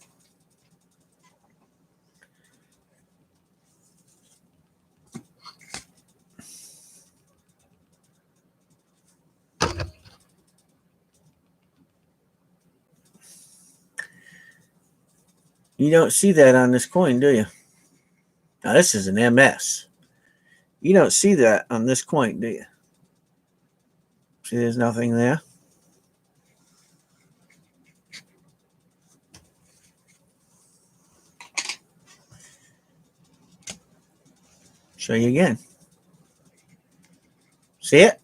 You don't see that on this coin, do you? Now, this is an MS. You don't see that on this coin, do you? See, there's nothing there. Show you again. See it?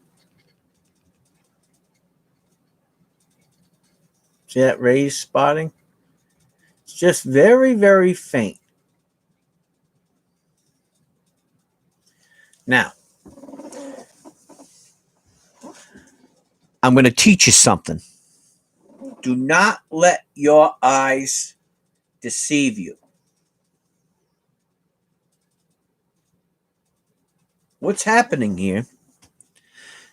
See that raised spotting? It's just very, very faint. Now, I'm going to teach you something. Do not let your eyes deceive you. What's happening here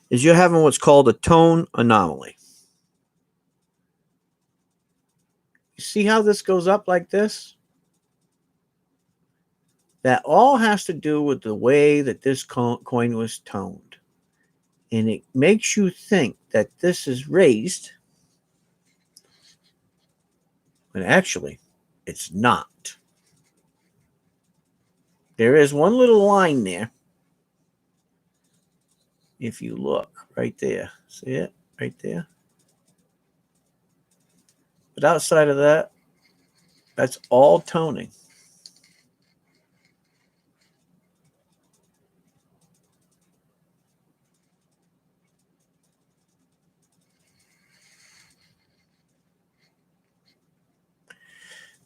is you're having what's called a tone anomaly. You see how this goes up like this? That all has to do with the way that this coin was toned. And it makes you think that this is raised, but actually, it's not. There is one little line there. If you look right there, see it right there? But outside of that, that's all toning.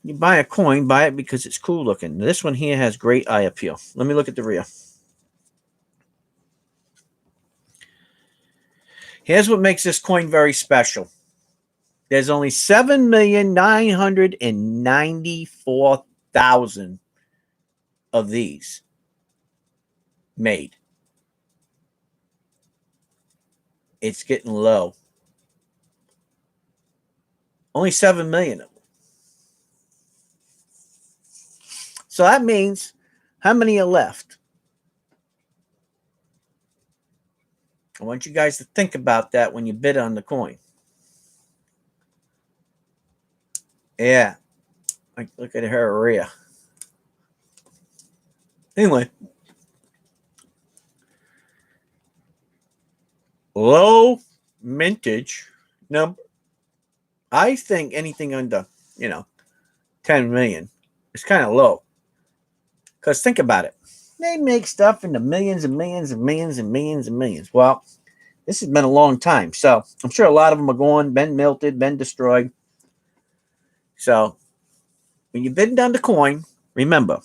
You buy a coin, buy it because it's cool looking. This one here has great eye appeal. Let me look at the rear. Here's what makes this coin very special. There's only 7,994,000 of these made. It's getting low. Only 7 million of them. So that means how many are left? I want you guys to think about that when you bid on the coin. Yeah. Like, look at her rear. Anyway. Low mintage number. I think anything under, 10 million is kind of low. Because think about it. They make stuff into millions and millions and millions and millions and millions. Well, this has been a long time. So I'm sure a lot of them are gone, been melted, been destroyed. So when you bid down the coin, remember,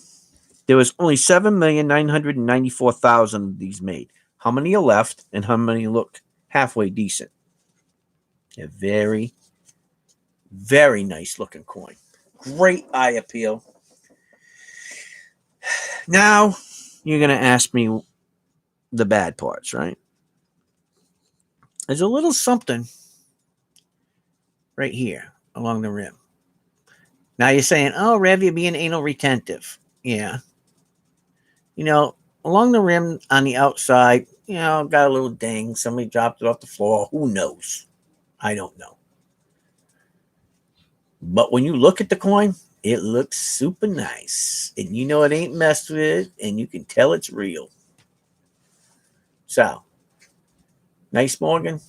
there was only 7,994,000 of these made. How many are left and how many look halfway decent? A very, very nice looking coin. Great eye appeal. Now, you're going to ask me the bad parts, right? There's a little something right here along the rim. Now you're saying, oh, Rev, you're being anal retentive. Yeah. Along the rim on the outside, got a little ding. Somebody dropped it off the floor. Who knows? I don't know. But when you look at the coin, it looks super nice. And it ain't messed with, and you can tell it's real. So, nice Morgan?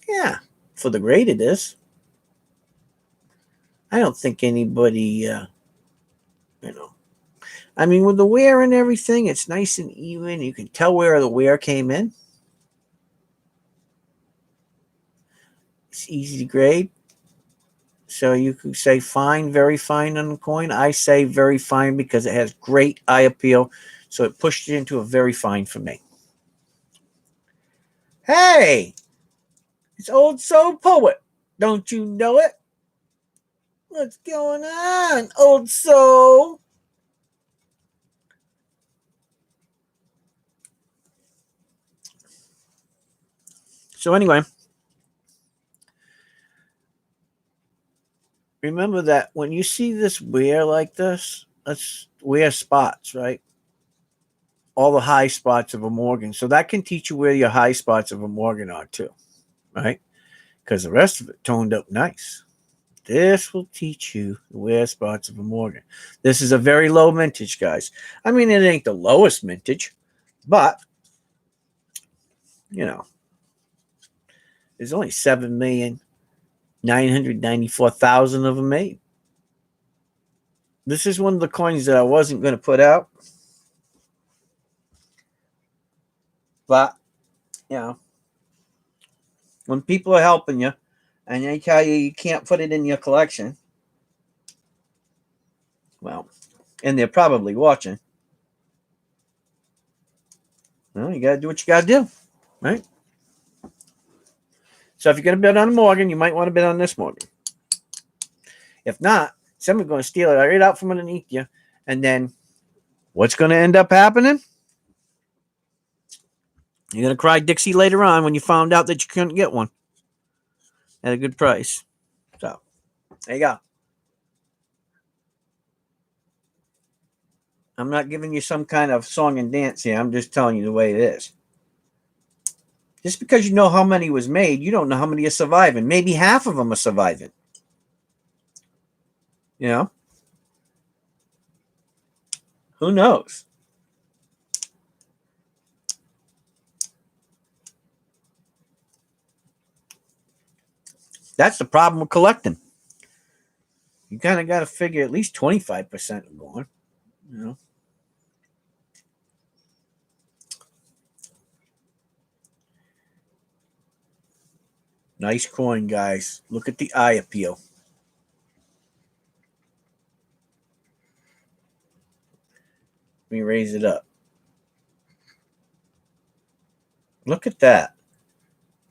Yeah, for the grade it is. I don't think anybody, I mean, with the wear and everything, it's nice and even. You can tell where the wear came in. It's easy to grade. So you could say fine, very fine on the coin. I say very fine because it has great eye appeal. So it pushed it into a very fine for me. Hey, it's Old Soul Poet. Don't you know it? What's going on, Old Soul? So anyway, remember that when you see this wear like this, let's wear spots, right? All the high spots of a Morgan. So that can teach you where your high spots of a Morgan are too, right? Because the rest of it toned up nice. This will teach you the wear spots of a Morgan. This is a very low mintage, guys. I mean, it ain't the lowest mintage, but, there's only 7,994,000 of them made. This is one of the coins that I wasn't going to put out. But, when people are helping you and they tell you can't put it in your collection, well, and they're probably watching, well, you got to do what you got to do, right? So if you're going to bid on a Morgan, you might want to bid on this Morgan. If not, somebody's going to steal it right out from underneath you. And then what's going to end up happening? You're going to cry Dixie later on when you found out that you couldn't get one at a good price. So there you go. I'm not giving you some kind of song and dance here. I'm just telling you the way it is. Just because you know how many was made, you don't know how many are surviving. Maybe half of them are surviving. Who knows? That's the problem with collecting. You kind of got to figure at least 25% are gone. Nice coin, guys. Look at the eye appeal. Let me raise it up. Look at that.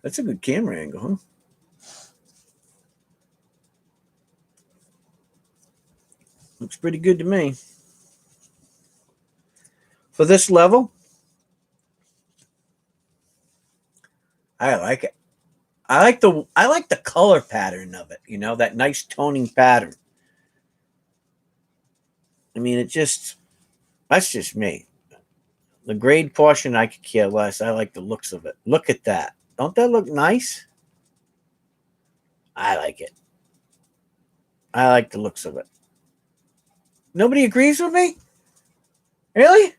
That's a good camera angle, huh? Looks pretty good to me. For this level, I like it. I like the color pattern of it, that nice toning pattern. I mean, that's just me. The grade portion, I could care less. I like the looks of it. Look at that. Don't that look nice? I like it. I like the looks of it. Nobody agrees with me? Really?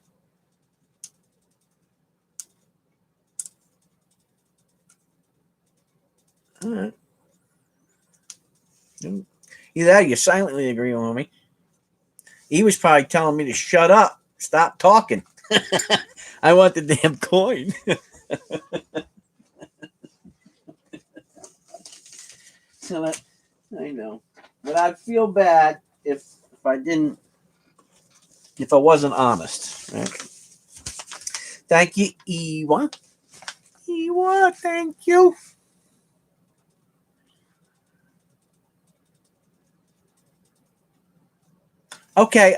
All right. Either that or you silently agree with me. He was probably telling me to shut up, stop talking. I want the damn coin. I know, but I'd feel bad if I didn't, if I wasn't honest. Right? Thank you, Ewa. Ewa, thank you. Okay,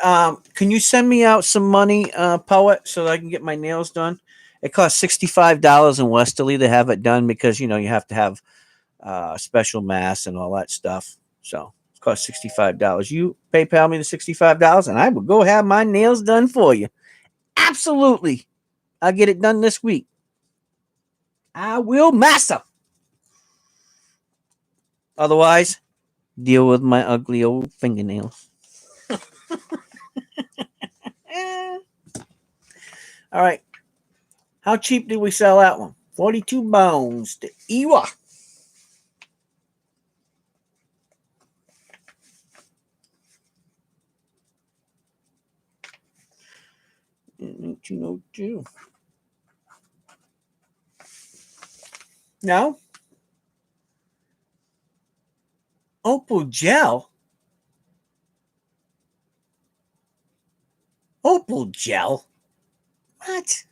can you send me out some money, poet, so that I can get my nails done? It costs $65 in Westerly to have it done because you have to have special mass and all that stuff. So it costs $65. You PayPal me the $65, and I will go have my nails done for you. Absolutely, I'll get it done this week. I will, massa. Otherwise, deal with my ugly old fingernails. Eh. All right. How cheap did we sell that one? 42 bones to Ewa. In 1902. No? Opal gel? Opal gel? What?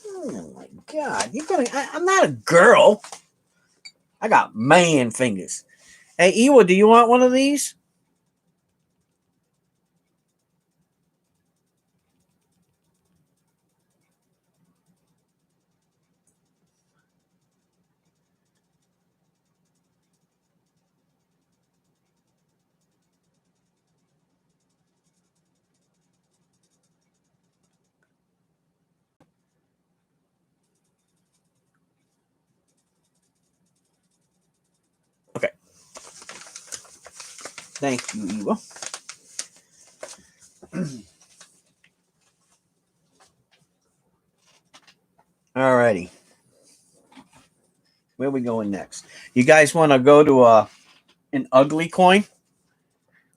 Oh my god. I'm not a girl. I got man fingers. Hey, Ewa, do you want one of these? Okay. Thank you, Ewa. Alrighty. Where are we going next? You guys want to go to an ugly coin?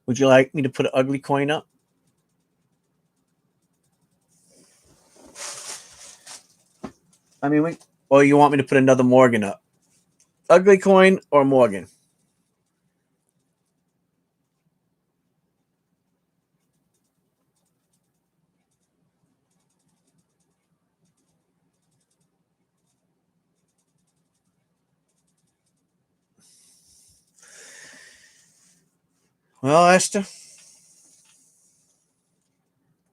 Would you like me to put an ugly coin up? I mean, or you want me to put another Morgan up? Ugly coin or Morgan? Well, Esther,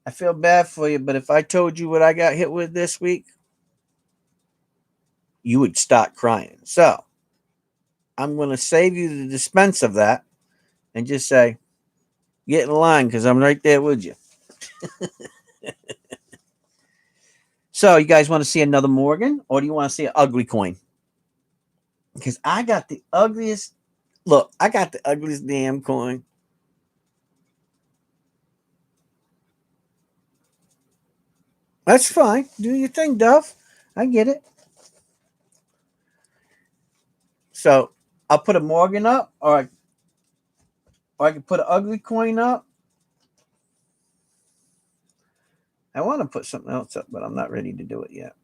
I feel bad for you, but if I told you what I got hit with this week, you would start crying. So I'm going to save you the dispense of that and just say, get in line because I'm right there with you. So you guys want to see another Morgan or do you want to see an ugly coin? Because I got the ugliest. Look, I got the ugliest damn coin. That's fine. Do your thing, Dove. I get it. So I'll put a Morgan up, or I can put an ugly coin up. I want to put something else up, but I'm not ready to do it yet.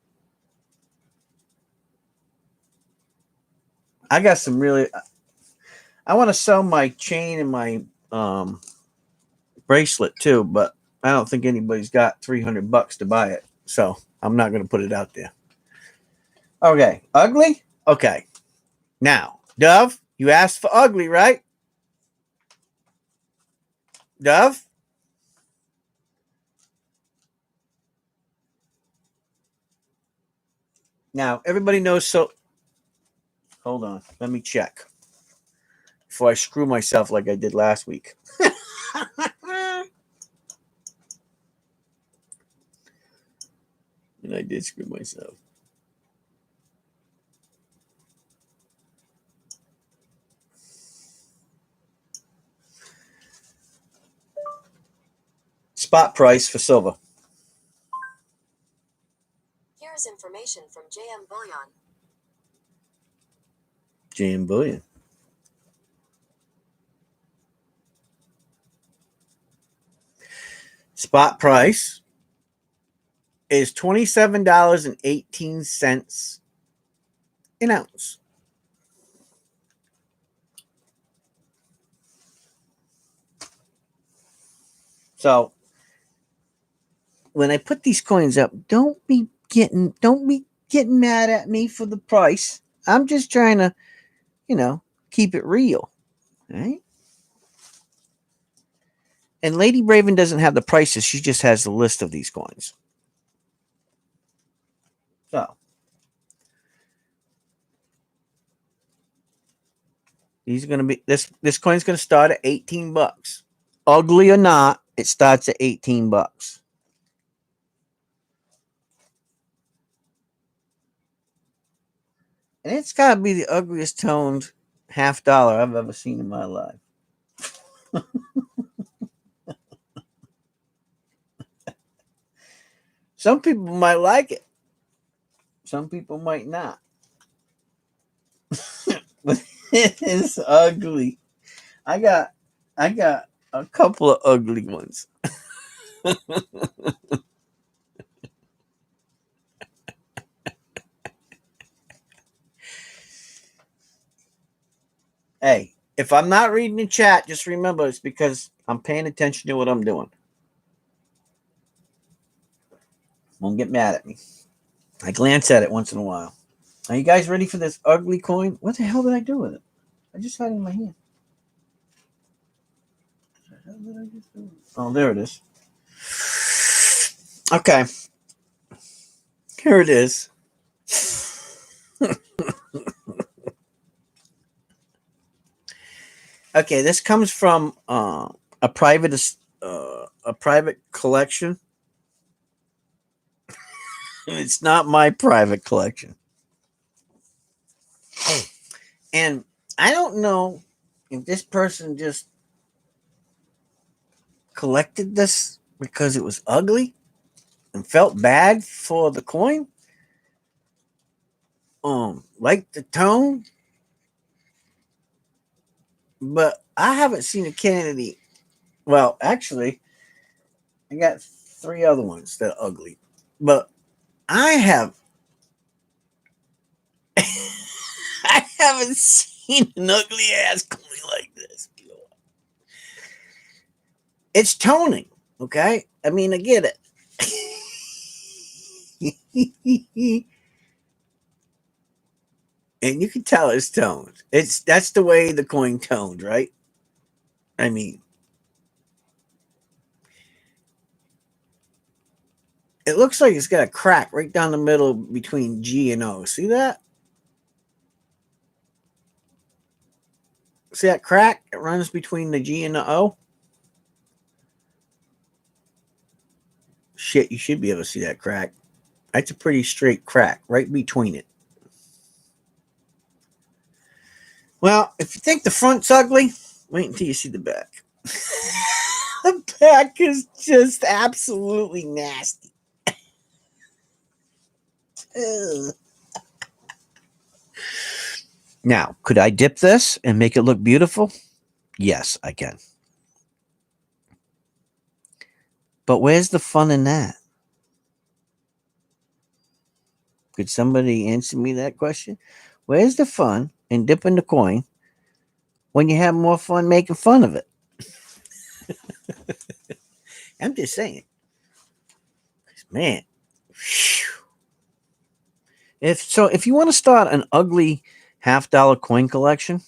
I got some really. I want to sell my chain and my bracelet too, but I don't think anybody's got $300 to buy it, so I'm not going to put it out there. Okay, ugly. Okay, now Dove, you asked for ugly, right? Dove. Now everybody knows. So hold on, let me check before I screw myself like I did last week. And I did screw myself. Spot price for silver. Here is information from JM Bullion. JM Bullion. spot price is $27.18 an ounce. So when I put these coins up, don't be getting mad at me for the price. I'm just trying to, keep it real. Right? And Lady Braven doesn't have the prices, she just has the list of these coins. So these are gonna be this coin's gonna start at $18. Ugly or not, it starts at $18. And it's gotta be the ugliest toned $half I've ever seen in my life. Some people might like it. Some people might not. But it is ugly. I got a couple of ugly ones. Hey, if I'm not reading the chat, just remember it's because I'm paying attention to what I'm doing. Won't get mad at me. I glance at it once in a while. Are you guys ready for this ugly coin? What the hell did I do with it? I just had it in my hand. Oh, there it is. Okay. Here it is. Okay, this comes from a private collection. It's not my private collection. And I don't know if this person just collected this because it was ugly and felt bad for the coin. Like the tone. But I haven't seen a Kennedy. Well, actually, I got 3 other ones that are ugly. But I have I haven't seen an ugly ass coin like this. It's toning, okay? I mean, I get it. And you can tell it's toned. That's the way the coin toned, right? I mean, it looks like it's got a crack right down the middle between G and O. See that? See that crack? It runs between the G and the O. Shit, you should be able to see that crack. That's a pretty straight crack right between it. Well, if you think the front's ugly, wait until you see the back. The back is just absolutely nasty. Ugh. Now, could I dip this and make it look beautiful? Yes, I can. But where's the fun in that? Could somebody answer me that question? Where's the fun in dipping the coin when you have more fun making fun of it? I'm just saying. Man. If you want to start an ugly $half coin collection,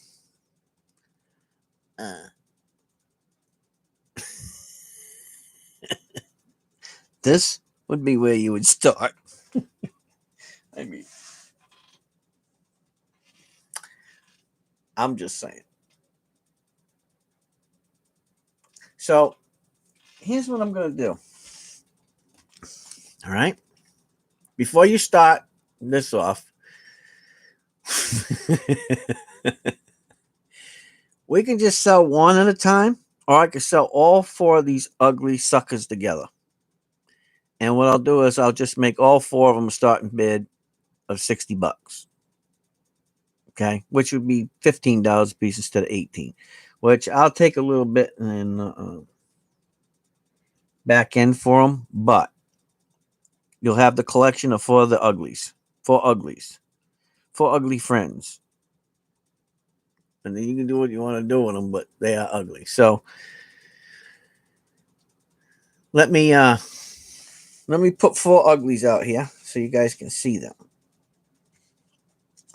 this would be where you would start. I mean, I'm just saying. So, here's what I'm going to do. All right. Before you start this off, we can just sell one at a time, or I can sell all 4 of these ugly suckers together. And what I'll do is I'll just make all 4 of them a starting bid of $60. Okay, which would be $15 a piece instead of $18. Which I'll take a little bit and back end for them, but you'll have the collection of four uglies, four ugly friends. And then you can do what you want to do with them, but they are ugly. So let me put four uglies out here so you guys can see them.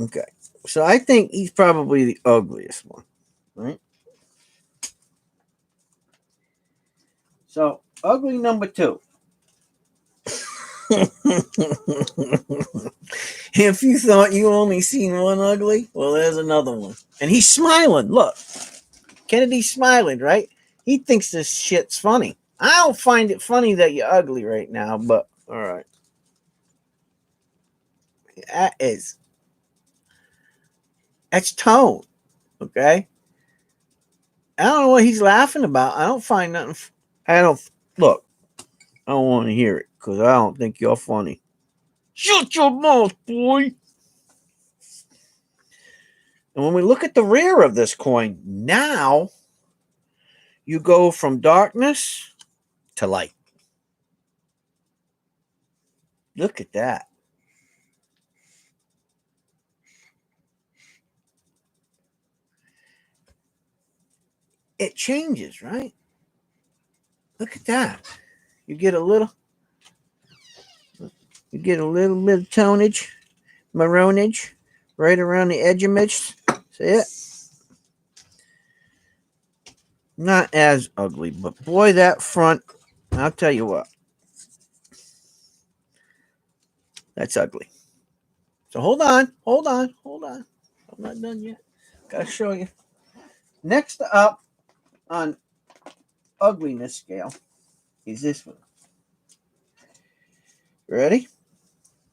Okay. So I think he's probably the ugliest one, right? So ugly number 2. If you thought you only seen one ugly, well, there's another one. And he's smiling. Look. Kennedy's smiling, right? He thinks this shit's funny. I don't find it funny that you're ugly right now, but all right. That's Tone. Okay? I don't know what he's laughing about. I don't find nothing. I don't want to hear it because I don't think you're funny. Shut your mouth, boy. And when we look at the rear of this coin, now you go from darkness to light. Look at that. It changes, right? Look at that. You get a little bit of tonage, maroonage, right around the edge of midge. See it? Not as ugly, but boy, that front, I'll tell you what. That's ugly. So hold on. I'm not done yet. Gotta show you. Next up on ugliness scale is this one. Ready?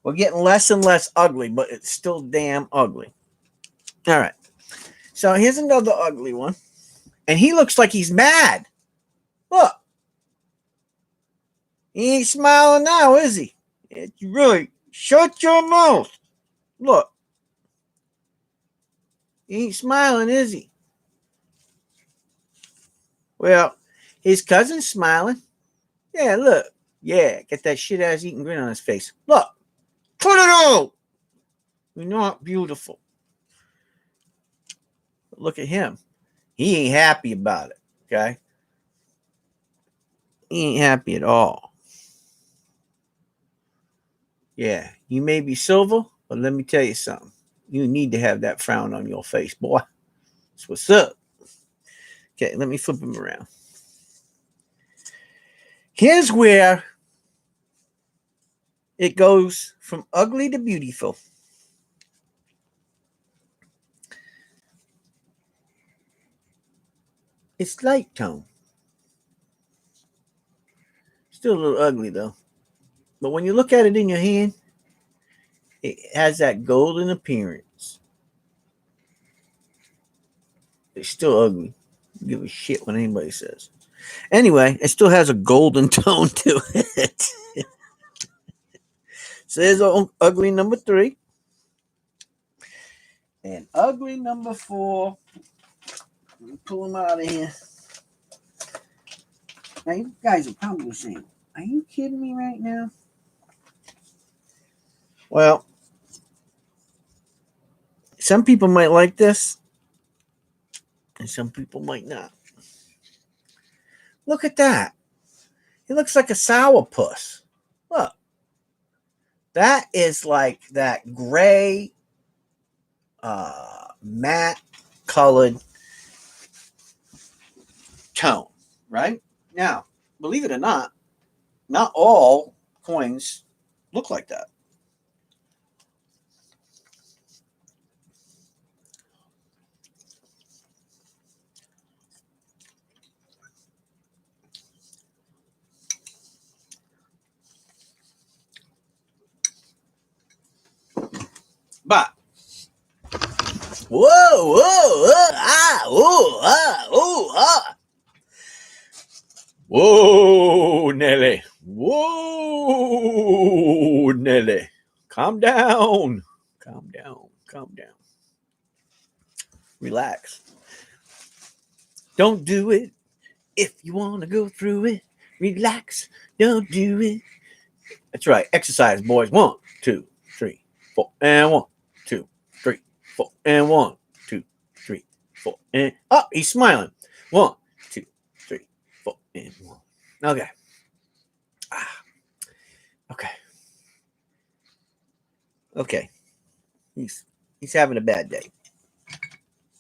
We're getting less and less ugly, but it's still damn ugly. All right. So here's another ugly one. And he looks like he's mad. Look. He ain't smiling now, is he? It's really. Shut your mouth. Look. He ain't smiling, is he? Well, his cousin's smiling. Yeah, look. Yeah, get that shit ass eating grin on his face. Look. Put it out. You're not beautiful. But look at him. He ain't happy about it. Okay? He ain't happy at all. Yeah, you may be silver, but let me tell you something. You need to have that frown on your face, boy. That's what's up. Okay, let me flip him around. Here's where it goes from ugly to beautiful. It's light tone. Still a little ugly, though. But when you look at it in your hand, it has that golden appearance. It's still ugly. I give a shit what anybody says. Anyway, it still has a golden tone to it. So there's ugly number 3. And ugly number 4. Let me pull him out of here. Now, you guys are probably saying, are you kidding me right now? Well, some people might like this, and some people might not. Look at that. He looks like a sourpuss. Look. That is like that gray, matte colored tone, right? Now, believe it or not all coins look like that. But whoa, Nelly. Whoa, Nelly. Calm down. Relax. Don't do it if you want to go through it. Relax. Don't do it. That's right. Exercise, boys. 1, 2, 3, 4, and 1, 2, 3, 4, and 1, 2, 3, 4, and he's smiling. 1, 2, 3, 4, and 1. Okay. Okay. Okay. He's having a bad day.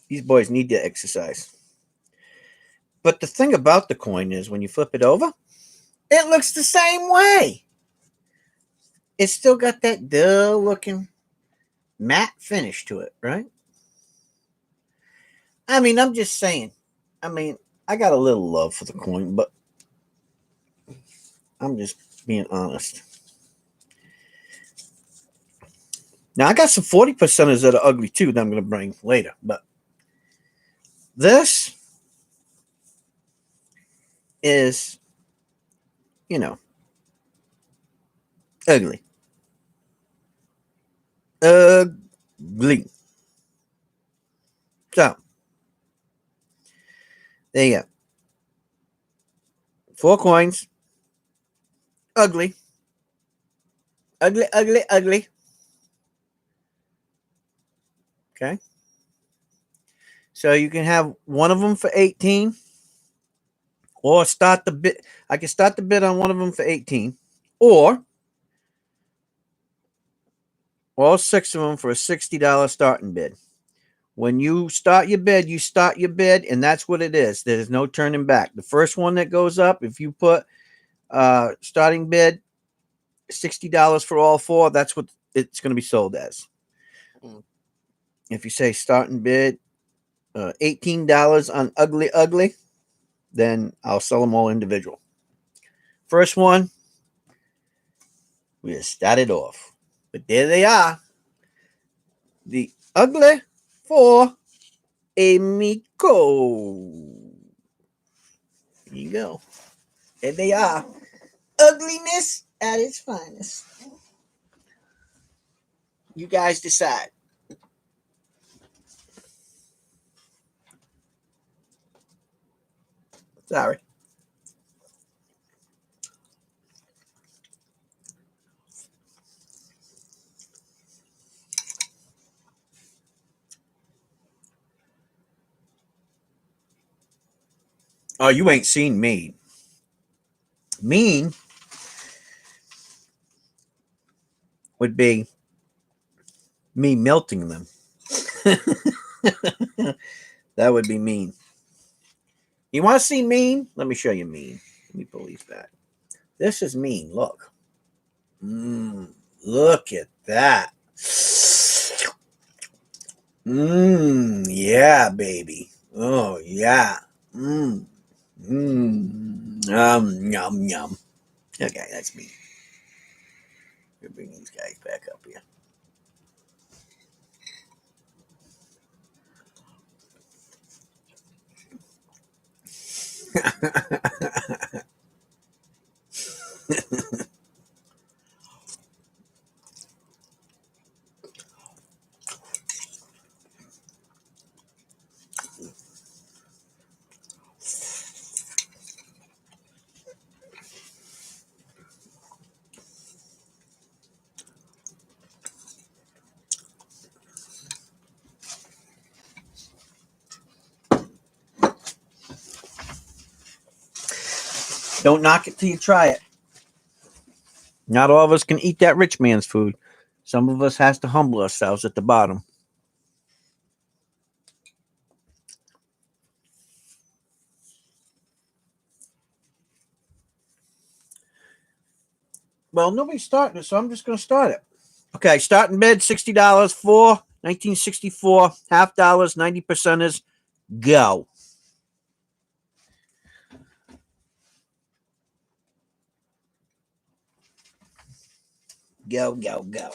These boys need to exercise. But the thing about the coin is when you flip it over, it looks the same way. It's still got that dull looking matte finish to it, right? I mean, I'm just saying. I mean, I got a little love for the coin, but I'm just being honest. Now, I got some 40%ers that are ugly too that I'm going to bring later, but this is, ugly. Ugly. So, there you go. 4 coins. Ugly. Ugly, ugly, ugly. Okay. So you can have one of them for 18 or start the bid. I can start the bid on one of them for 18 or all 6 of them for a $60 starting bid. When you start your bid, and that's what it is. There's no turning back. The first one that goes up, if you put starting bid $60 for all 4, that's what it's going to be sold as. If you say starting bid $18 on ugly, ugly, then I'll sell them all individual. First one, we just started off. But there they are. The ugly for Amico. There you go. There they are. Ugliness at its finest. You guys decide. Sorry. Oh, you ain't seen Mean. Mean would be me melting them. That would be mean. You want to see Mean? Let me show you Mean. Let me pull these back. This is Mean. Look. Look at that. Yeah, baby. Oh, yeah. Yum, yum. Okay, that's me. We'll bring these guys back up here. Don't knock it till you try it. Not all of us can eat that rich man's food. Some of us has to humble ourselves at the bottom. Well, nobody's starting it, so I'm just going to start it. Okay, starting bid $60 for 1964, half dollars, 90%ers, go. Go, go, go.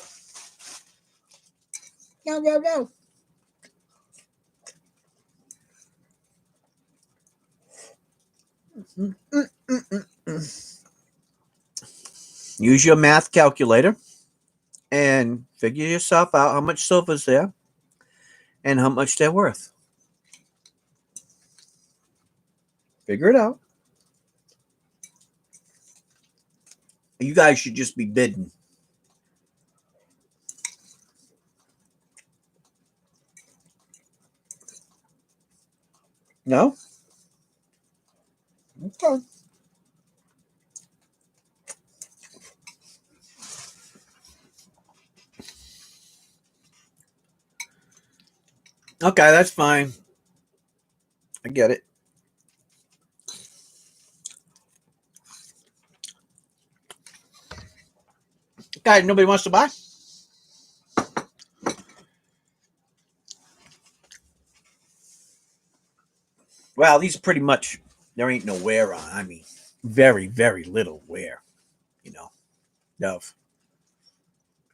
Go, go, go. Use your math calculator and figure yourself out how much silver's there and how much they're worth. Figure it out. You guys should just be bidding. No? Okay. Okay, that's fine. I get it. Okay, nobody wants to buy? Well, these pretty much, there ain't no wear on. I mean, very, very little wear, you know. Of.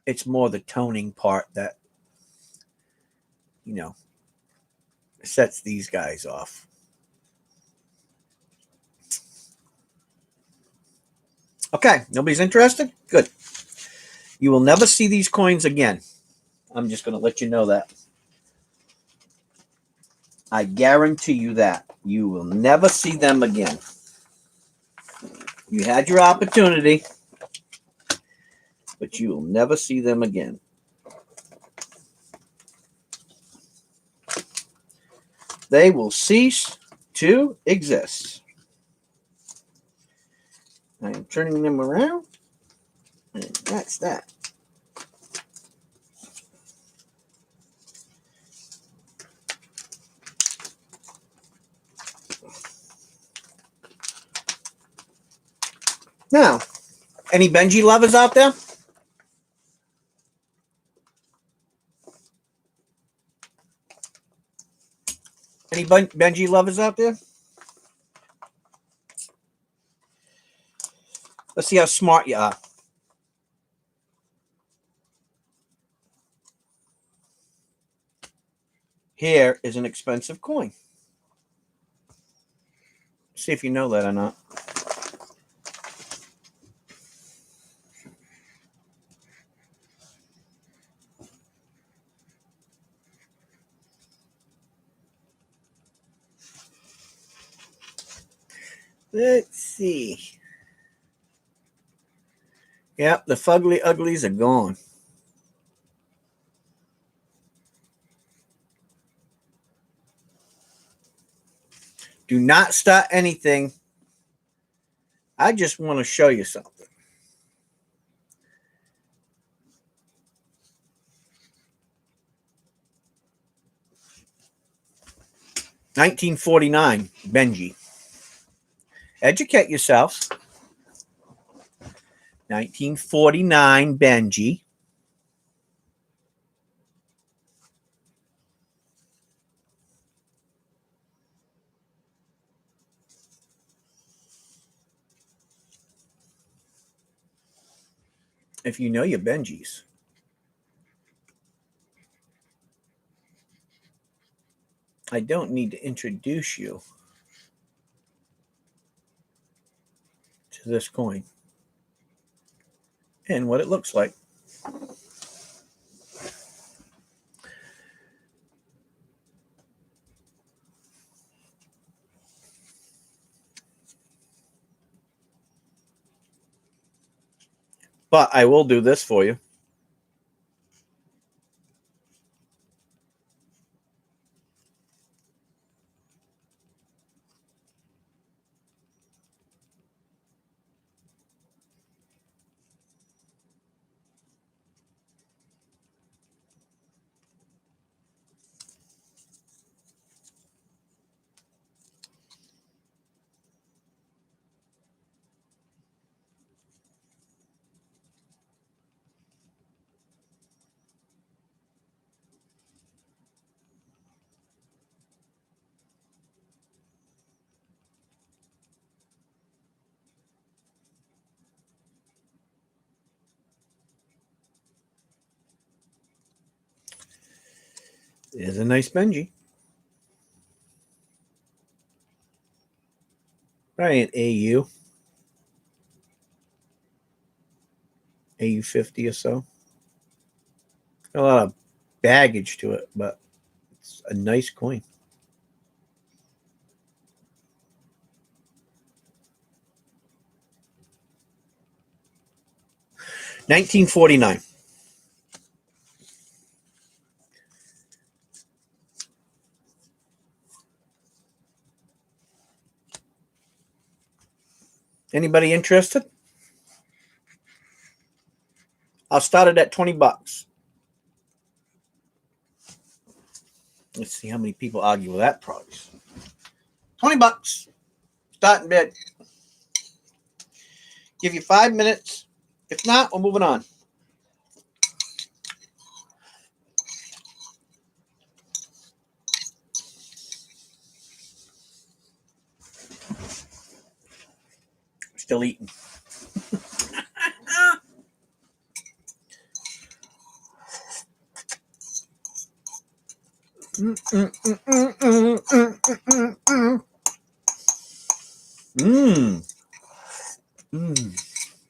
It's more the toning part that, you know, sets these guys off. Okay, nobody's interested? Good. You will never see these coins again. I'm just going to let you know that. I guarantee you that. You will never see them again. You had your opportunity, but you will never see them again. They will cease to exist. I am turning them around, and that's that. Now, any Benji lovers out there? Any Benji lovers out there? Let's see how smart you are. Here is an expensive coin. See if you know that or not. Let's see. Yep, the fugly uglies are gone. Do not start anything. I just want to show you something. $19.49, Benji. Educate yourself. $19.49, Benji. If you know your Benjis. I don't need to introduce you to this coin and what it looks like. But I will do this for you. There's a nice Benji. Probably an AU. AU 50 or so. A lot of baggage to it, but it's a nice coin. 1949. Anybody interested? I'll start it at $20. Let's see how many people argue with that price. $20. Starting bid. Give you 5 minutes. If not, we're moving on. Still eating.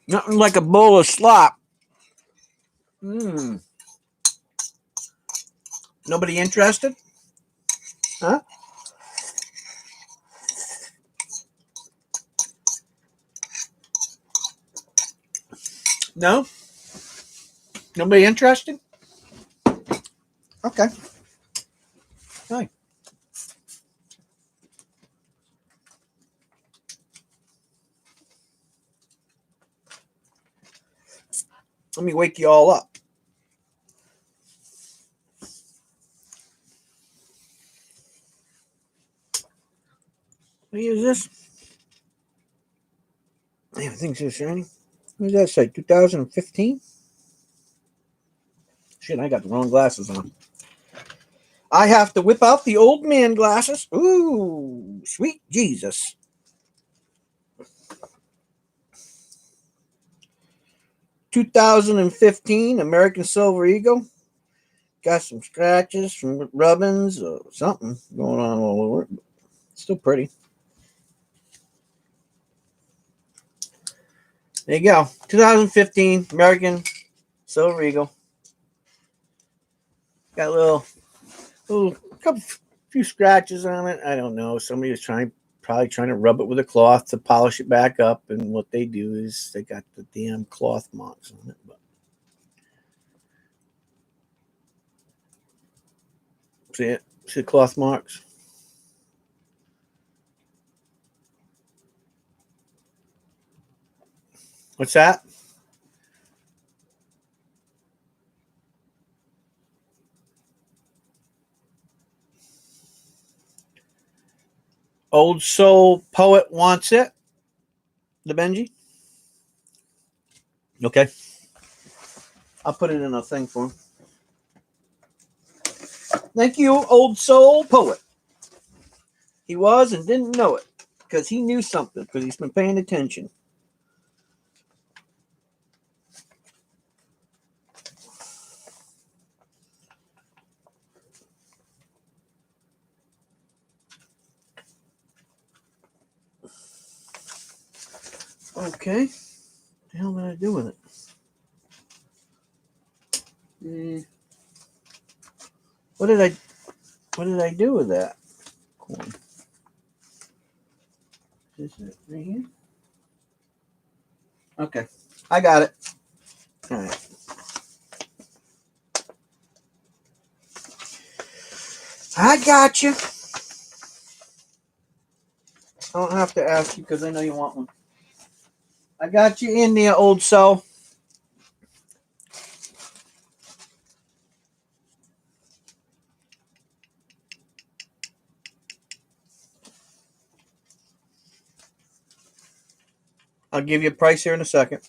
Nothing like a bowl of slop. Nobody interested? Huh? No? Nobody interested? Okay. Hi. Let me wake you all up. What year is this? Damn, things so shiny. What does that say? 2015? Shit, I got the wrong glasses on. I have to whip out the old man glasses. Ooh, sweet Jesus. $2015 American Silver Eagle. Got some scratches from rubbings or something going on all over it. Still pretty. There you go. 2015 American Silver Eagle. Got a few scratches on it. I don't know. Somebody was probably trying to rub it with a cloth to polish it back up. And what they do is they got the damn cloth marks on it. But see it? See the cloth marks? What's that? Old Soul Poet wants it. The Benji? Okay. I'll put it in a thing for him. Thank you, Old Soul Poet. He was and didn't know it because he knew something because he's been paying attention. Okay. What the hell did I do with it? What did I do with that coin? Is it right here? Okay. I got it. All right. I got you. I don't have to ask you because I know you want one. I got you in there, Old Soul. I'll give you a price here in a second.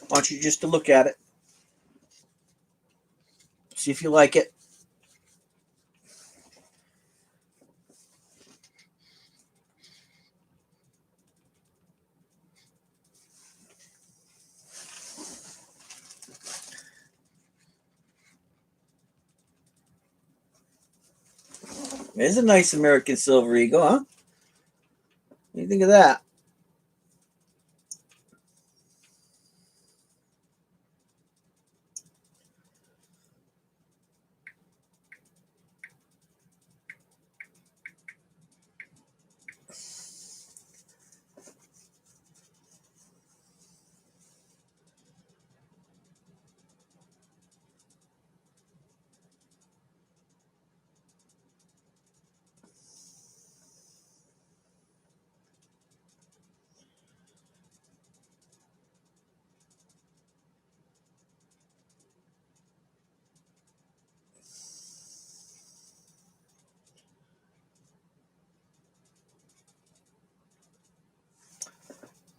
I want you just to look at it. See if you like it. There's a nice American Silver Eagle, huh? What do you think of that?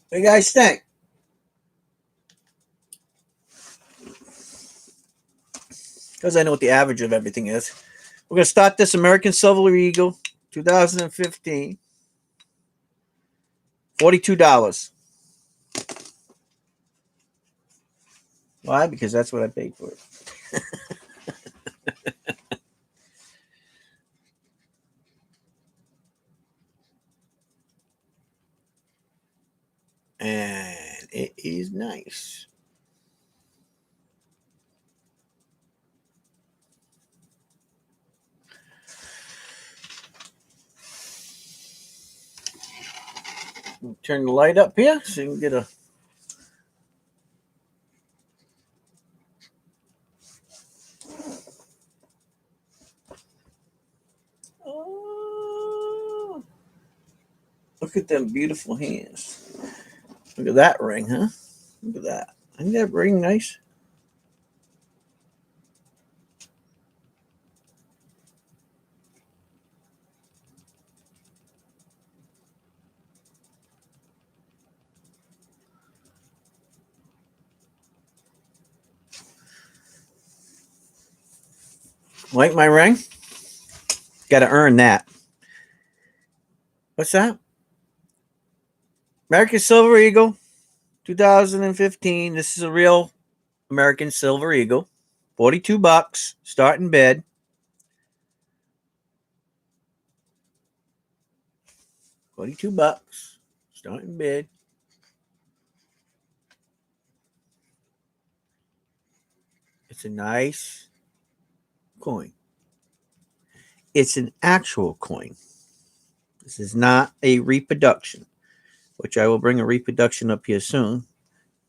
What do you guys think? Because I know what the average of everything is. We're going to start this American Silver Eagle 2015. $42. Why? Because that's what I paid for it. And it is nice. Turn the light up here so you can get a. Oh, look at them beautiful hands. Look at that ring, huh? Look at that. Isn't that ring nice? Like my ring? Got to earn that. What's that? American Silver Eagle 2015. This is a real American Silver Eagle. $42. Starting bid. $42. Starting bid. It's a nice coin. It's an actual coin. This is not a reproduction, which I will bring a reproduction up here soon.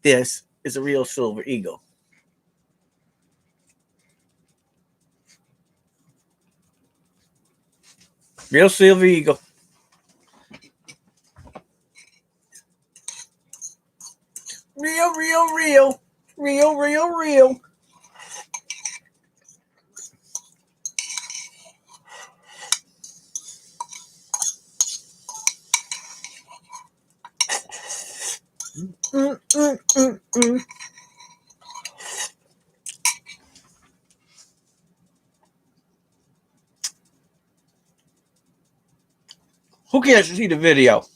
This is a real Silver Eagle. Real Silver Eagle. Real, real, real. Real, real, real. Who cares to see the video?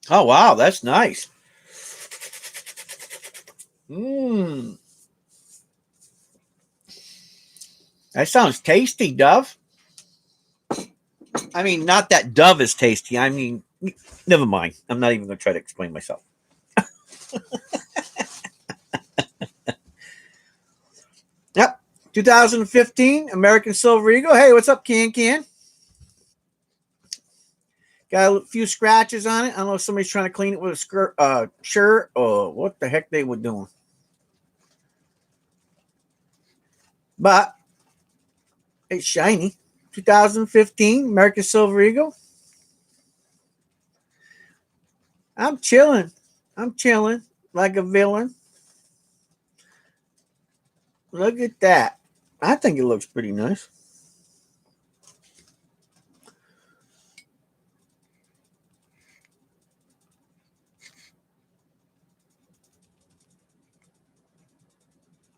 Oh, wow. That's nice. That sounds tasty, Dove. I mean, not that Dove is tasty. I mean, never mind. I'm not even going to try to explain myself. Yep. 2015 American Silver Eagle. Hey, what's up, Can? Got a few scratches on it. I don't know if somebody's trying to clean it with a shirt or what the heck they were doing. But it's shiny. 2015 American Silver Eagle. I'm chilling like a villain. Look at that. I think it looks pretty nice.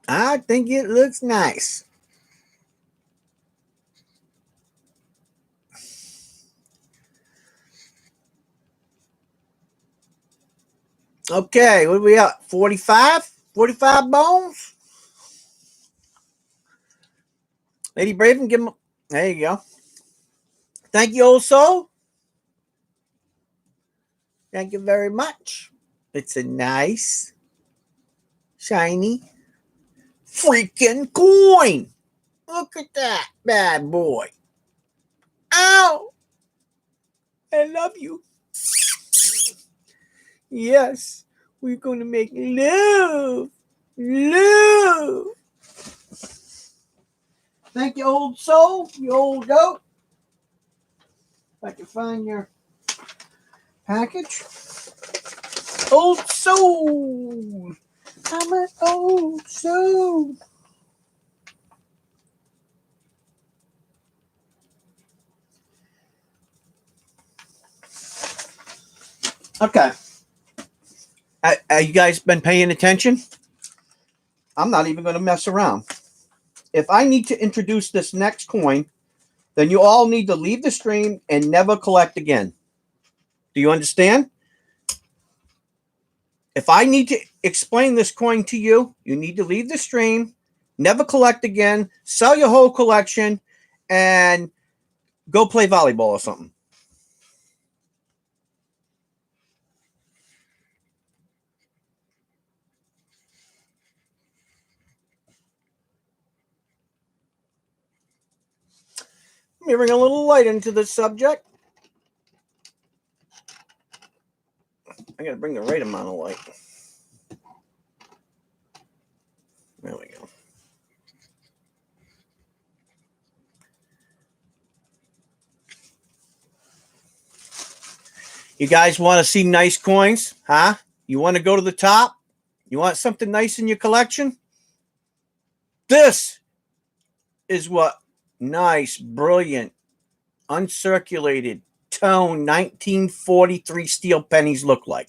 I think it looks nice. Okay, what are we at? 45? 45 bones? Lady Braven, give him. There you go. Thank you, old soul. Thank you very much. It's a nice, shiny, freaking coin. Look at that bad boy. Ow! I love you. Yes, we're going to make love. Love. Thank you, old soul, you old goat. If I can find your package. Old soul. I'm an old soul. Okay. You guys been paying attention? I'm not even going to mess around. If I need to introduce this next coin, then you all need to leave the stream and never collect again. Do you understand? If I need to explain this coin to you, you need to leave the stream, never collect again, sell your whole collection, and go play volleyball or something. Let me bring a little light into the subject. I got to bring the right amount of light. There we go. You guys want to see nice coins? Huh? You want to go to the top? You want something nice in your collection? This is what nice, brilliant, uncirculated, tone 1943 steel pennies look like.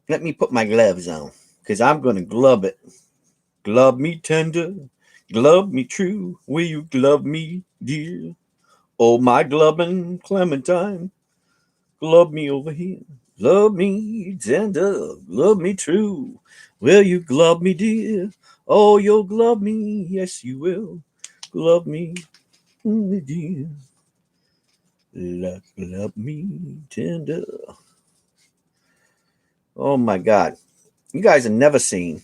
Let me put my gloves on because I'm going to glove it. Glove me tender, glove me true. Will you glove me, dear? Oh, my gloving Clementine, glove me over here. Love me tender, love me true. Will you glove me, dear? Oh, you'll glove me, yes, you will. Glove me, dear. Love me tender. Oh, my God. You guys have never seen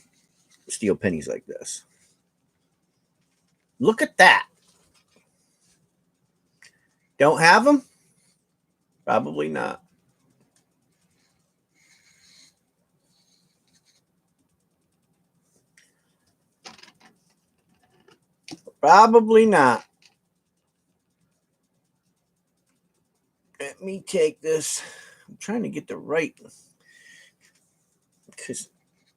steel pennies like this. Look at that. Don't have them? Probably not. Probably not. Let me take this. I'm trying to get the right, because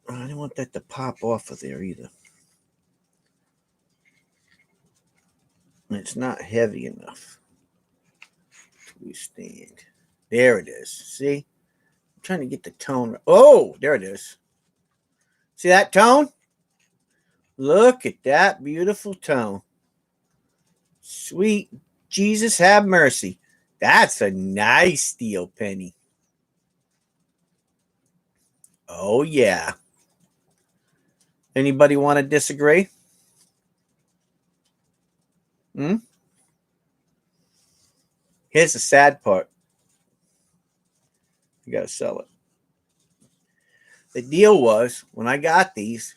I don't want that to pop off of there either. It's not heavy enough to withstand. There it is. See? I'm trying to get the tone. Oh, there it is. See that tone? Look at that beautiful tone. Sweet Jesus have mercy. That's a nice steel penny. Oh, yeah. Anybody want to disagree? Here's the sad part. You got to sell it. The deal was, when I got these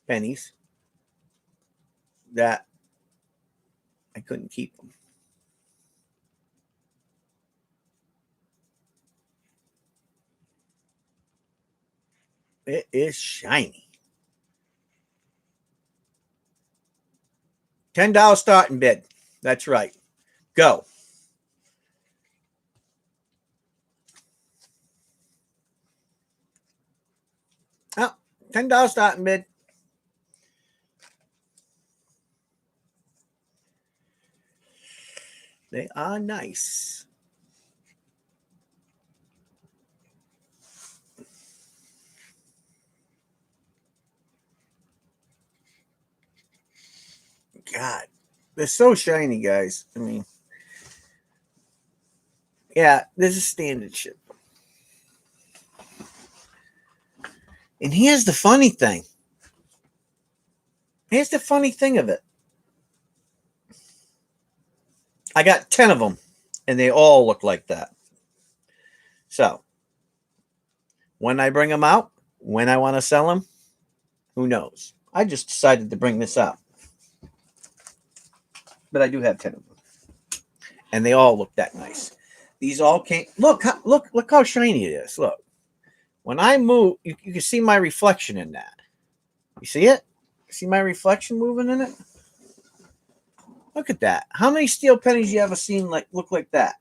pennies, that I couldn't keep them. It is shiny. $10 starting bid. That's right. Go. Oh, $10 starting bid. They are nice. God, they're so shiny, guys. I mean, yeah, this is standard shit. And here's the funny thing. Here's the funny thing of it. I got 10 of them, and they all look like that. So, when I bring them out, when I want to sell them, who knows? I just decided to bring this up. But I do have 10 of them. And they all look that nice. These all came. Look how shiny it is. Look. When I move, you can see my reflection in that. You see it? See my reflection moving in it? Look at that. How many steel pennies you ever seen look like that?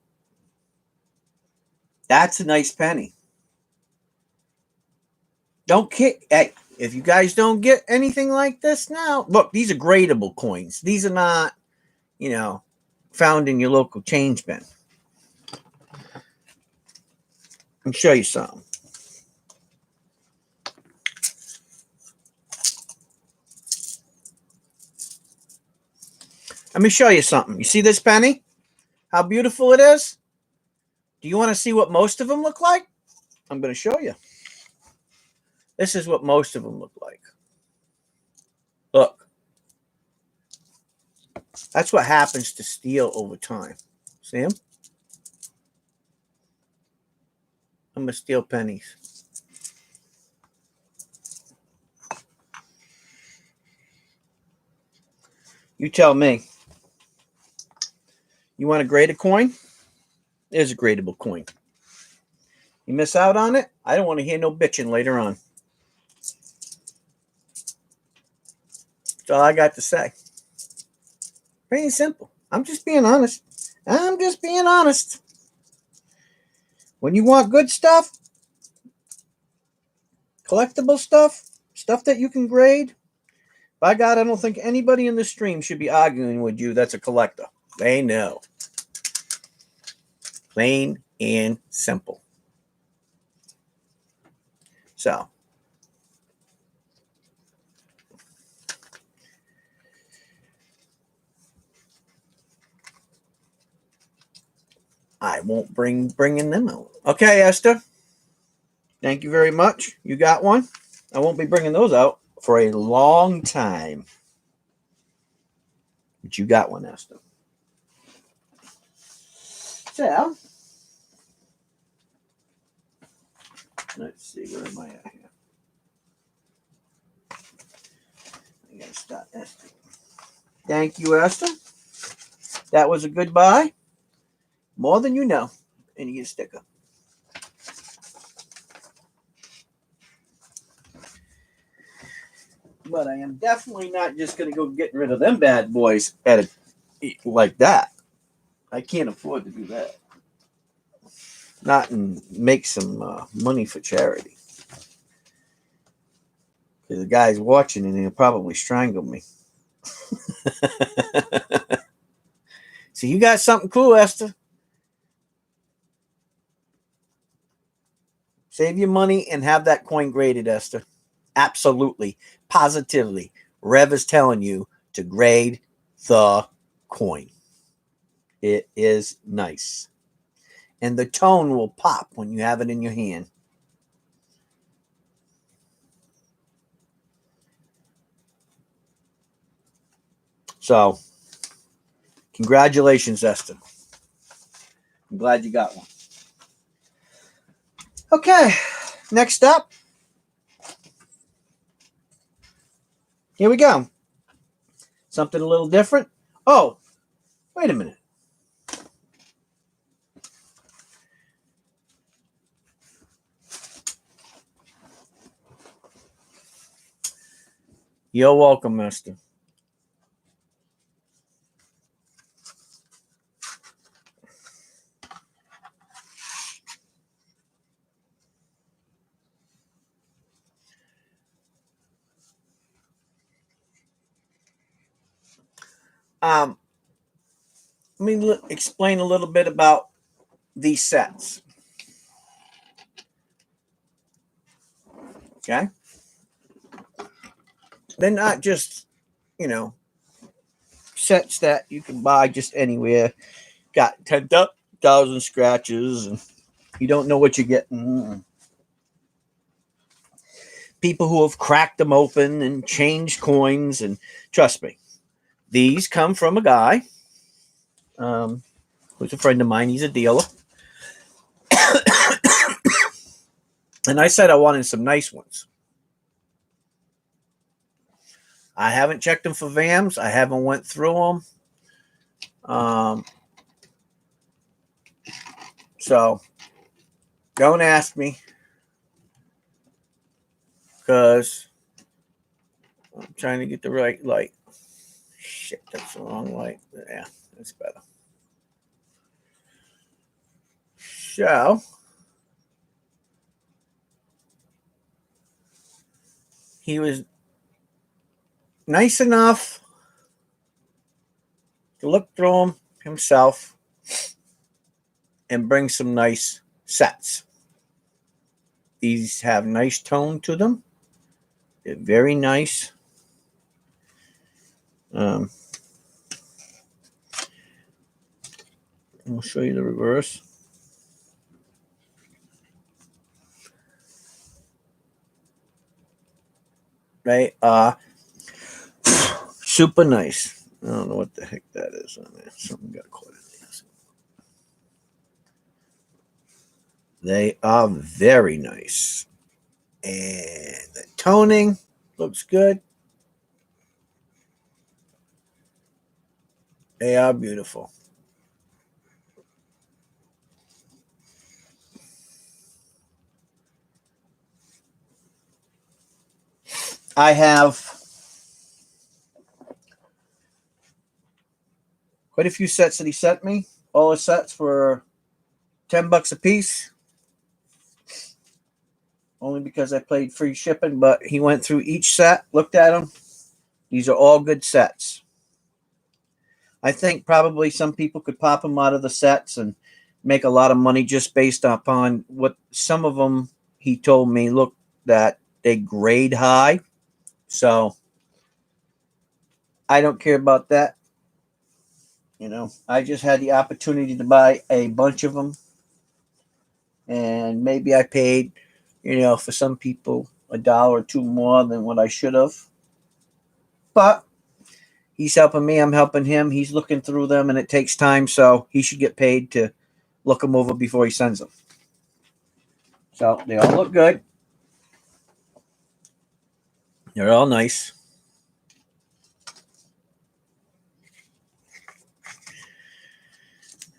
That's a nice penny. Don't kick. Hey, if you guys don't get anything like this now, look, these are gradable coins. These are not, found in your local change bin. I'll show you something. Let me show you something. You see this penny? How beautiful it is? Do you want to see what most of them look like? I'm going to show you. This is what most of them look like. Look. That's what happens to steel over time. See them? I'm going to steal pennies. You tell me. You want to grade a coin? There's a gradable coin. You miss out on it? I don't want to hear no bitching later on. That's all I got to say. Pretty simple. I'm just being honest. I'm just being honest. When you want good stuff, collectible stuff, stuff that you can grade, by God, I don't think anybody in the stream should be arguing with you that's a collector. They know. Plain and simple. So, I won't bringing them out. Okay, Esther. Thank you very much. You got one. I won't be bringing those out for a long time. But you got one, Esther. So, let's see, where am I at here? I gotta stop Esther. Thank you, Esther. That was a good buy. More than you know. And you get a sticker. But I am definitely not just going to go getting rid of them bad boys at like that. I can't afford to do that. Not and make some money for charity. Because the guy's watching and he'll probably strangle me. So you got something cool, Esther. Save your money and have that coin graded, Esther. Absolutely. Positively. Rev is telling you to grade the coin. It is nice. And the tone will pop when you have it in your hand. So, congratulations, Esther. I'm glad you got one. Okay, next up. Here we go. Something a little different. Oh, wait a minute. You're welcome, Esther. Let me explain a little bit about these sets. Okay? They're not just, sets that you can buy just anywhere. Got 10,000 scratches and you don't know what you're getting. People who have cracked them open and changed coins, and trust me, these come from a guy who's a friend of mine. He's a dealer. And I said I wanted some nice ones. I haven't checked them for VAMs. I haven't went through them. So don't ask me, because I'm trying to get the right light. Shit, that's the wrong light. Yeah, that's better. So he was nice enough to look through them himself and bring some nice sets. These have nice tone to them. They're very nice. I'll show you the reverse. They are super nice. I don't know what the heck that is on there. Something got caught in there. They are very nice. And the toning looks good. They are beautiful. I have quite a few sets that he sent me. All the sets for $10 a piece. Only because I paid free shipping, but he went through each set, looked at them. These are all good sets. I think probably some people could pop them out of the sets and make a lot of money just based upon what some of them he told me look that they grade high. So I don't care about that. You know, I just had the opportunity to buy a bunch of them. And maybe I paid, for some people $1 or $2 more than what I should have. But he's helping me. I'm helping him. He's looking through them, and it takes time, so he should get paid to look them over before he sends them. So they all look good. They're all nice.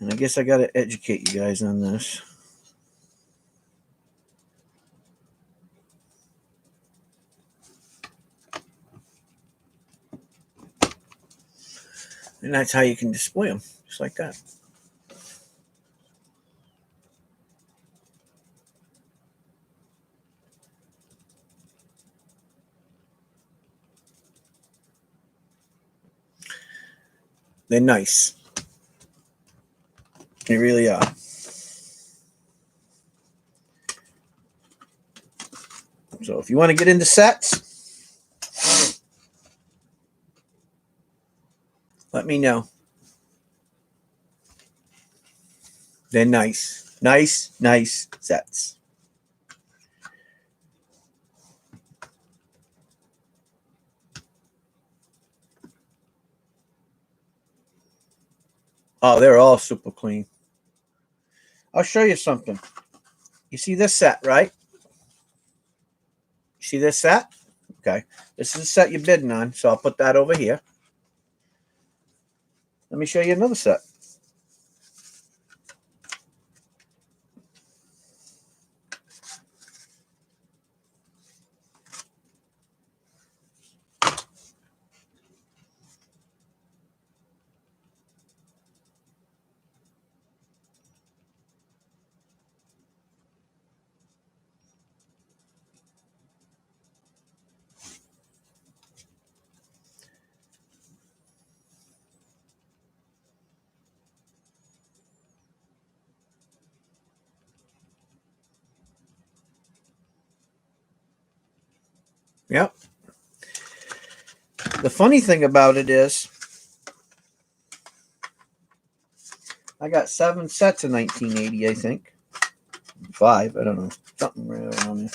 And I guess I got to educate you guys on this. And that's how you can display them, just like that. They're nice. They really are. So if you want to get into sets, let me know. They're nice. Nice sets. Oh, they're all super clean. I'll show you something. You see this set, right? You see this set? Okay. This is the set you're bidding on, so I'll put that over here. Let me show you another set. Yep. The funny thing about it is, I got 7 sets in 1980, I think. 5, I don't know. Something right around there.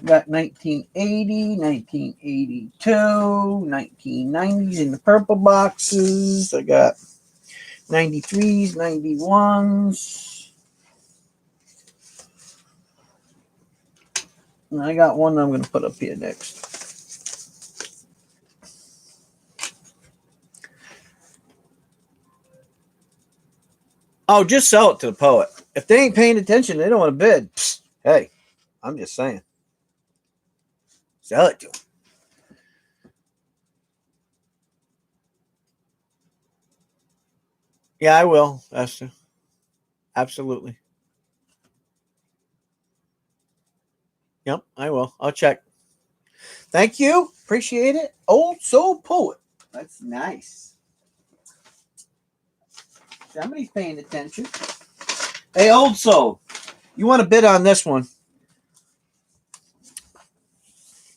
Got 1980, 1982, 1990s in the purple boxes. I got 93s, 91s. And I got one I'm going to put up here next. Oh, just sell it to the poet. If they ain't paying attention, they don't want to bid. Psst, hey, I'm just saying. Sell it to them. Yeah, I will, Esther. Absolutely. Yep, I will. I'll check. Thank you. Appreciate it. Old Soul Poet. That's nice. Somebody's paying attention. Hey, Old Soul, you want to bid on this one?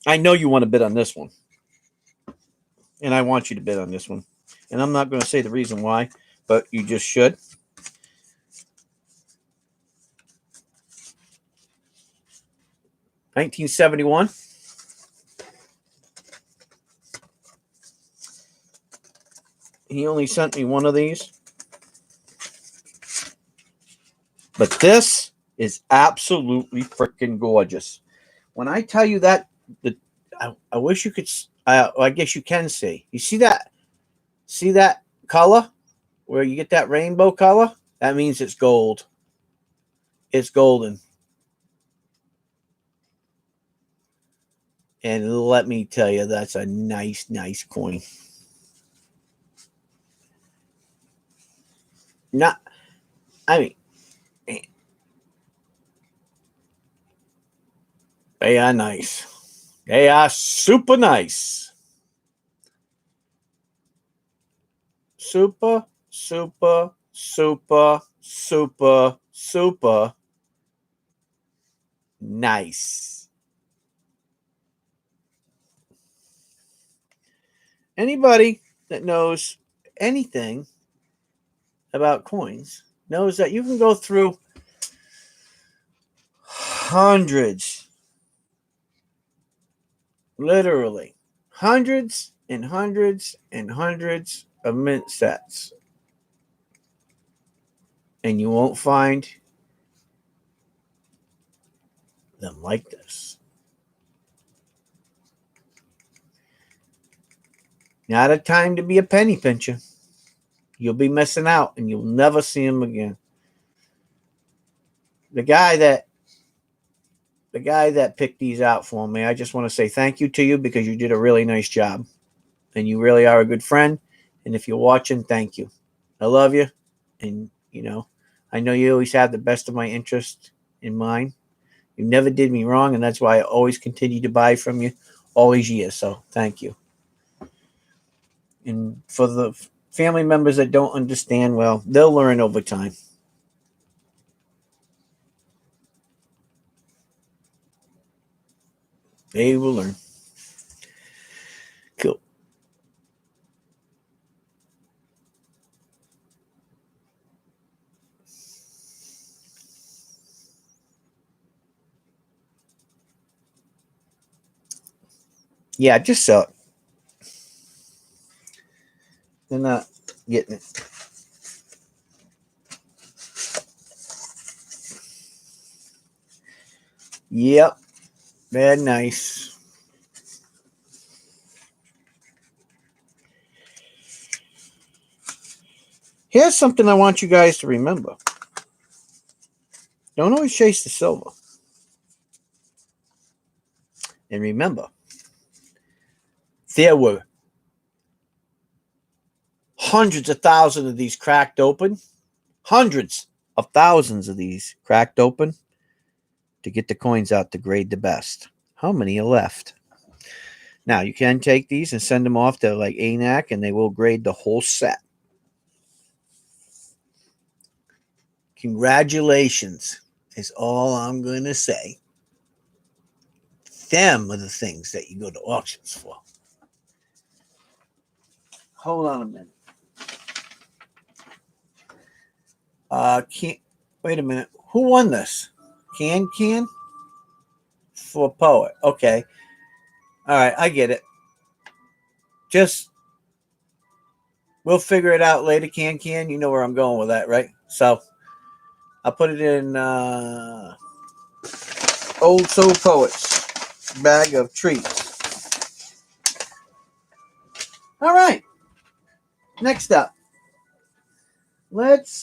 I know you want to bid on this one. And I want you to bid on this one. And I'm not going to say the reason why, but you just should. $1971. He only sent me one of these. But this is absolutely freaking gorgeous. When I tell you that, I wish you could. I guess you can see. You see that? See that color? Where you get that rainbow color? That means it's gold. It's golden. And let me tell you, that's a nice, nice coin. Not, I mean, they are nice. They are super nice. Super, super, super, super, super nice. Anybody that knows anything about coins knows that you can go through hundreds, literally hundreds and hundreds and hundreds of mint sets, and you won't find them like this. Not a time to be a penny pincher. You'll be missing out, and you'll never see them again. The guy that picked these out for me, I just want to say thank you to you because you did a really nice job, and you really are a good friend. And if you're watching, thank you. I love you, and I know you always have the best of my interest in mind. You never did me wrong, and that's why I always continue to buy from you all these years. So thank you. And for the family members that don't understand, well, they'll learn over time. They will learn. Cool. Yeah, just sell it. They're not getting it. Yep. Very nice. Here's something I want you guys to remember. Don't always chase the silver. And remember, there were hundreds of thousands of these cracked open. Hundreds of thousands of these cracked open to get the coins out to grade the best. How many are left? Now, you can take these and send them off to like ANAC, and they will grade the whole set. Congratulations is all I'm going to say. Them are the things that you go to auctions for. Hold on a minute. Wait a minute. Who won this? Can for Poet. Okay. All right, I get it. Just we'll figure it out later. Can you know where I'm going with that, right? So I'll put it in Old Soul Poets bag of treats. All right. Next up, let's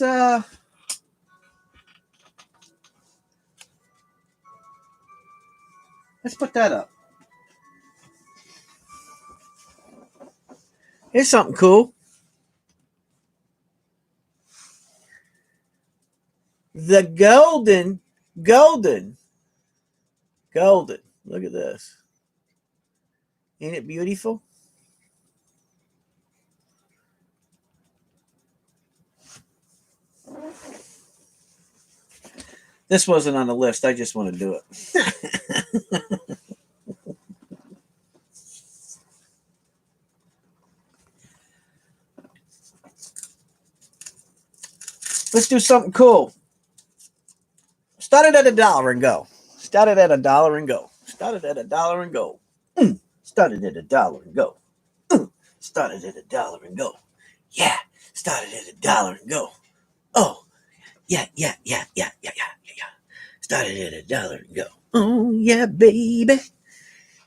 put that up. Here's something cool. The golden. Look at this. Ain't it beautiful? This wasn't on the list. I just want to do it. Let's do something cool. Started at $1 and go. Started at $1 and go. Started at $1 and go. Started at $1 and go. Started at $1 and go. Yeah. Started at $1 and go. Oh. Yeah. Started at $1 and go. Oh yeah, baby.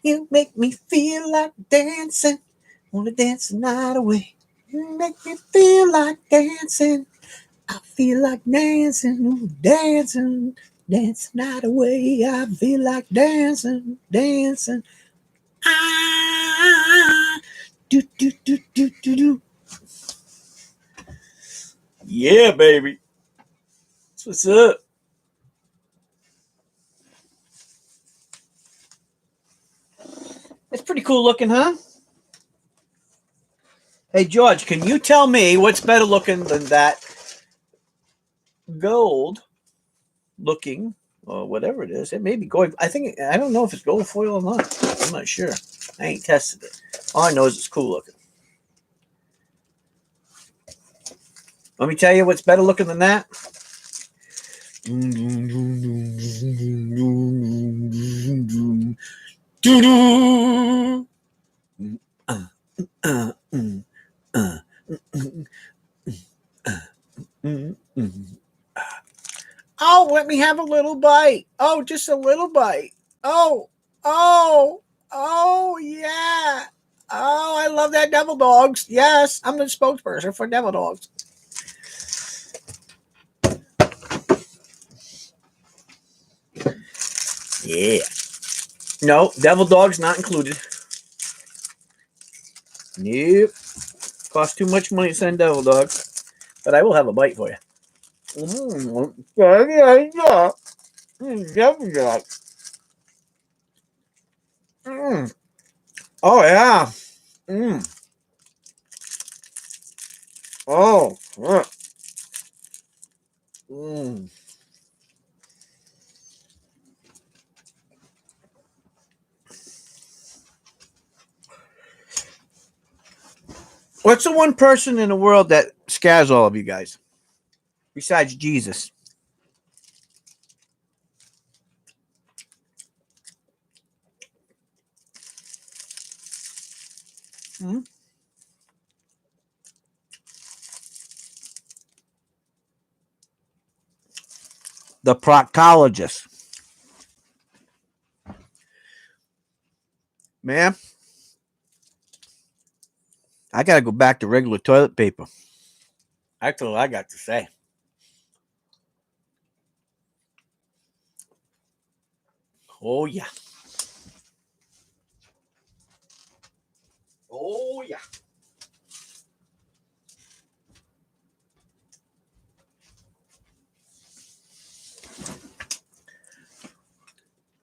You make me feel like dancing. Wanna dance the night away. You make me feel like dancing. I feel like dancing, ooh, dancing, dance the night away. I feel like dancing, dancing. Ah, do. Yeah, baby. That's what's up. It's pretty cool looking, huh? Hey, George, can you tell me what's better looking than that gold looking or whatever it is? It may be gold. I don't know if it's gold foil or not. I'm not sure. I ain't tested it. All I know is it's cool looking. Let me tell you what's better looking than that. Oh, let me have a little bite. Oh, just a little bite. Oh, yeah. Oh, I love that Devil Dogs. Yes, I'm the spokesperson for Devil Dogs. Yeah. No, Devil Dogs not included. Nope. Cost too much money to send Devil Dogs. But I will have a bite for you. Devil Dogs. Oh, yeah. Oh, yeah. What's the one person in the world that scares all of you guys? Besides Jesus. The proctologist. Man, I got to go back to regular toilet paper. That's all I got to say. Oh, yeah. Oh, yeah.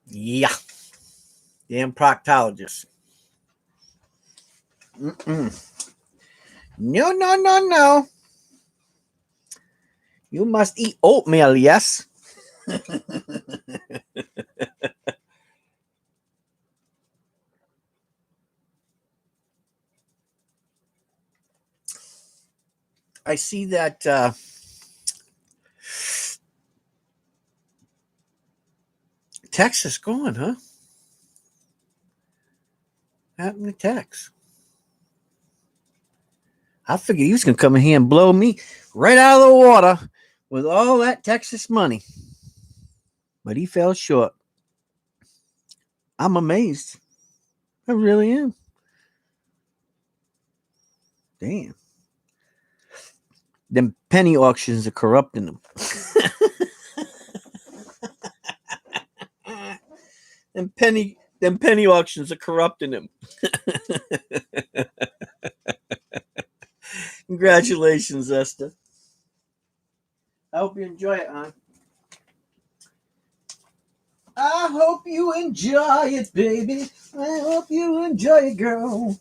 Yeah. Damn proctologist. No. You must eat oatmeal, yes? I see that Texas going, huh? What happened to Tex? I figured he was going to come in here and blow me right out of the water with all that Texas money. But he fell short. I'm amazed. I really am. Damn. Them penny auctions are corrupting them. Them penny auctions are corrupting him. Congratulations, Esther. I hope you enjoy it, hon. I hope you enjoy it, baby. I hope you enjoy it, girl.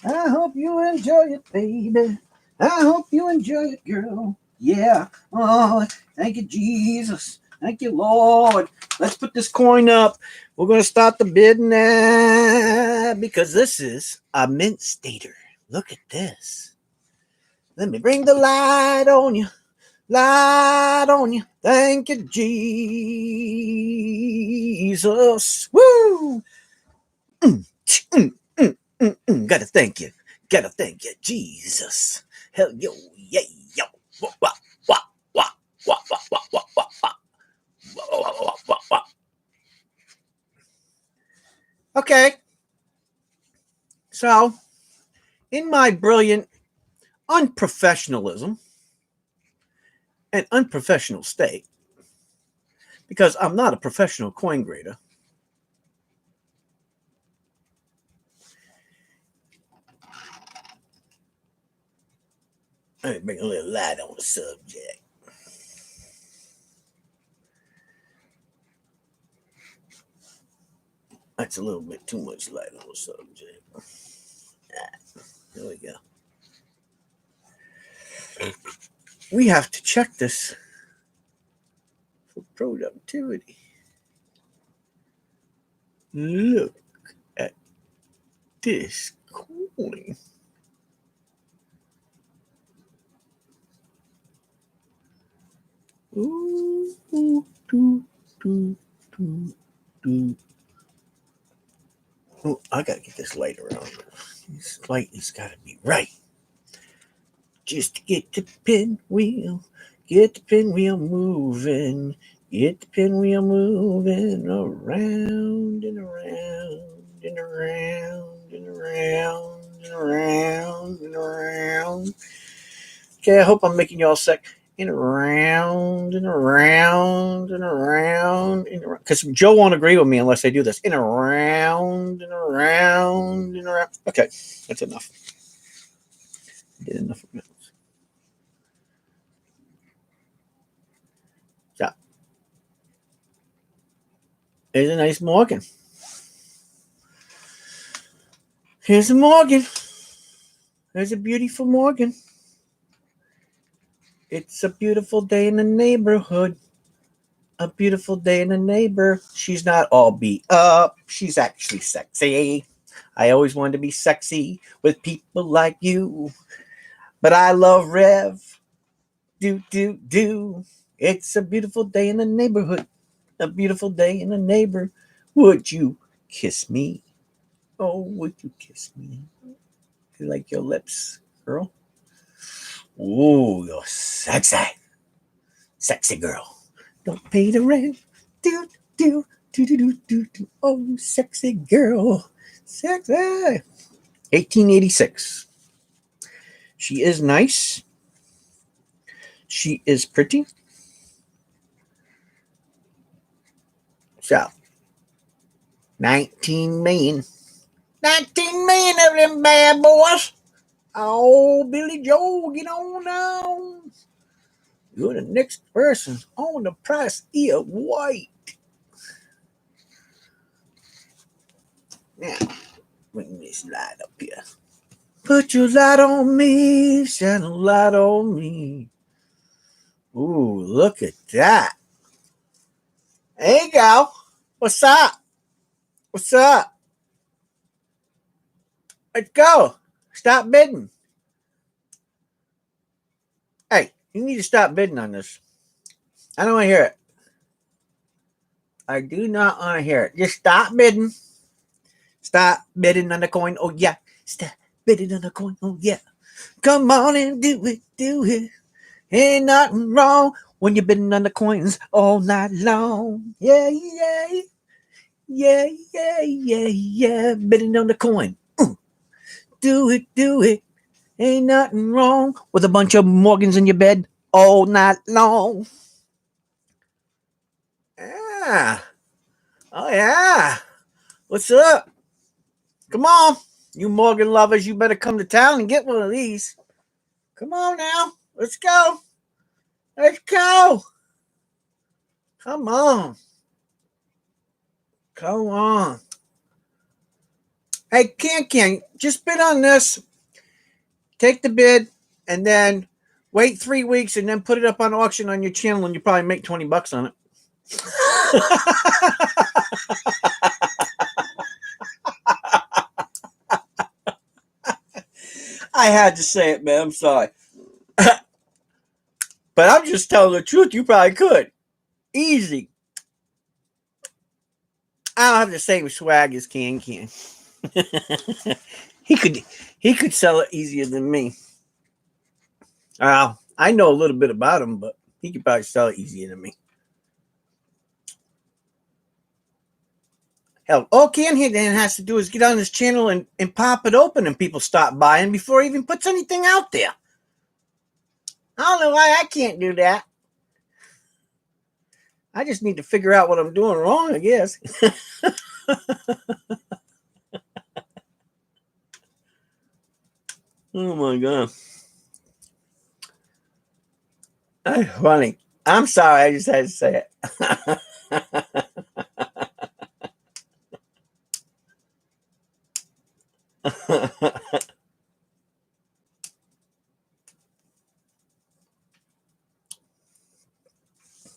I hope you enjoy it, baby. I hope you enjoy it, girl. Yeah. Oh, thank you, Jesus. Thank you, Lord. Let's put this coin up. We're going to start the bid now because this is a mint stater. Look at this. Let me bring the light on you. Light on you. Thank you, Jesus. Woo! Gotta thank you. Gotta thank you, Jesus. Hell, yo, yeah, yo. Wah, wah, wah, wah, wah, wah, wah, wah, wah, wah. Wah, wah, wah, wah, wah. Okay. So, in my brilliant unprofessionalism and unprofessional state, because I'm not a professional coin grader, let me bring a little light on the subject. That's a little bit too much light on the subject. There we go. We have to check this for productivity. Look at this coin. Ooh, do, do, do, do. Oh, I gotta get this light around. This light has gotta be right. Just to get the pinwheel moving. Get the pinwheel moving around and around and around and around and around and around. Okay, I hope I'm making y'all sick. And around and around and around and around. Because Joe won't agree with me unless I do this. And around and around and around. Okay, that's enough. I did enough of it. So, there's a nice Morgan. Here's a Morgan. There's a beautiful Morgan. It's a beautiful day in the neighborhood. A beautiful day in the neighbor. She's not all beat up. She's actually sexy. I always wanted to be sexy with people like you. But I love Rev. Do, do, do. It's a beautiful day in the neighborhood. A beautiful day in the neighbor. Would you kiss me? Oh, would you kiss me? You like your lips, girl? Ooh, you're sexy. Sexy girl. Don't pay the rent. Do, do, do, do, do, do, do. Oh, sexy girl. Sexy. 1886. She is nice. She is pretty. So, 19 million. 19 million of them bad boys. Oh, Billy Joe, get on down. You're the next person on the price of white. Now, bring this light up here. Put your light on me, shine a light on me. Ooh, look at that. There you go. What's up? What's up? Let's go. Stop bidding. Hey, you need to stop bidding on this. I don't want to hear it. I do not want to hear it. Just stop bidding. Stop bidding on the coin. Oh, yeah. Stop bidding on the coin. Oh, yeah. Come on and do it. Do it. Ain't nothing wrong when you're bidding on the coins all night long. Yeah, yeah. Yeah, yeah, yeah, yeah. Bidding on the coin. Do it, do it. Ain't nothing wrong with a bunch of Morgans in your bed all night long. Yeah. Oh, yeah. What's up? Come on. You Morgan lovers, you better come to town and get one of these. Come on now. Let's go. Let's go. Come on. Come on. Hey, Can, just bid on this. Take the bid and then wait 3 weeks and then put it up on auction on your channel and you probably make $20 on it. I had to say it, man. I'm sorry. But I'm just telling the truth. You probably could. Easy. I don't have the same swag as Can. he could sell it easier than me. I know a little bit about him, but he could probably sell it easier than me. Hell, all Can then has to do is get on his channel and pop it open, and people stop buying before he even puts anything out there. I don't know why I can't do that. I just need to figure out what I'm doing wrong, I guess. Oh my God. That's funny. I'm sorry, I just had to say it.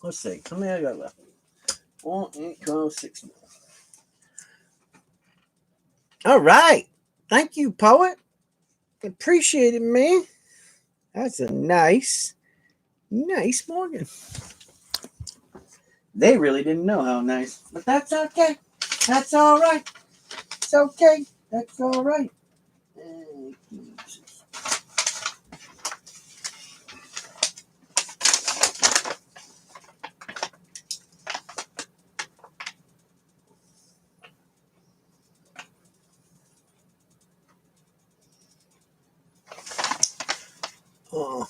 Let's see. How many I got left? 1, 8, 12, 16. All right. Thank you, poet. Appreciate it, man. That's a nice Morgan. They really didn't know how nice, but that's okay. That's all right. It's okay. That's all right. Oh.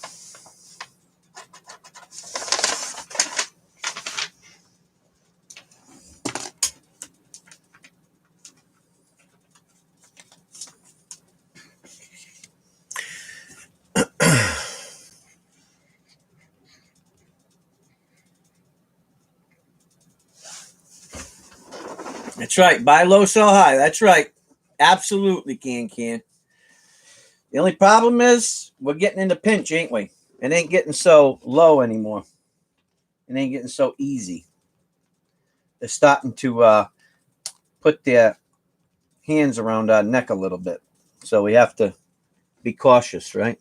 That's right. Buy low, sell high. That's right. Absolutely, Can. The only problem is we're getting in the pinch, ain't we? It ain't getting so low anymore. It ain't getting so easy. They're starting to put their hands around our neck a little bit. So we have to be cautious, right?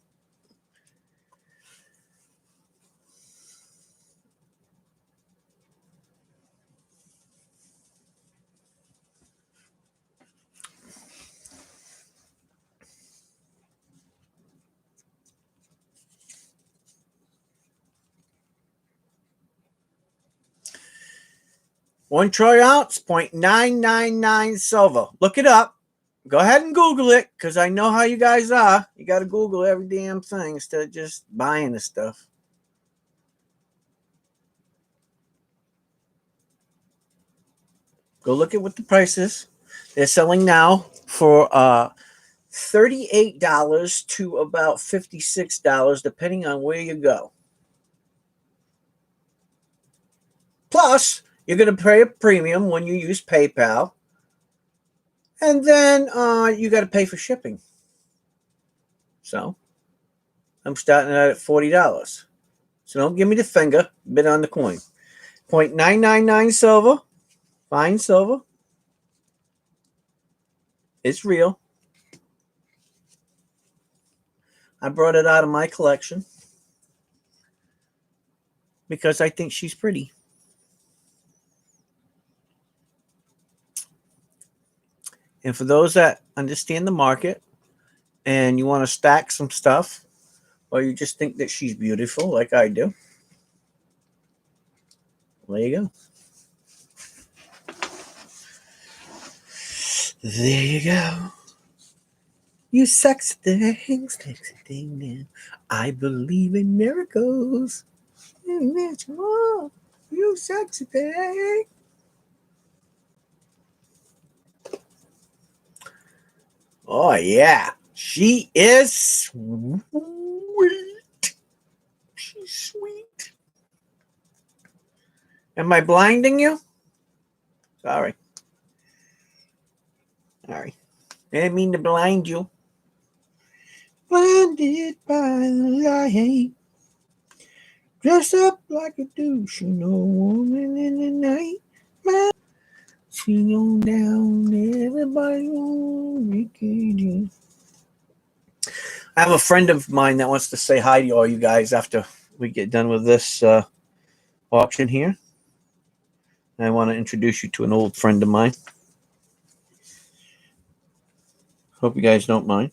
One troy ounce, 0.999 silver. Look it up. Go ahead and Google it, because I know how you guys are. You got to Google every damn thing instead of just buying the stuff. Go look at what the price is. They're selling now for $38 to about $56, depending on where you go. Plus, you're going to pay a premium when you use PayPal. And then you got to pay for shipping. So, I'm starting at $40. So don't give me the finger. Bid on the coin. 0.999 silver. Fine silver. It's real. I brought it out of my collection because I think she's pretty. And for those that understand the market and you want to stack some stuff, or you just think that she's beautiful like I do, there you go. There you go. You sexy thing now. I believe in miracles. You sexy thing. Oh, yeah. She is sweet. She's sweet. Am I blinding you? Sorry. I didn't mean to blind you. Blinded by the light. Dress up like a douche, you know, woman in the night. Man, she on down, everybody on vacation. I have a friend of mine that wants to say hi to all you guys after we get done with this auction here. I want to introduce you to an old friend of mine. Hope you guys don't mind.